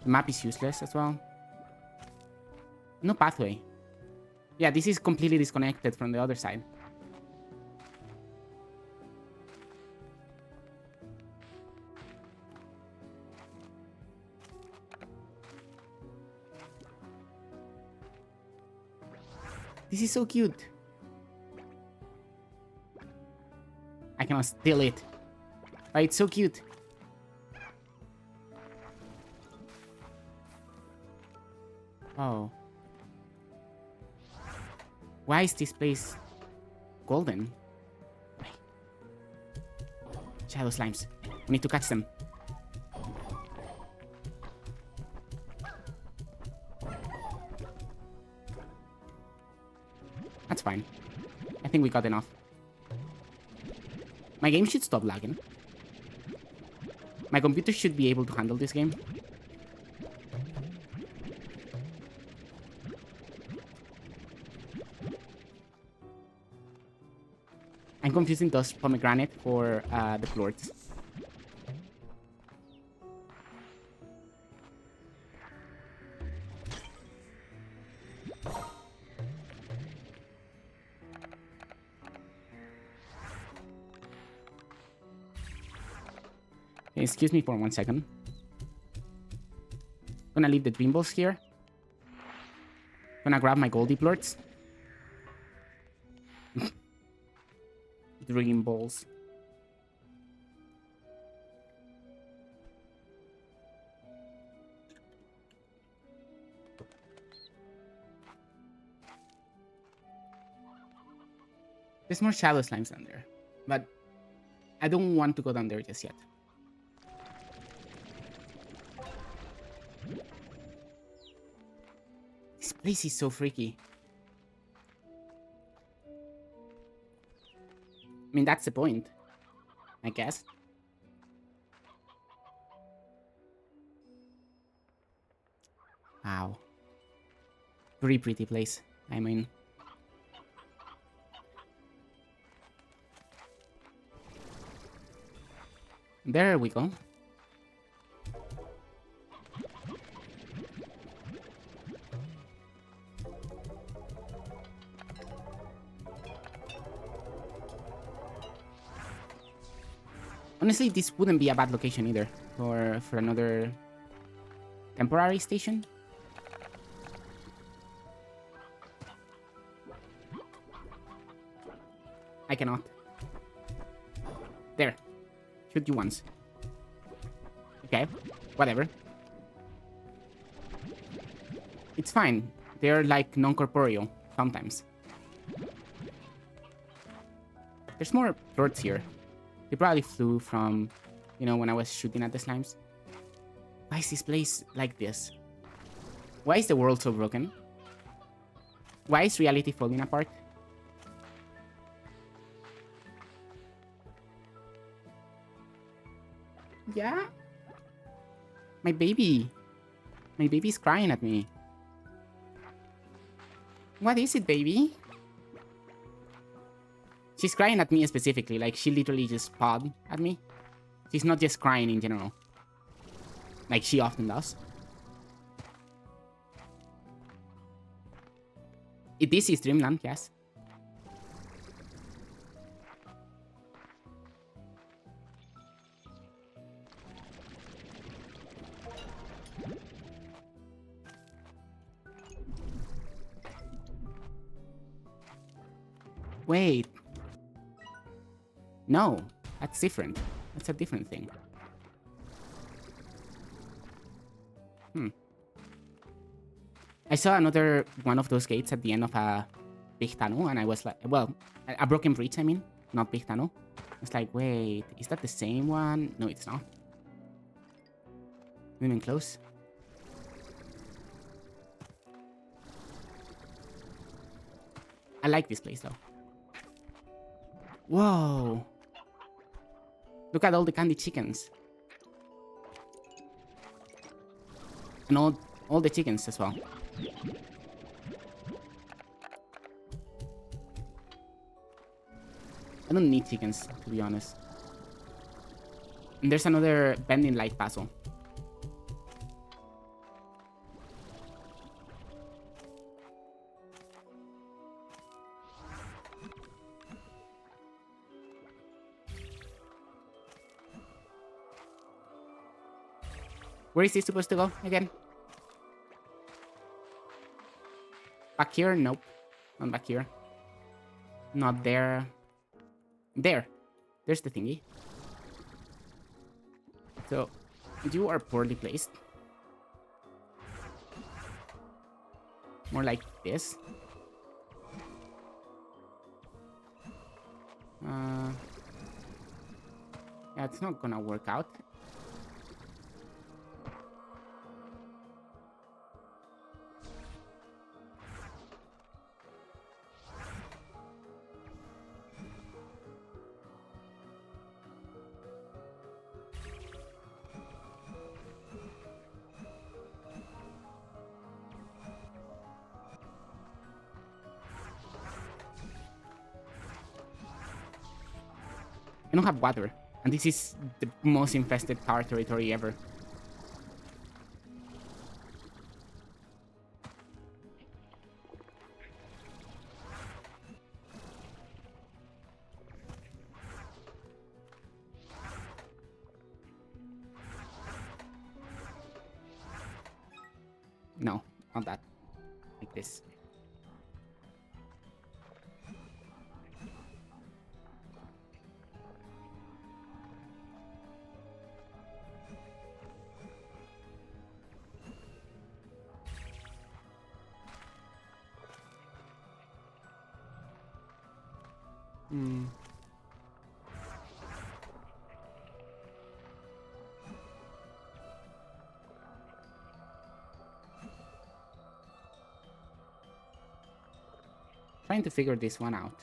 The map is useless as well. No pathway. Yeah, this is completely disconnected from the other side. This is so cute. I cannot steal it. But it's so cute. Oh. Why is this place golden? Shadow slimes. We need to catch them. That's fine. I think we got enough. My game should stop lagging. My computer should be able to handle this game. I'm confusing those pomegranate for the plorts. Excuse me for 1 second. Gonna leave the dream balls here. Gonna grab my goldie plorts. Dream balls. There's more shadow slimes down there, but I don't want to go down there just yet. This place is so freaky. I mean, that's the point, I guess. Wow. Very pretty place, I mean. There we go. Honestly, this wouldn't be a bad location either for another temporary station. I cannot. There. Shoot you once. Okay. Whatever. It's fine. They're like non-corporeal sometimes. There's more birds here. They probably flew from, you know, when I was shooting at the slimes. Why is this place like this? Why is the world so broken? Why is reality falling apart? Yeah? My baby. My baby's crying at me. What is it, baby? She's crying at me specifically, like she literally just pawed at me. She's not just crying in general. Like she often does. This is Dreamland, yes. Wait. No, that's different. That's a different thing. I saw another one of those gates at the end of a big tunnel, and I was like, well, a broken bridge, I mean, not big tunnel. I was like, wait, is that the same one? No, it's not. Not even close. I like this place, though. Whoa. Look at all the candy chickens. And all the chickens as well. I don't need chickens, to be honest. And there's another bending light puzzle. Where is this supposed to go again? Back here? Nope. Not back here. Not there. There. There's the thingy. So, you are poorly placed. More like this. Yeah, it's not gonna work out. I don't have water, and this is the most infested tower territory ever. No, not that. Like this. Trying to figure this one out.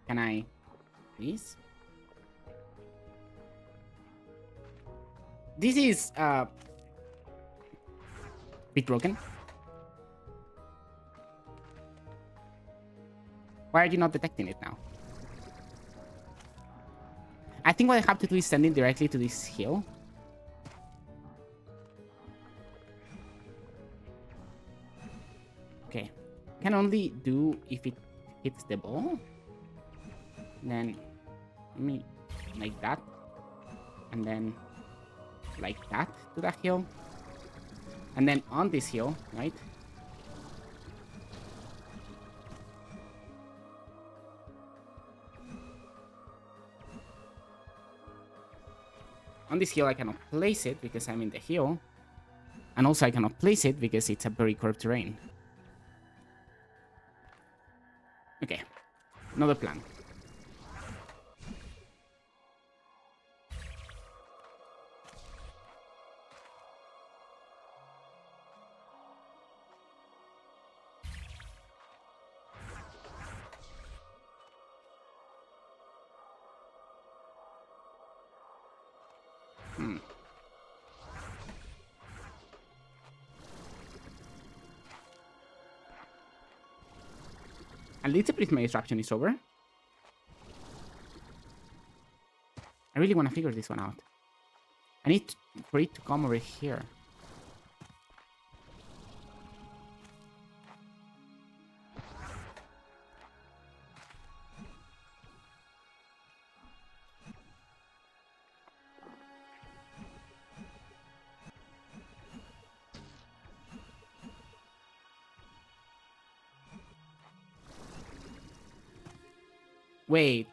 Can I, please? This is bit broken. Why are you not detecting it now? I think what I have to do is send it directly to this hill. Okay. Can only do if it hits the ball. Then let me like that. And then like that to that hill. And then on this hill, right? On this hill, I cannot place it because I'm in the hill. And also I cannot place it because it's a very curved terrain. Okay. Another plan. At least the prismatic extraction is over. I really want to figure this one out. I need for it to come over here. Wait,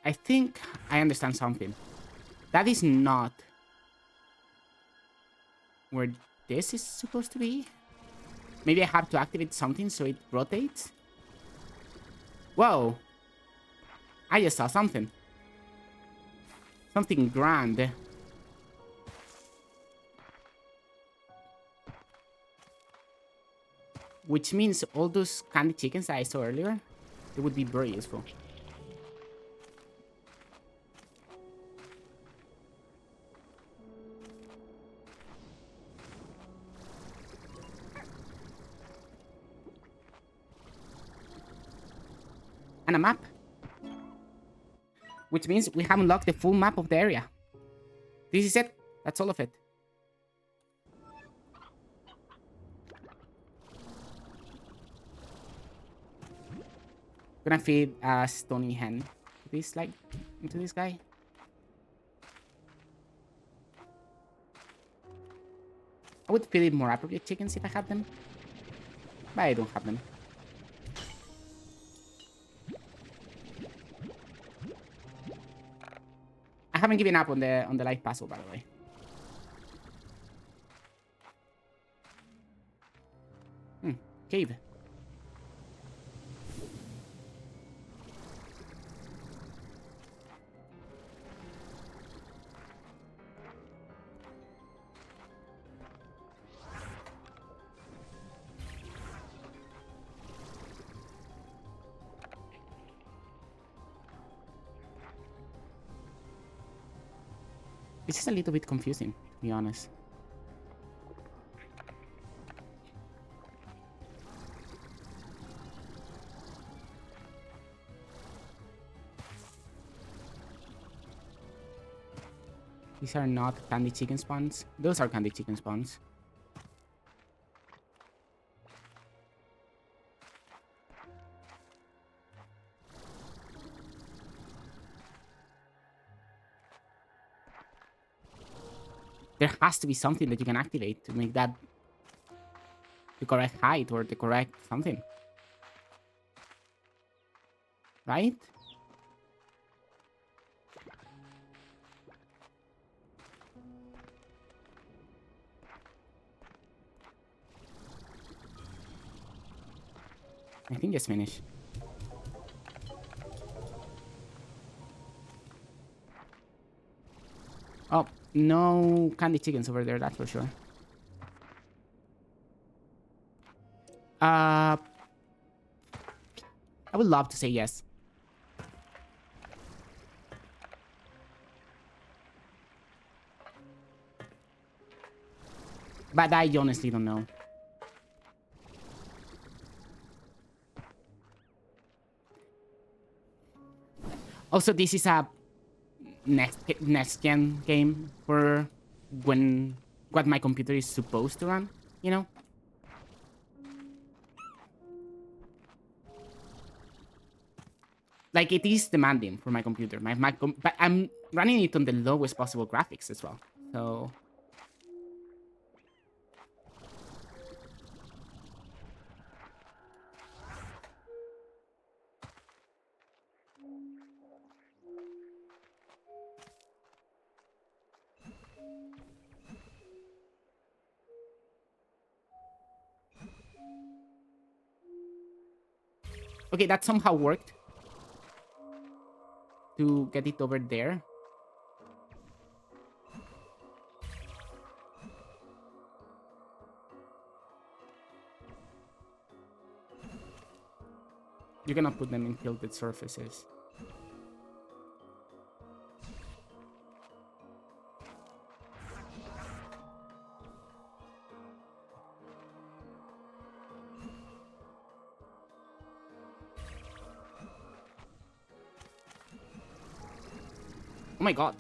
I think I understand something. That is not where this is supposed to be. Maybe I have to activate something so it rotates. Whoa. I just saw something. Something grand. Which means all those candy chickens that I saw earlier, it would be very useful. And a map. Which means we have unlocked the full map of the area. This is it. That's all of it. Gonna feed a stony hen to this, like, into this guy. I would feed it more appropriate chickens if I had them. But I don't have them. I haven't given up on the life puzzle, by the way. Cave. This is a little bit confusing, to be honest. These are not candy chicken spawns. Those are candy chicken spawns. There has to be something that you can activate to make that the correct height or the correct something. Right? I think it's finished. Oh, no candy chickens over there, that's for sure. I would love to say yes. But I honestly don't know. Also, this is a next gen game for when what my computer is supposed to run, you know? Like, it is demanding for my computer. But I'm running it on the lowest possible graphics as well. So okay, that somehow worked to get it over there. You cannot put them in tilted surfaces. Oh my god.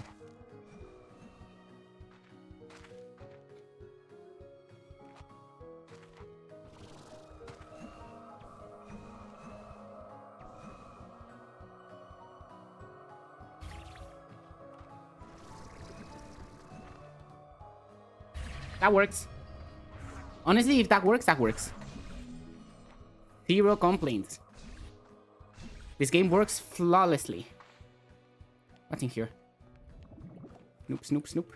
That works. Honestly, if that works, that works. Zero complaints. This game works flawlessly. What's in here? Snoop, snoop, snoop.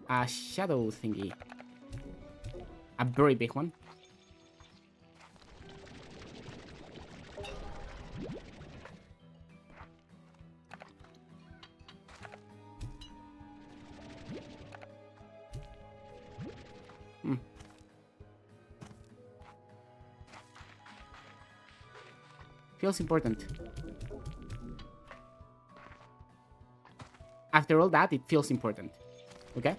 A shadow thingy. A very big one. Feels important. After all that, it feels important. Okay?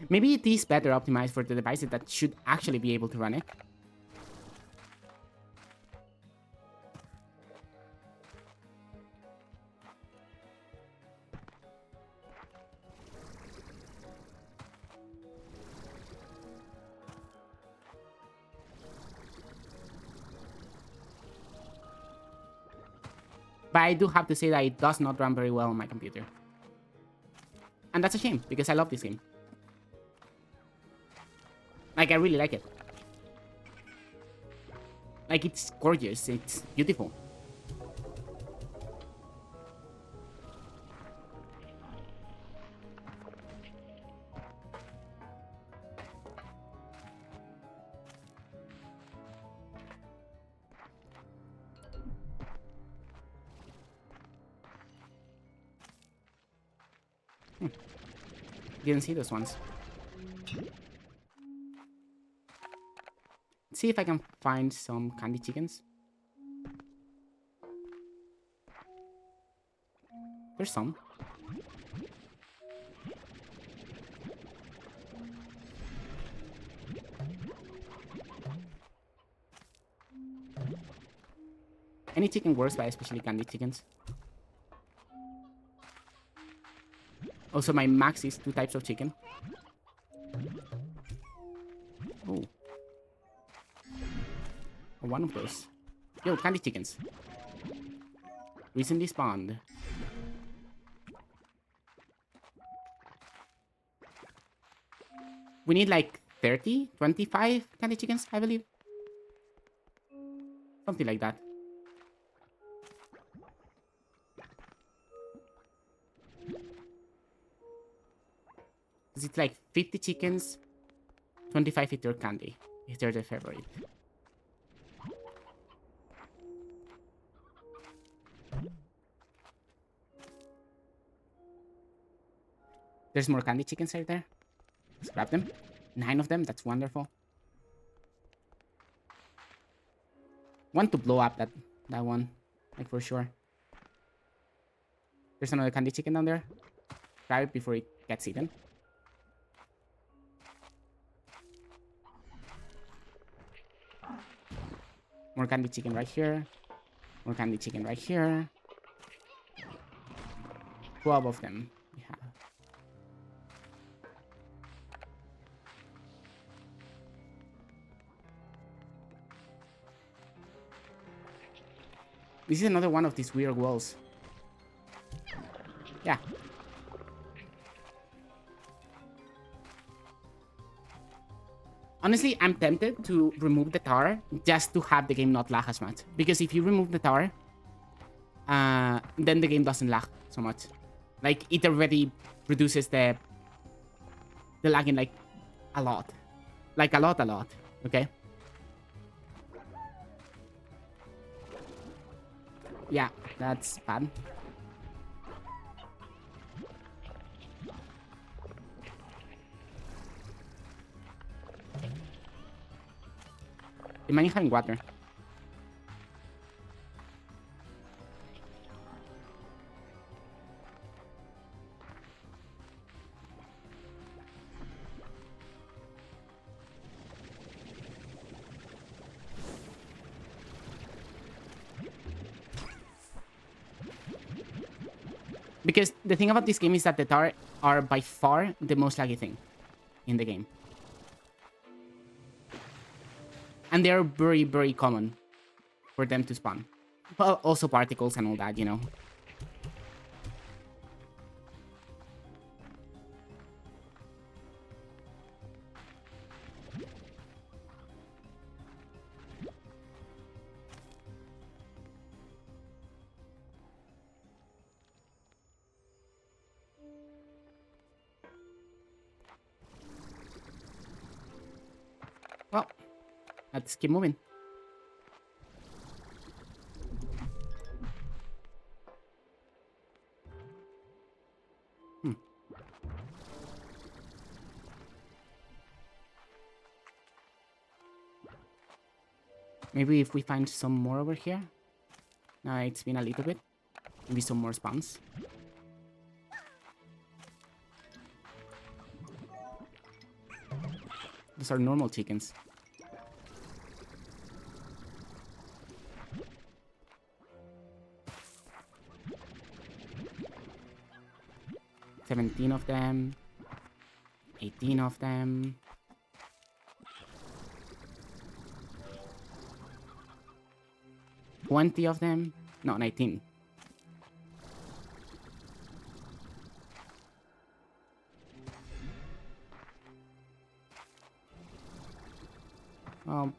Maybe it is better optimized for the devices that should actually be able to run it. But I do have to say that it does not run very well on my computer. And that's a shame, because I love this game. Like, I really like it. Like, it's gorgeous, it's beautiful. Didn't see those ones. See if I can find some candy chickens. There's some. Any chicken works, but especially candy chickens. Also, my max is 2 types of chicken. Oh. One of those. Yo, candy chickens. Recently spawned. We need like 30, 25 candy chickens, I believe. Something like that. It's like 50 chickens, 25 if they're candy, if they're their favorite. There's more candy chickens right there. Let's grab them. 9 of them, that's wonderful. Want to blow up that one, like for sure. There's another candy chicken down there. Grab it before it gets eaten. More candy chicken right here. More candy chicken right here. 12 of them we have. This is another one of these weird walls. Yeah. Honestly, I'm tempted to remove the tower just to have the game not lag as much. Because if you remove the tower, then the game doesn't lag so much. Like, it already reduces the lagging, like, a lot. Like, a lot, okay? Yeah, that's bad. Imagine having water. Because the thing about this game is that the tower are by far the most laggy thing in the game. And they're very, very common for them to spawn. Well, also particles and all that, you know. Well, let's keep moving. Maybe if we find some more over here. No, it's been a little bit. Maybe some more spawns. Those are normal chickens. $17 of them. 18 of them. $20 of them. No, 19.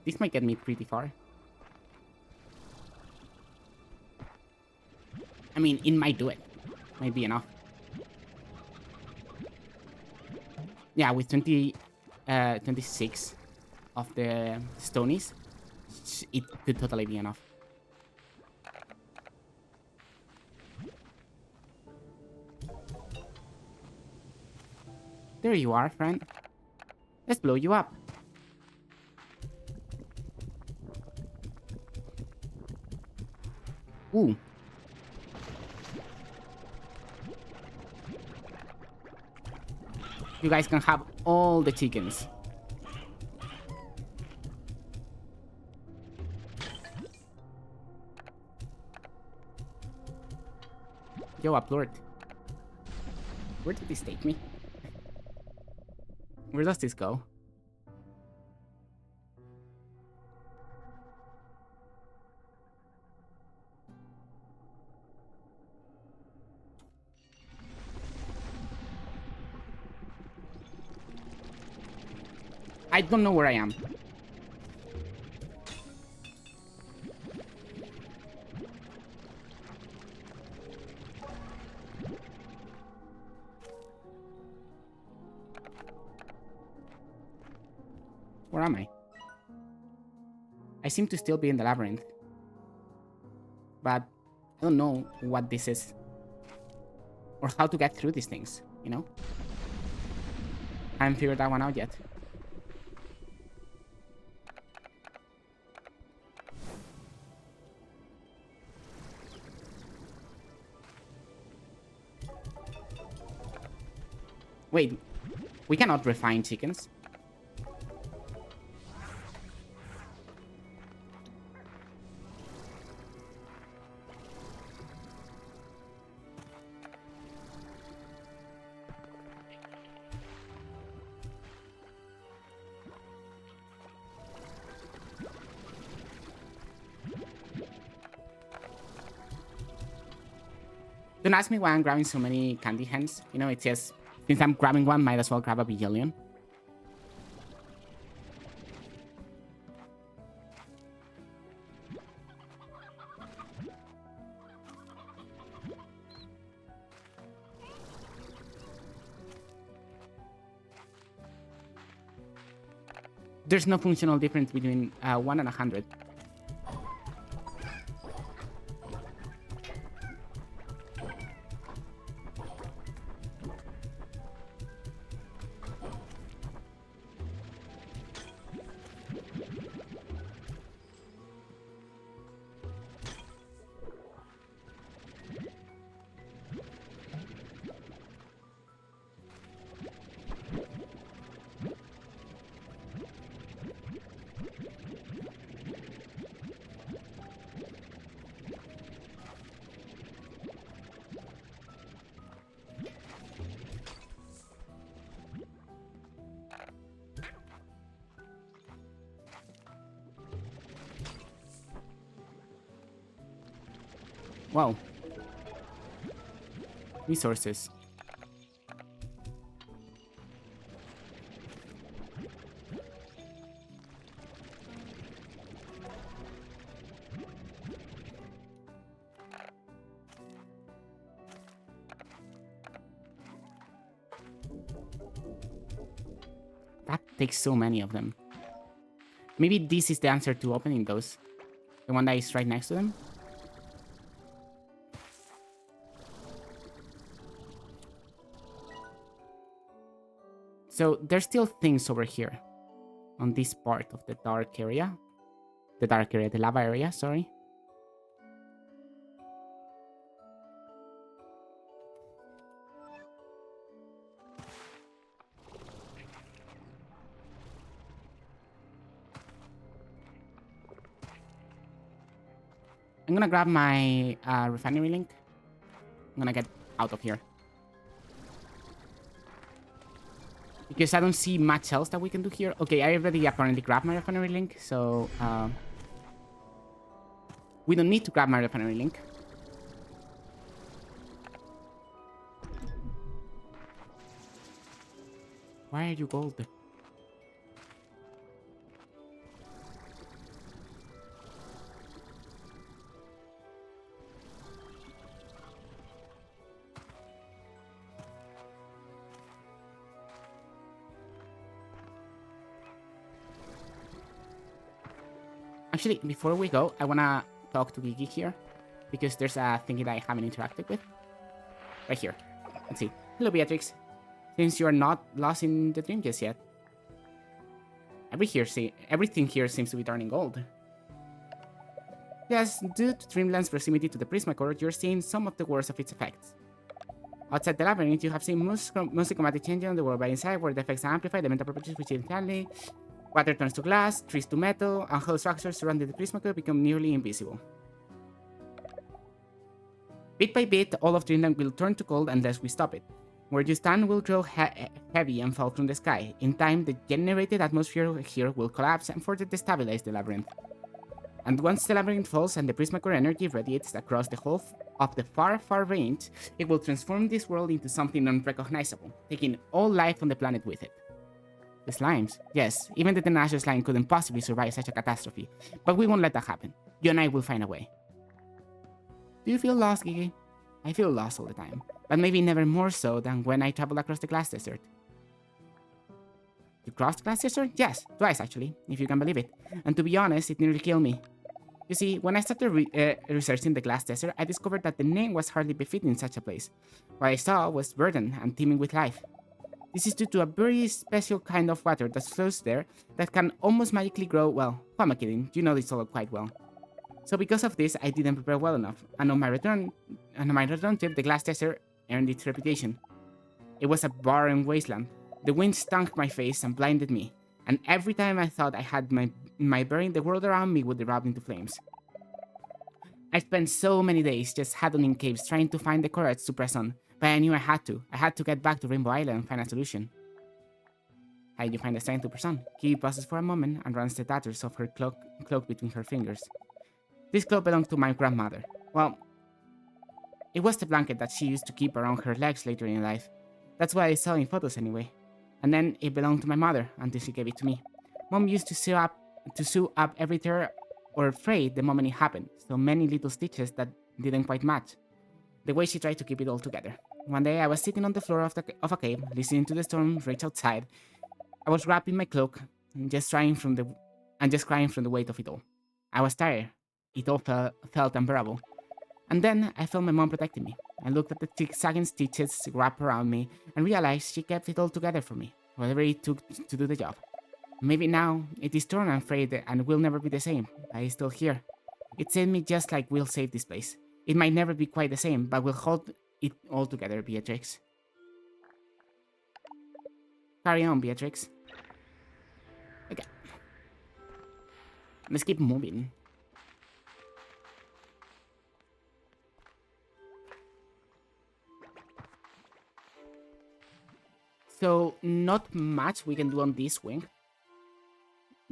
This might get me pretty far. I mean, it might do it. Might be enough. Yeah, with 26 of the stonies, it could totally be enough. There you are, friend. Let's blow you up. Ooh. You guys can have all the chickens. Yo, upload. Where did this take me? Where does this go? I don't know where I am. Where am I? I seem to still be in the labyrinth. But I don't know what this is. Or how to get through these things, you know? I haven't figured that one out yet. Wait, we cannot refine chickens. Don't ask me why I'm grabbing so many candy hens. You know, it's just, since I'm grabbing one, might as well grab a bajillion. There's no functional difference between 1 and 100. Wow. Resources. That takes so many of them. Maybe this is the answer to opening those. The one that is right next to them. So there's still things over here on this part of the dark area. The lava area, sorry. I'm gonna grab my refinery link. I'm gonna get out of here. Because I don't see much else that we can do here. Okay, I already apparently grabbed my refinery link, so we don't need to grab my refinery link. Why are you gold? Actually, before we go, I wanna talk to Gigi here, because there's a thingy that I haven't interacted with. Right here. Let's see. Hello, Beatrix. Since you are not lost in the dream just yet. Everything here seems to be turning gold. Yes, due to Dreamland's proximity to the Prismacore, you're seeing some of the worst of its effects. Outside the labyrinth, you have seen mostly chromatic changes on the world, but inside, where the effects are amplified, the mental properties which instantly water turns to glass, trees to metal, and whole structures surrounding the Prismacore become nearly invisible. Bit by bit, all of Dreamland will turn to gold unless we stop it. Where you stand will grow heavy and fall from the sky. In time, the generated atmosphere here will collapse and further destabilize the labyrinth. And once the labyrinth falls and the Prismacore energy radiates across the whole of the far, far range, it will transform this world into something unrecognizable, taking all life on the planet with it. The slimes. Yes, even the tenacious slime couldn't possibly survive such a catastrophe. But we won't let that happen. You and I will find a way. Do you feel lost, Gigi? I feel lost all the time. But maybe never more so than when I traveled across the glass desert. You crossed the glass desert? Yes, twice actually, if you can believe it. And to be honest, it nearly killed me. You see, when I started researching the glass desert, I discovered that the name was hardly befitting such a place. What I saw was verdant and teeming with life. This is due to a very special kind of water that flows there that can almost magically grow, well, who am I kidding? You know this all quite well. So because of this, I didn't prepare well enough, and on my return trip, the glass desert earned its reputation. It was a barren wasteland. The wind stung my face and blinded me, and every time I thought I had my bearing, the world around me would erupt into flames. I spent so many days just huddling in caves trying to find the courage to press on, but I knew I had to. I had to get back to Rainbow Island and find a solution. How did you find the strength to press on? Kiki pauses for a moment and runs the tatters of her cloak between her fingers. This cloak belonged to my grandmother. Well, It was the blanket that she used to keep around her legs later in life. That's why I saw in photos anyway. And then it belonged to my mother until she gave it to me. Mom used to sew up every tear or fray the moment it happened, so many little stitches that didn't quite match. The way she tried to keep it all together. One day I was sitting on the floor of a cave, listening to the storm rage outside. I was wrapped in my cloak, and just crying from the weight of it all. I was tired. It all felt unbearable. And then I felt my mom protecting me. I looked at the zigzagging stitches wrapped around me and realized she kept it all together for me, whatever it took to do the job. Maybe now it is torn and frayed and will never be the same, but it's still here. It saved me just like we'll save this place. It might never be quite the same, but we'll hold it all together, Beatrix. Carry on, Beatrix. Okay. Let's keep moving. So, not much we can do on this wing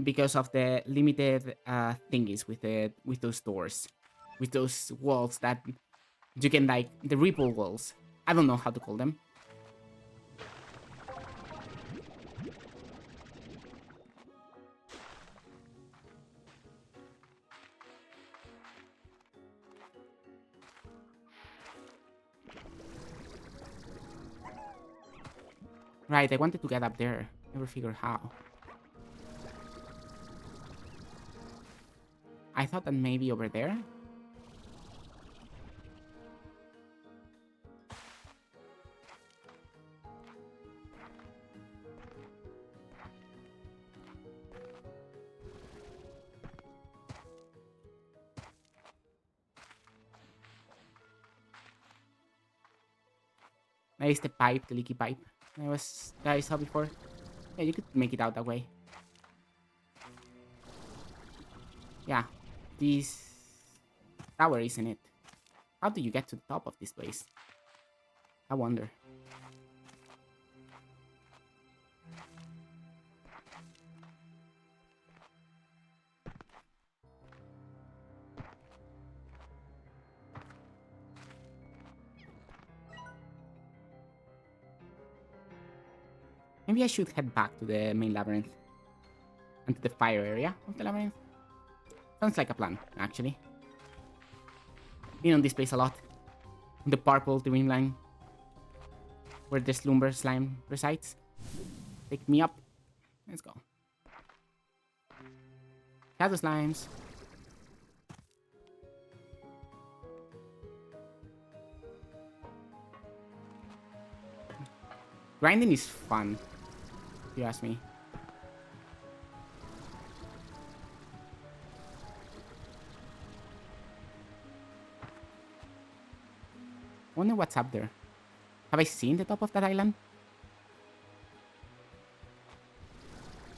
because of the limited thingies with those doors, with those walls that you can, like, the ripple walls. I don't know how to call them. Right, I wanted to get up there. Never figured how. I thought that maybe over there. Maybe it's the pipe, the leaky pipe that I saw before. Yeah, you could make it out that way. Yeah, this tower isn't it? How do you get to the top of this place? I wonder. Maybe I should head back to the main labyrinth. And to the fire area of the labyrinth. Sounds like a plan, actually. Been on this place a lot. The purple dream line. Where the slumber slime resides. Take me up. Let's go. Shadow slimes. Grinding is fun, if you ask me. Wonder what's up there. Have I seen the top of that island?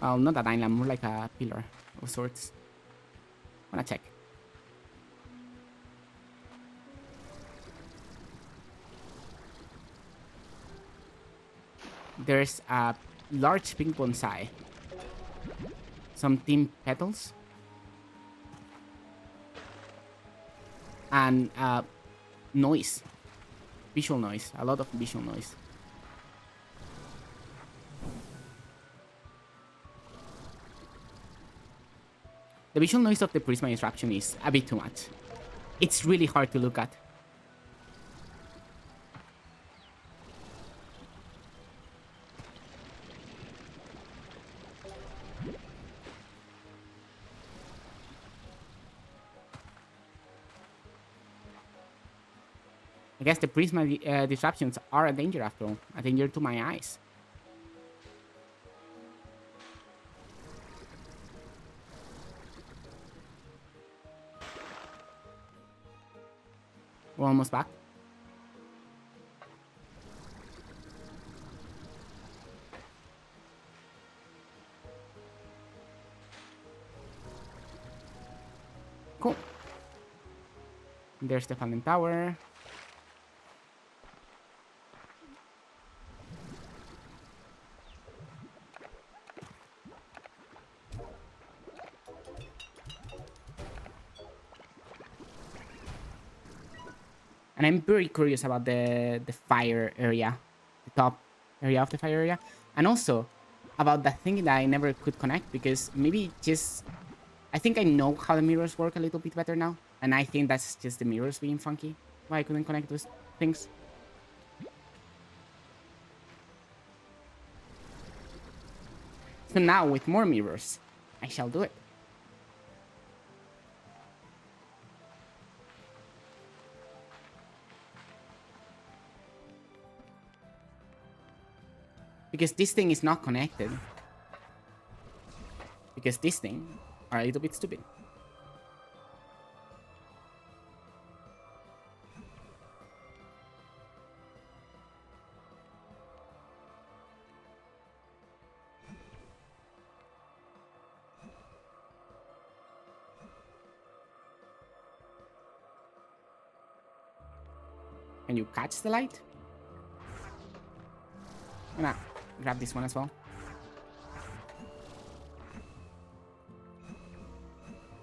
Well, not an island, more like a pillar of sorts. Wanna check. There's a large pink bonsai. Some thin petals. And noise. Visual noise. A lot of visual noise. The visual noise of the Prisma disruption is a bit too much. It's really hard to look at. I guess the Prisma disruptions are a danger after all. A danger to my eyes. We're almost back. Cool. There's the Fallen Tower. And I'm very curious about the fire area, the top area of the fire area, and also about that thing that I never could connect because maybe just I think I know how the mirrors work a little bit better now, and I think that's just the mirrors being funky. Why I couldn't connect those things. So now with more mirrors, I shall do it. Because this thing is not connected. Because this thing are a little bit stupid. Can you catch the light? I'm gonna grab this one as well.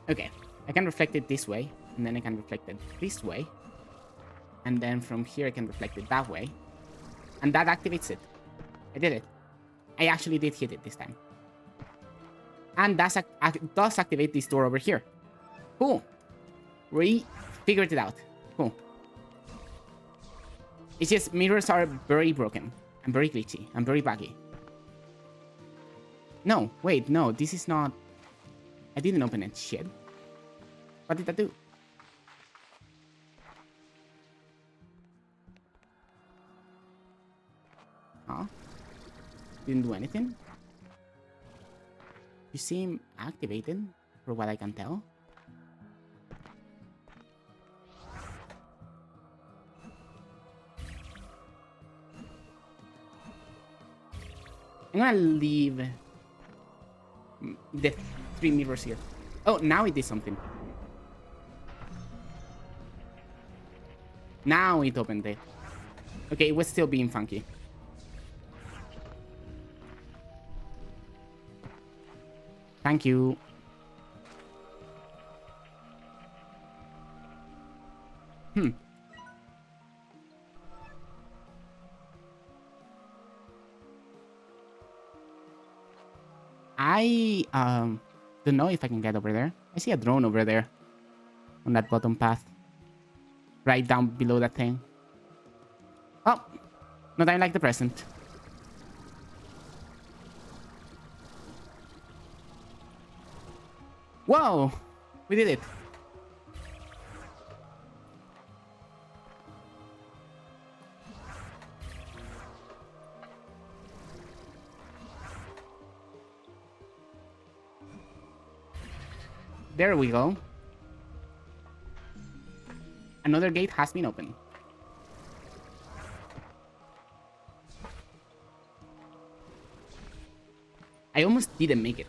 Okay, I can reflect it this way, and then I can reflect it this way. And then from here I can reflect it that way. And that activates it. I did it. I actually did hit it this time. And that does activate this door over here. Cool. We figured it out. Cool. It's just mirrors are very broken. And very glitchy. And very buggy. No, wait, no. This is not... I didn't open it. Shit. What did I do? Huh? Didn't do anything? You seem activated, for what I can tell. I'm gonna leave the 3 mirrors here. Oh, now it did something. Now it opened it. Okay, it was still being funky. Thank you. I don't know if I can get over there. I see a drone over there on that bottom path. Right down below that thing. Oh, not I like the present. Whoa, we did it. There we go. Another gate has been opened. I almost didn't make it.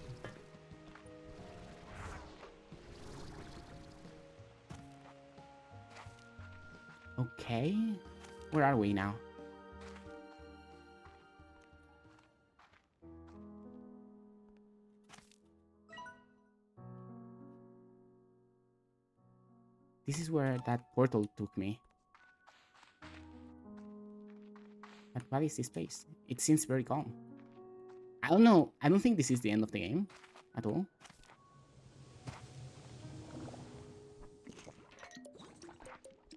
Okay. Where are we now? This is where that portal took me. But what is this place? It seems very calm. I don't know. I don't think this is the end of the game at all.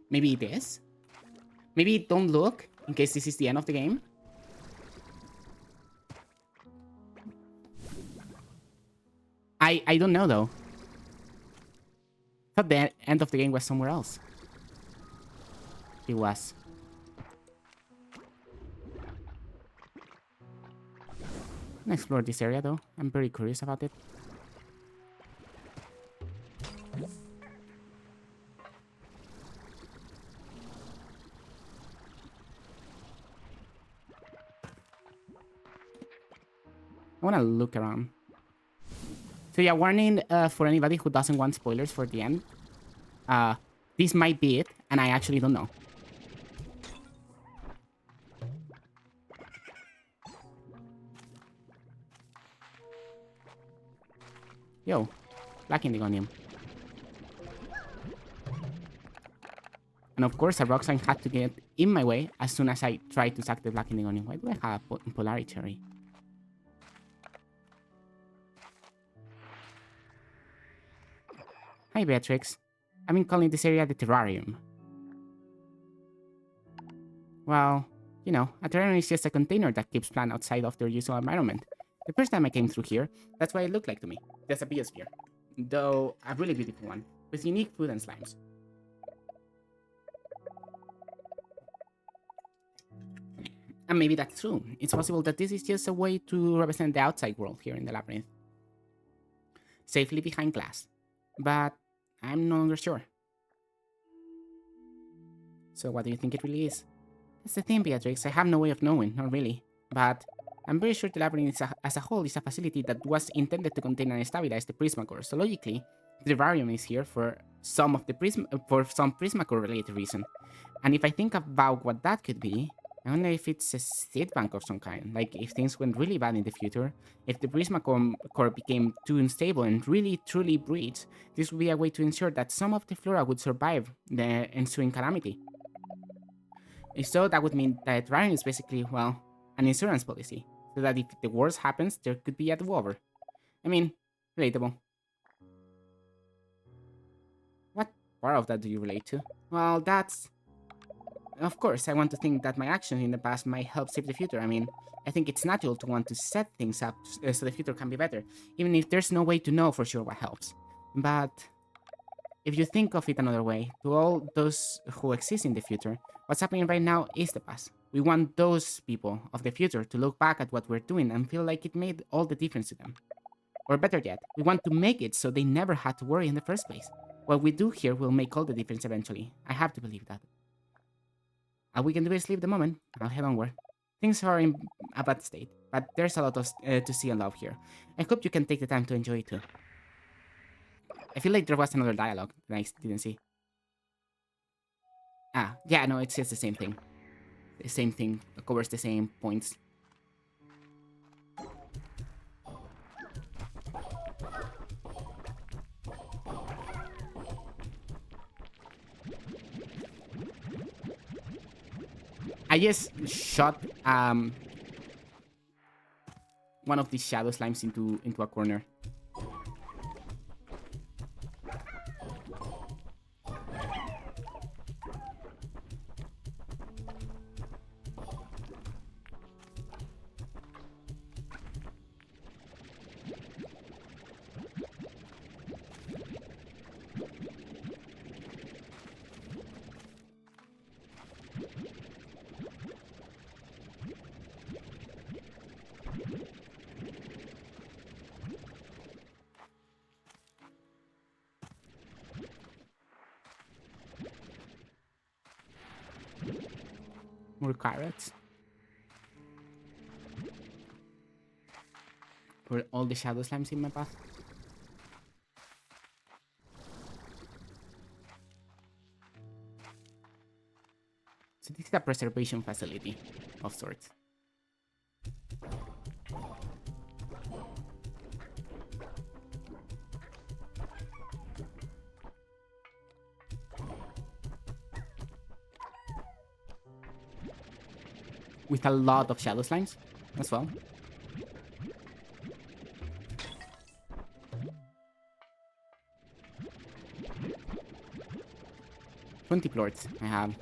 Maybe it is. Maybe don't look in case this is the end of the game. I don't know though. I thought the end of the game was somewhere else. It was. I'm gonna explore this area though. I'm very curious about it. I wanna look around. So yeah, warning for anybody who doesn't want spoilers for the end. This might be it, and I actually don't know. Yo, Black Indigonium. And of course, a rock slime had to get in my way as soon as I tried to suck the black in the onion. Why do I have polarity cherry? Hi, Beatrix. I've been calling this area the terrarium. Well, you know, a terrarium is just a container that keeps plants outside of their usual environment. The first time I came through here, that's what it looked like to me. Just a biosphere. Though a really beautiful one, with unique food and slimes. And maybe that's true. It's possible that this is just a way to represent the outside world here in the labyrinth. Safely behind glass. But I'm no longer sure. So what do you think it really is? That's the thing, Beatrix. I have no way of knowing, not really. But I'm very sure the labyrinth as a whole is a facility that was intended to contain and stabilize the Prismacore. So logically, the vivarium is here for some Prismacore related reason. And if I think about what that could be, I wonder if it's a seed bank of some kind. Like if things went really bad in the future, if the Prismacore became too unstable and really truly breeds, this would be a way to ensure that some of the flora would survive the ensuing calamity. If so, that would mean that Ryan is basically, well, an insurance policy, so that if the worst happens, there could be a do-over. I mean, relatable. What part of that do you relate to? Well, that's... Of course, I want to think that my actions in the past might help save the future. I mean, I think it's natural to want to set things up so the future can be better, even if there's no way to know for sure what helps. But if you think of it another way, to all those who exist in the future, what's happening right now is the past. We want those people of the future to look back at what we're doing and feel like it made all the difference to them. Or better yet, we want to make it so they never had to worry in the first place. What we do here will make all the difference eventually. I have to believe that. All we can do is live the moment. I'll head onward. Things are in a bad state, but there's a lot to see and love here. I hope you can take the time to enjoy it too. I feel like there was another dialogue that I didn't see. Ah, yeah, no, it's just the same thing. The same thing, covers the same points. I just shot one of these shadow slimes into a corner. More carrots. For all the shadow slimes in my path. So this is a preservation facility of sorts. With a lot of shadow slimes as well. $20 plorts I have.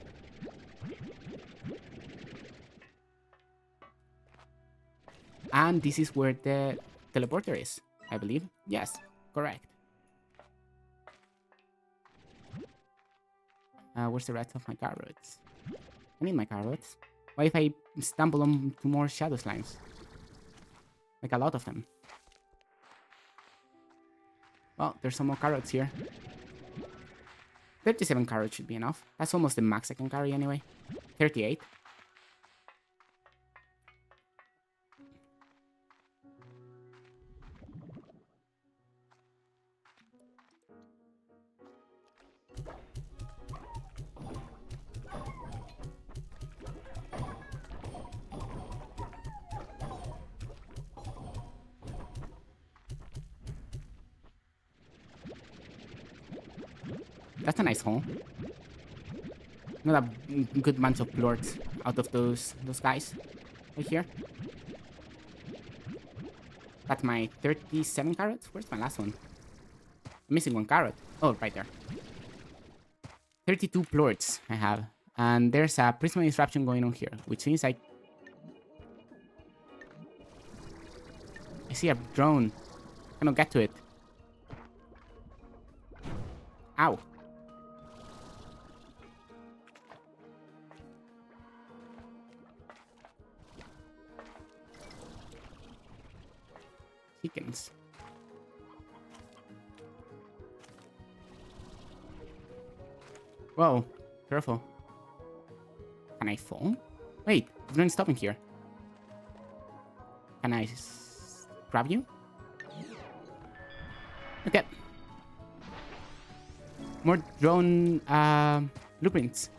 And this is where the teleporter is, I believe. Yes, correct. Where's the rest of my carrots? I need my carrots. What if I stumble on to more shadow slimes? Like a lot of them. Well, there's some more carrots here. 37 carrots should be enough. That's almost the max I can carry anyway. 38. That's a nice hole. not a good bunch of plorts out of those guys right here. That's my 37 carrots. Where's my last one? I'm missing one carrot. Oh, right there. 32 plorts I have. And there's a prism disruption going on here, which means I see a drone. I cannot get to it. Ow. Chickens. Whoa, careful. Can I fall? Wait, there's no stopping here. Can I grab you? Okay. More drone blueprints.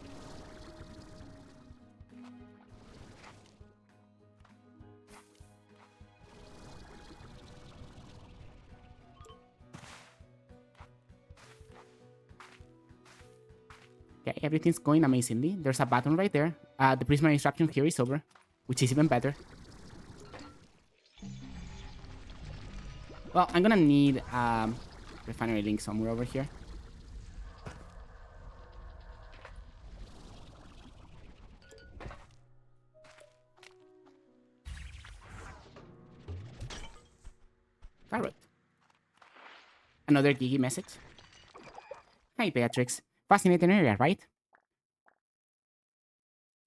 Okay, everything's going amazingly. There's a button right there. The prism disruption here is over, which is even better. Well, I'm gonna need refinery link somewhere over here. Carrot. Another Gigi message. Hi, Beatrix. Fascinating area, right?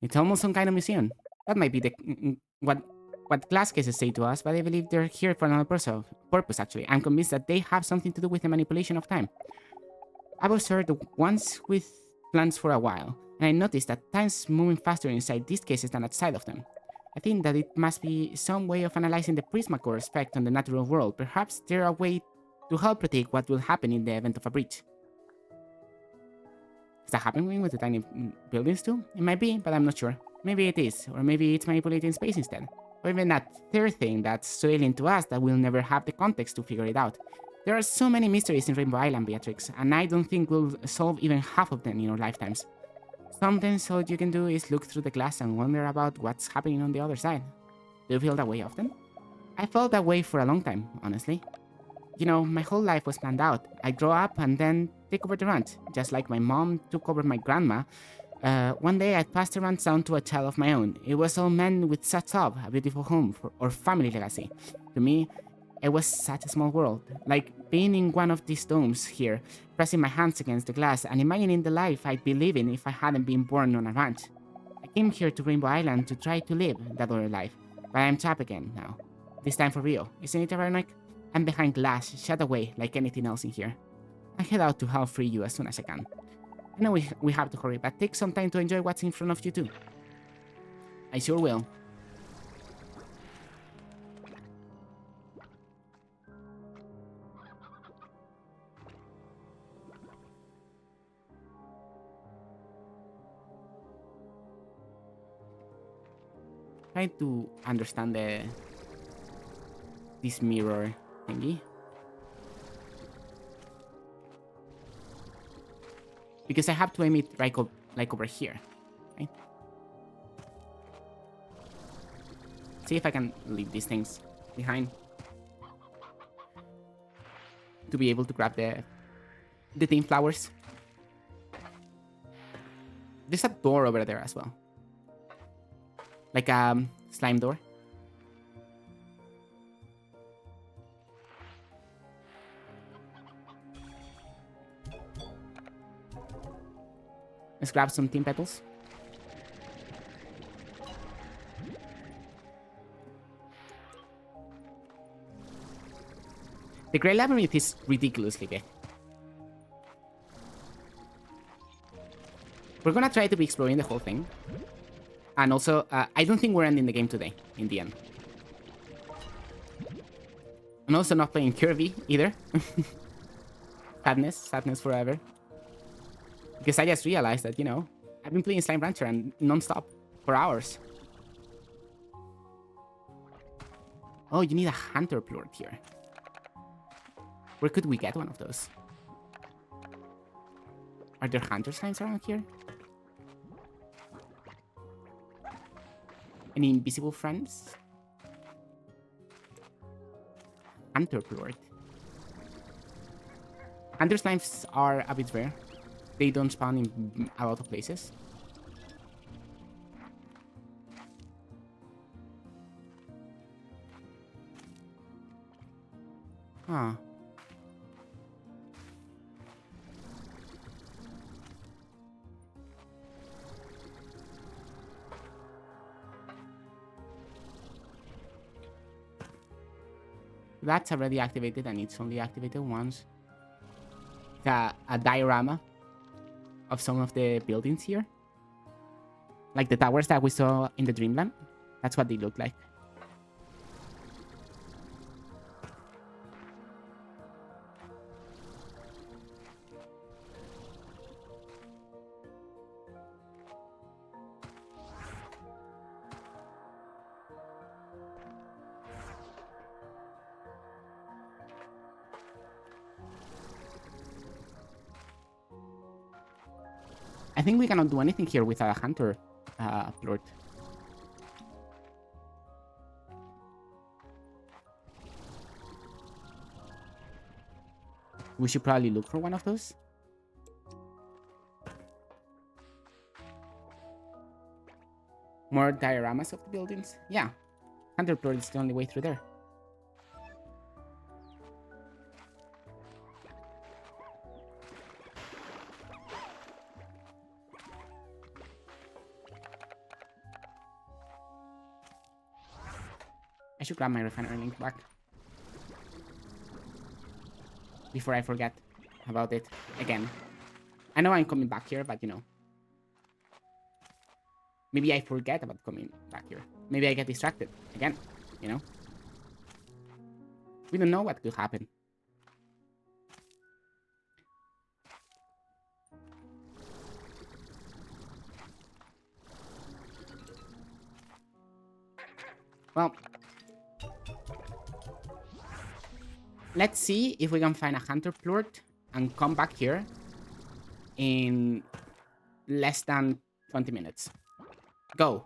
It's almost some kind of museum. That might be the what glass cases say to us, but I believe they're here for another purpose, actually. I'm convinced that they have something to do with the manipulation of time. I've observed the ones with plants for a while, and I noticed that time's moving faster inside these cases than outside of them. I think that it must be some way of analyzing the prismacore effect on the natural world. Perhaps they're a way to help predict what will happen in the event of a breach. Is that happening with the tiny buildings too? It might be, but I'm not sure. Maybe it is, or maybe it's manipulating space instead. Or even that third thing that's so alien to us that we'll never have the context to figure it out. There are so many mysteries in Rainbow Island, Beatrix, and I don't think we'll solve even half of them in our lifetimes. Sometimes all you can do is look through the glass and wonder about what's happening on the other side. Do you feel that way often? I felt that way for a long time, honestly. You know, my whole life was planned out. I grow up and then take over the ranch, just like my mom took over my grandma. One day I passed the ranch down to a child of my own. It was all meant with such love, a beautiful home for our family legacy. To me, it was such a small world, like being in one of these domes here, pressing my hands against the glass and imagining the life I'd be living if I hadn't been born on a ranch. I came here to Rainbow Island to try to live that other life, but I'm trapped again now. This time for real, isn't it ironic? I'm behind glass, shut away like anything else in here. I head out to help free you as soon as I can. I know we have to hurry, but take some time to enjoy what's in front of you too. I sure will. Try to understand this mirror thingy. Because I have to aim it right like over here. Right? See if I can leave these things behind. To be able to grab the team flowers. There's a door over there as well. Like a slime door. Let's grab some team petals. The Grey Labyrinth is ridiculously big. We're gonna try to be exploring the whole thing. And also, I don't think we're ending the game today, in the end. I'm also not playing Kirby, either. Sadness forever. Because I just realized that, you know, I've been playing Slime Rancher and non-stop for hours. Oh, you need a Hunter Plort here. Where could we get one of those? Are there Hunter Slimes around here? Any invisible friends? Hunter plort. Hunter slimes are a bit rare. They don't spawn in a lot of places. Huh. That's already activated and it's only activated once. It's a diorama of some of the buildings here. Like the towers that we saw in the Dreamland. That's what they look like. I think we cannot do anything here with a hunter plort. We should probably look for one of those. More dioramas of the buildings. Yeah. Hunter plort is the only way through there. I should grab my refinery link back. Before I forget about it again. I know I'm coming back here, but you know. Maybe I forget about coming back here. Maybe I get distracted again, you know? We don't know what could happen. Well, let's see if we can find a hunter plort and come back here in less than 20 minutes. Go.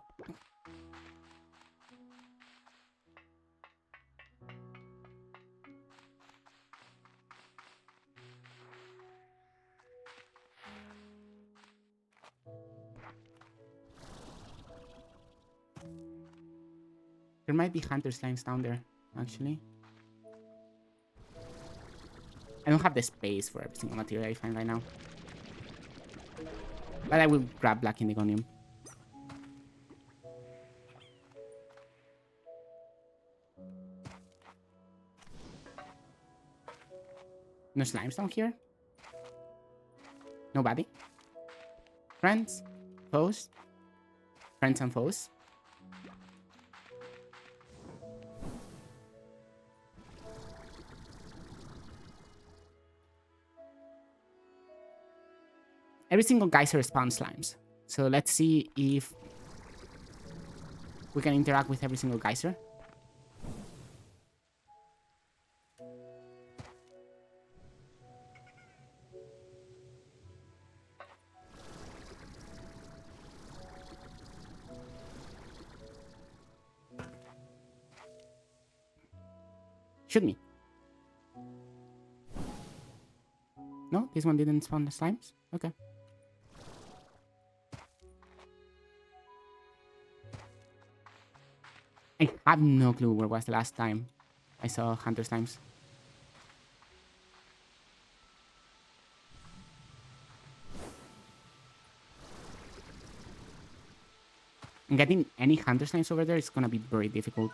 There might be hunter slimes down there, actually. I don't have the space for every single material I find right now. But I will grab black indigonium. No slimes down here? Nobody? Friends? Foes? Friends and foes? Every single geyser spawns slimes. So let's see if we can interact with every single geyser. Shoot me. No, this one didn't spawn the slimes? Okay. I have no clue where was the last time I saw hunter slimes. And getting any hunter slimes over there is gonna be very difficult.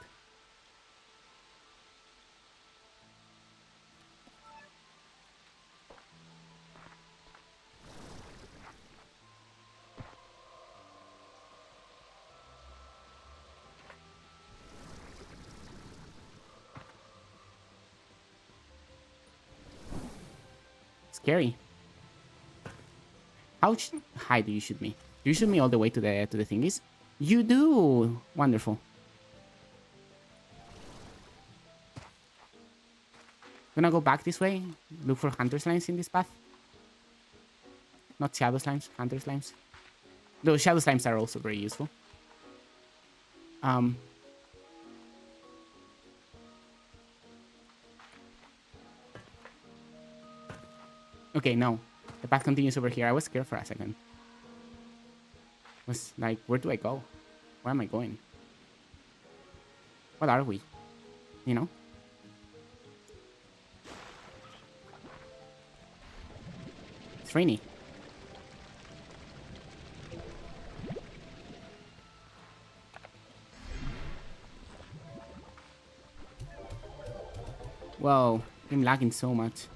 Scary. How high do you shoot me? Do you shoot me all the way to the thingies? You do! Wonderful. Gonna go back this way. Look for hunter slimes in this path. Not shadow slimes, hunter slimes. Those shadow slimes are also very useful. Um. Okay, no. The path continues over here. I was scared for a second. I was like, where do I go? Where am I going? What are we? You know? It's rainy. Whoa, I'm lagging so much.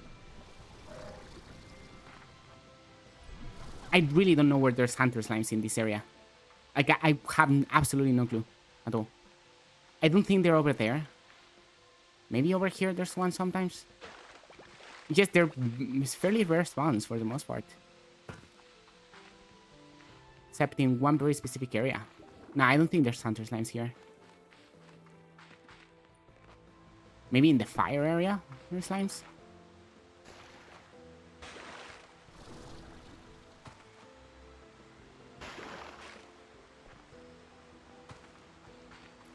I really don't know where there's hunter slimes in this area. I have absolutely no clue at all. I don't think they're over there. Maybe over here there's one sometimes. Yes, they're fairly rare spawns for the most part. Except in one very specific area. No, I don't think there's hunter slimes here. Maybe in the fire area there's slimes?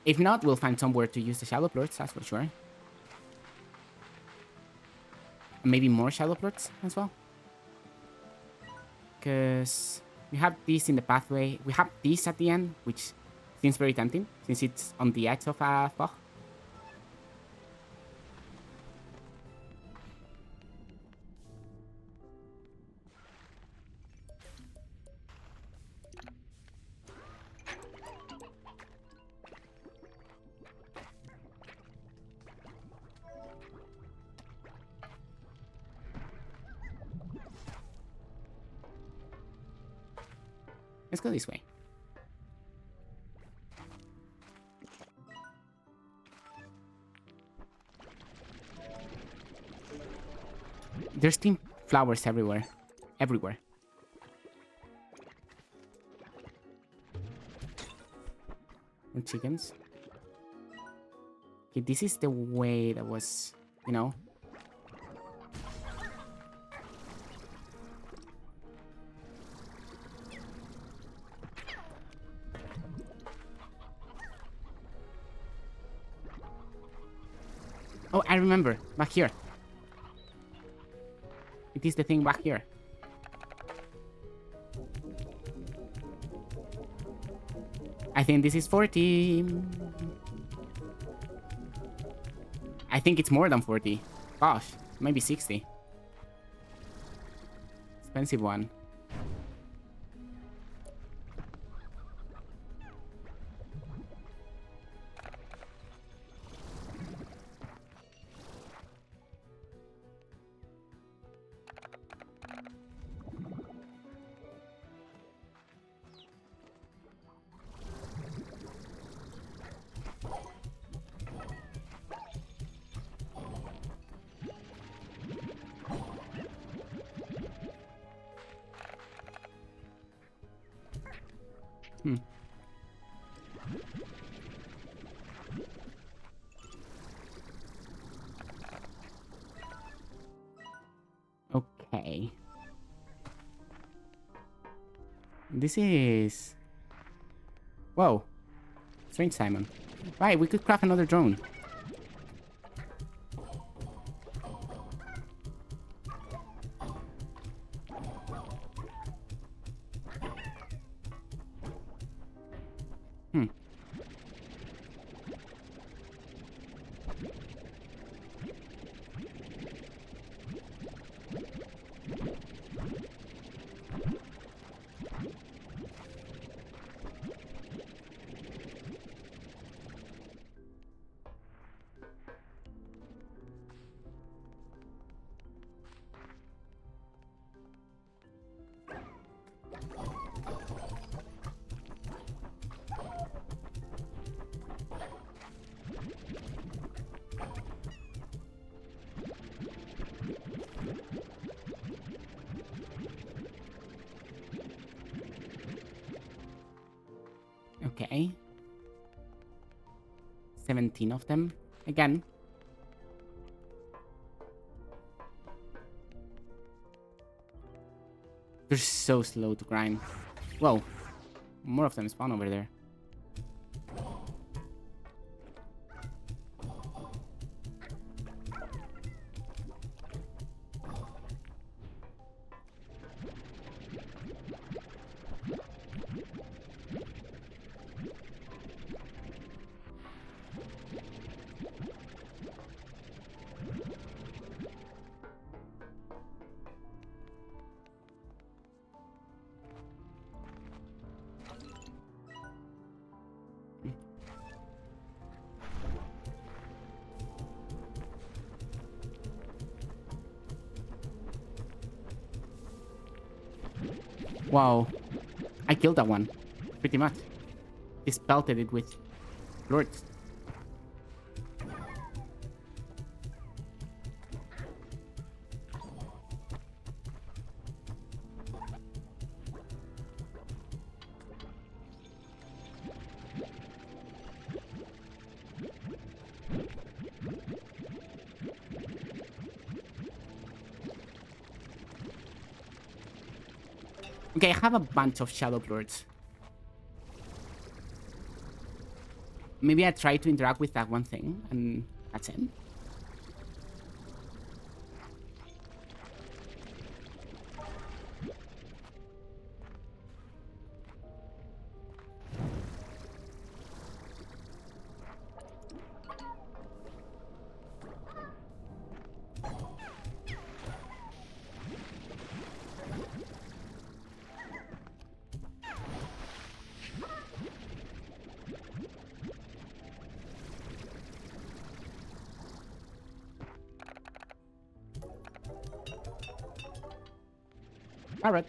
If not, we'll find somewhere to use the shallow plorts, that's for sure. And maybe more shallow plorts as well. Because we have this in the pathway. We have this at the end, which seems very tempting since it's on the edge of a fog. Let's go this way. There's steam flowers everywhere. Everywhere. And chickens. Okay, this is the way that was, you know. Oh, I remember. Back here. It is the thing back here. I think this is 40. I think it's more than 40. Gosh, maybe 60. Expensive one. Okay. This is... Whoa. Strange Simon. Right, we could craft another drone. Okay. 17 of them. Again. They're so slow to grind. Whoa. More of them spawn over there. Wow. I killed that one. Pretty much. Just pelted it with lords. Okay, I have a bunch of shadow lords. Maybe I try to interact with that one thing, and that's it. Alright.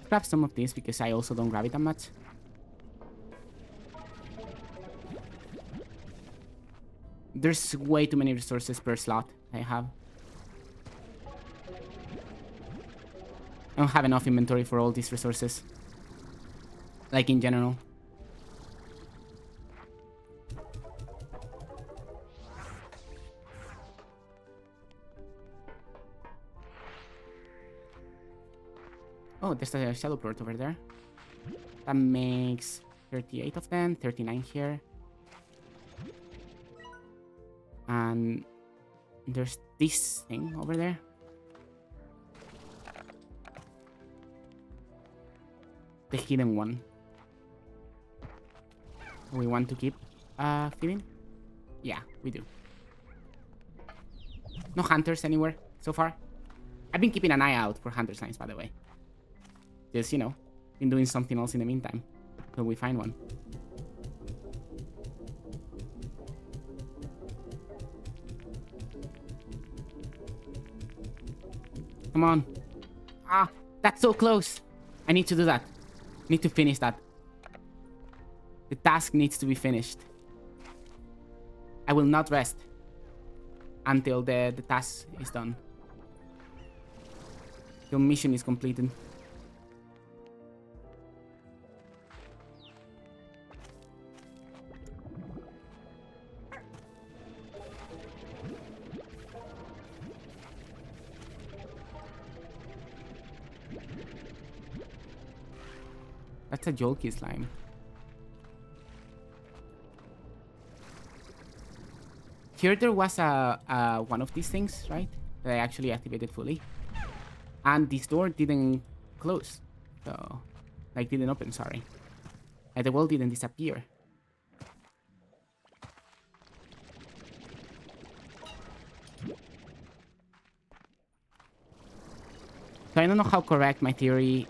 Grab some of these because I also don't grab it that much. There's way too many resources per slot I have. I don't have enough inventory for all these resources. Like in general. Oh, there's a shadow plort over there. That makes 38 of them, 39 here. And there's this thing over there. The hidden one. We want to keep feeding? Yeah, we do. No hunters anywhere so far. I've been keeping an eye out for hunter signs, by the way. Just, you know, been doing something else in the meantime till we find one. Come on. Ah, that's so close. I need to do that. I need to finish that. The task needs to be finished. I will not rest until the task is done. The mission is completed. That's a jolky slime. Here there was a one of these things, right? That I actually activated fully. And this door didn't close. So, like, didn't open, sorry. And the wall didn't disappear. So I don't know how correct my theory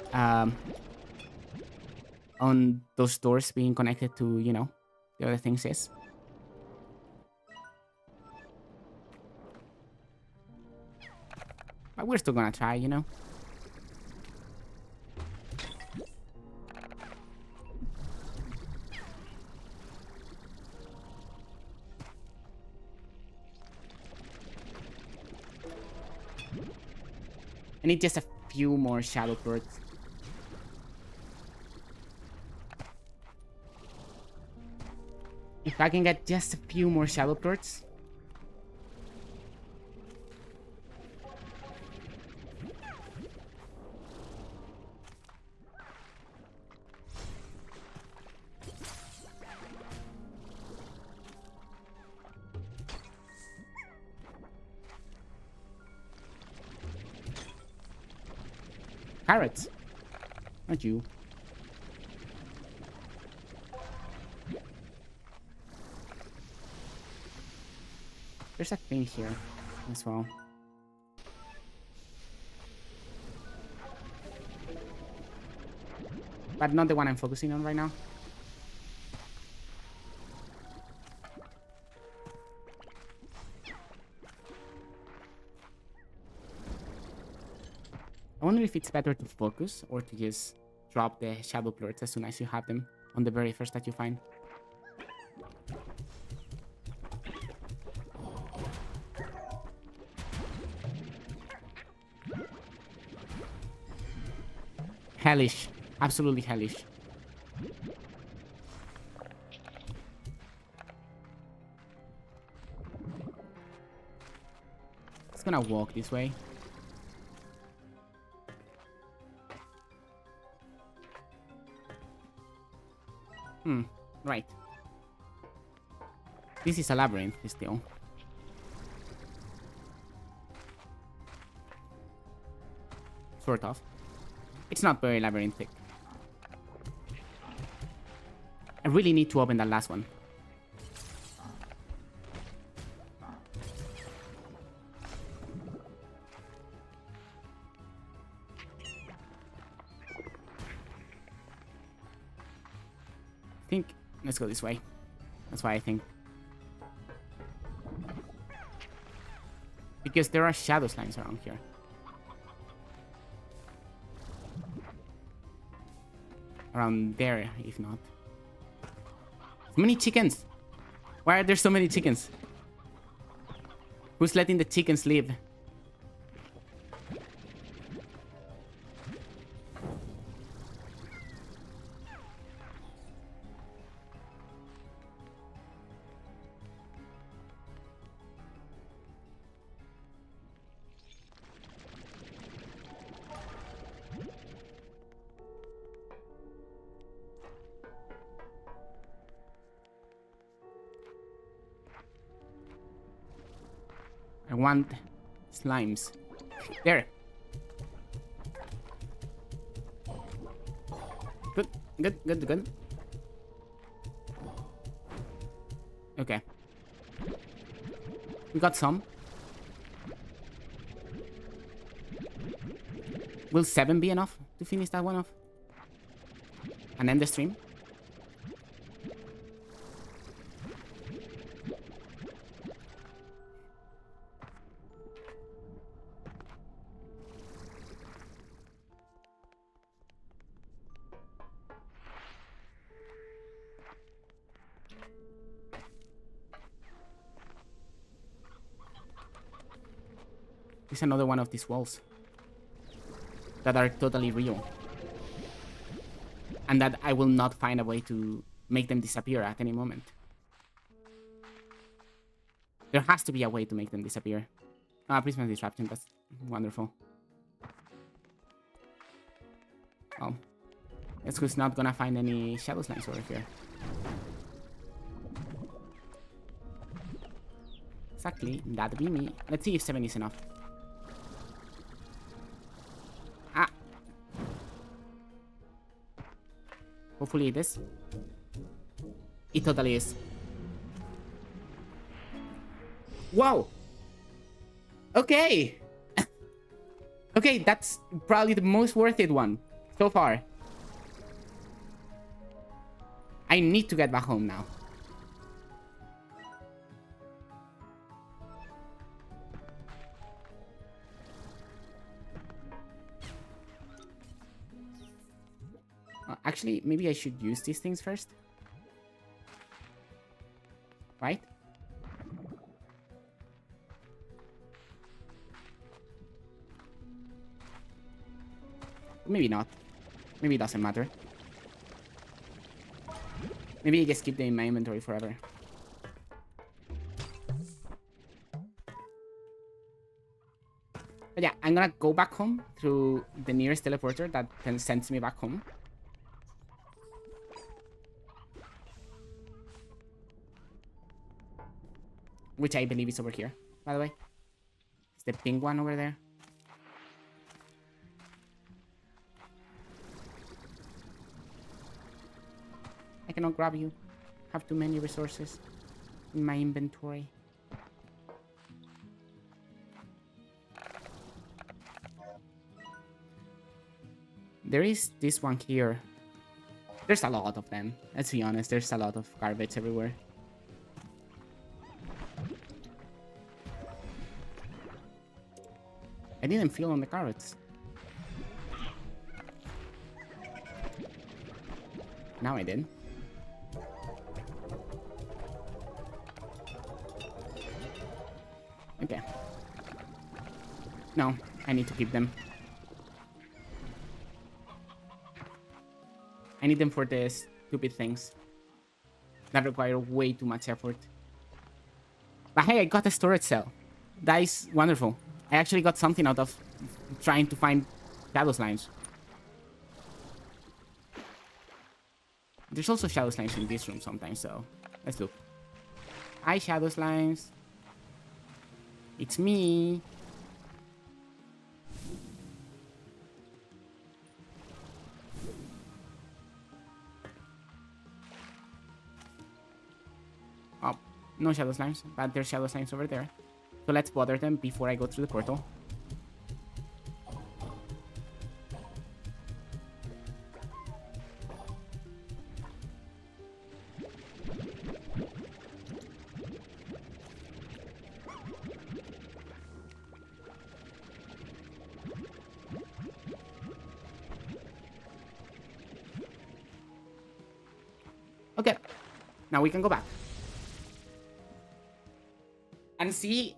on those doors being connected to, you know, the other things is. But we're still gonna try, you know. I need just a few more shadow birds. If I can get just a few more shadow birds. Carrots. Not you. There's a thing here as well. But not the one I'm focusing on right now. I wonder if it's better to focus or to just drop the shadow plurts as soon as you have them on the very first that you find. Hellish. Absolutely hellish. It's gonna walk this way. Right. This is a labyrinth still. Sort of. It's not very labyrinthic. I really need to open that last one. I think let's go this way. That's why I think. Because there are shadow slimes around here. Around there, if not. So many chickens! Why are there so many chickens? Who's letting the chickens live? I want slimes. There. Good, good, good, good. Okay. We got some. Will 7 be enough to finish that one off? And end the stream? It's another one of these walls that are totally real. And that I will not find a way to make them disappear at any moment. There has to be a way to make them disappear. Ah, Prisma's Disruption, that's wonderful. Oh. Guess who's not gonna find any shadow slimes over here. Exactly, that'd be me. Let's see if 7 is enough. Ah! Hopefully it is. It totally is. Wow! Okay! Okay, that's probably the most worth it one so far. I need to get back home now. Actually, maybe I should use these things first. Right? Maybe not. Maybe it doesn't matter. Maybe I just keep them in my inventory forever. But yeah, I'm gonna go back home through the nearest teleporter that then sends me back home. Which I believe is over here, by the way. It's the pink one over there. I cannot grab you. I have too many resources in my inventory. There is this one here. There's a lot of them. Let's be honest, there's a lot of garbage everywhere. I didn't feel on the carrots. Now I did. Okay. No, I need to keep them. I need them for the stupid things that require way too much effort. But hey, I got a storage cell. That is wonderful. I actually got something out of trying to find shadow slimes. There's also shadow slimes in this room sometimes, so let's look. Hi, shadow slimes. It's me. Oh, no shadow slimes, but there's shadow slimes over there. So let's bother them before I go through the portal. Okay, now we can go back. And see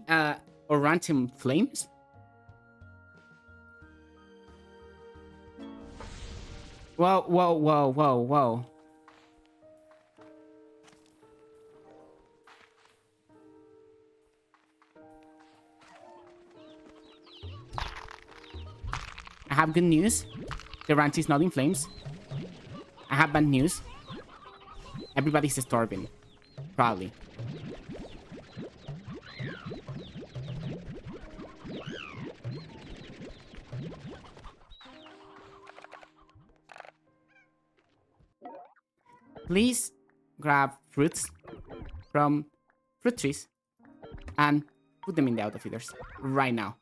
Orantium flames. Whoa, whoa, whoa, whoa, whoa. I have good news. The ranch is not in flames. I have bad news. Everybody's starving. Probably. Please grab fruits from fruit trees and put them in the auto feeders right now.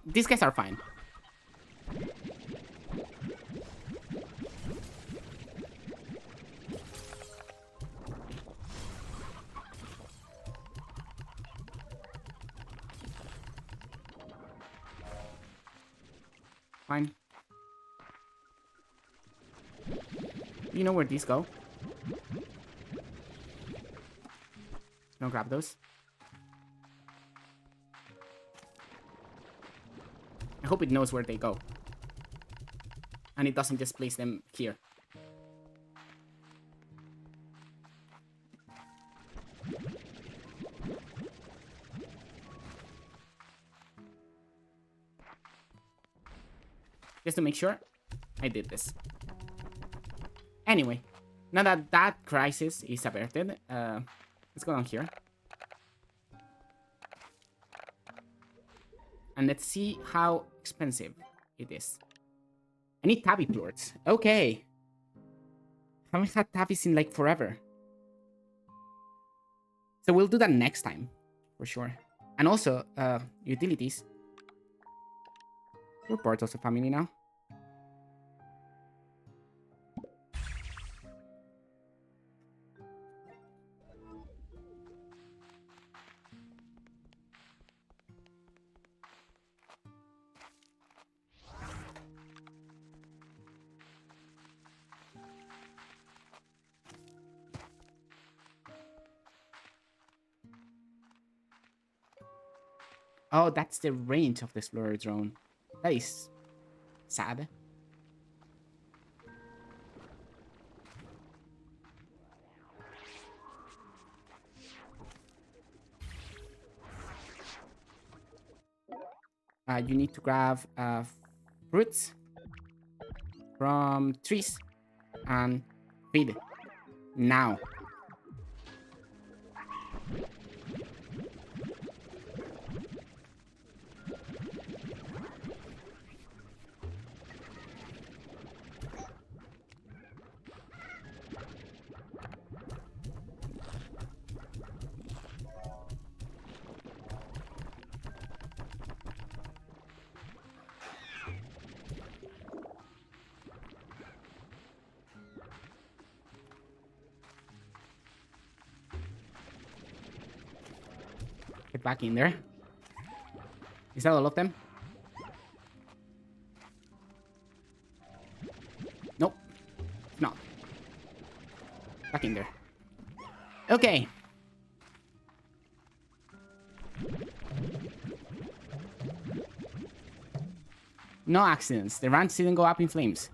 These guys are fine. Fine. You know where these go? Don't grab those. I hope it knows where they go. And it doesn't just place them here. Just to make sure I did this. Anyway, now that that crisis is averted, let's go down here. And let's see how expensive it is. I need tabby plorts. Okay. Haven't had tabbies in like forever. So we'll do that next time, for sure. And also, utilities. We're part of the family now. Oh, that's the range of the explorer drone. That is sad. You need to grab fruits from trees and feed now. Get back in there. Is that all of them? Nope. No. Back in there. Okay. No accidents. The ranch didn't go up in flames.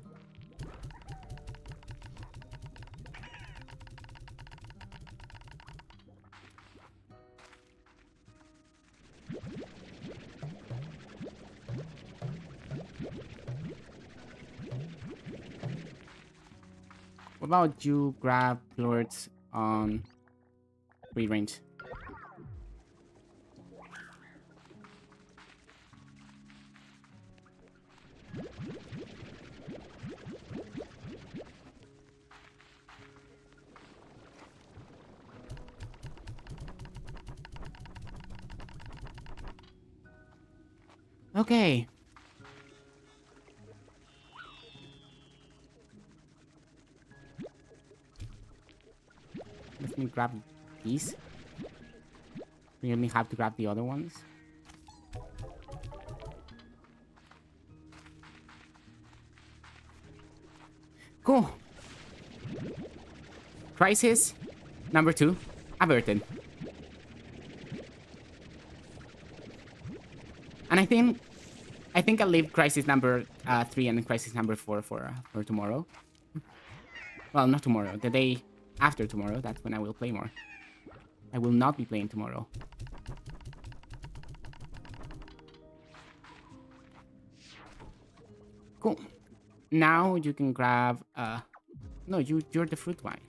What about you grab plorts on free range? Okay. Let me grab these. We only have to grab the other ones. Cool. Crisis number 2 averted. And I think I'll leave crisis number 3 and crisis number 4 for tomorrow. Well, not tomorrow. The day after tomorrow. That's when I will play more. I will not be playing tomorrow. Cool. Now you can grab no, you're the fruit wine.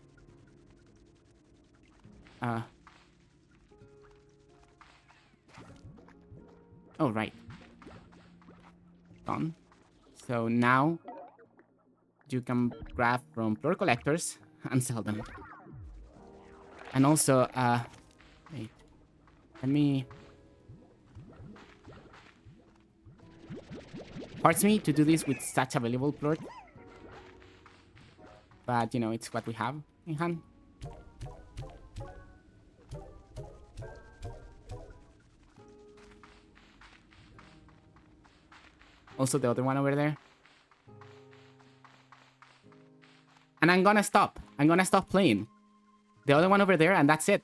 Oh right. Done. So now you can grab from floor collectors and sell them. And also wait. Let me hurts me to do this with such a valuable plort. But you know, it's what we have in hand. Also the other one over there. And I'm gonna stop. I'm gonna stop playing. The other one over there, and that's it.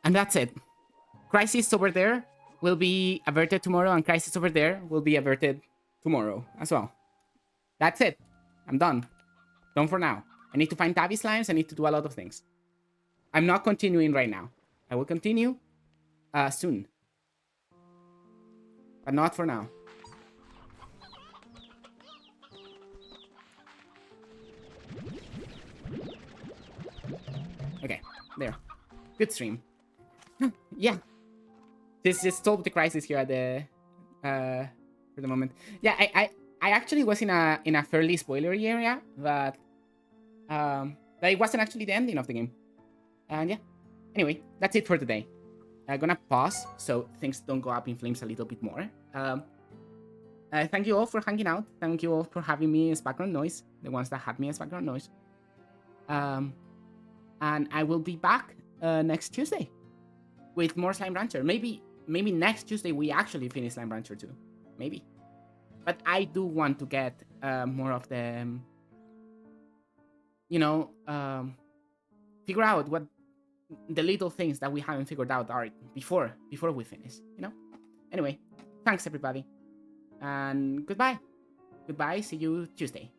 And that's it. Crisis over there will be averted tomorrow, and crisis over there will be averted tomorrow as well. That's it. I'm done. Done for now. I need to find tabby slimes. I need to do a lot of things. I'm not continuing right now. I will continue soon. But not for now. Okay, there. Good stream. Yeah. This just solved the crisis here at the for the moment. Yeah, I actually was in a fairly spoilery area, but it wasn't actually the ending of the game. And yeah. Anyway, that's it for today. I'm gonna pause so things don't go up in flames a little bit more. Thank you all for hanging out. Thank you all for having me as background noise. The ones that had me as background noise. And I will be back next Tuesday with more Slime Rancher. Maybe next Tuesday we actually finish Slime Rancher 2. Maybe. But I do want to get more of the, you know, figure out what the little things that we haven't figured out are before we finish, you know? Anyway, thanks everybody. And goodbye. Goodbye, see you Tuesday.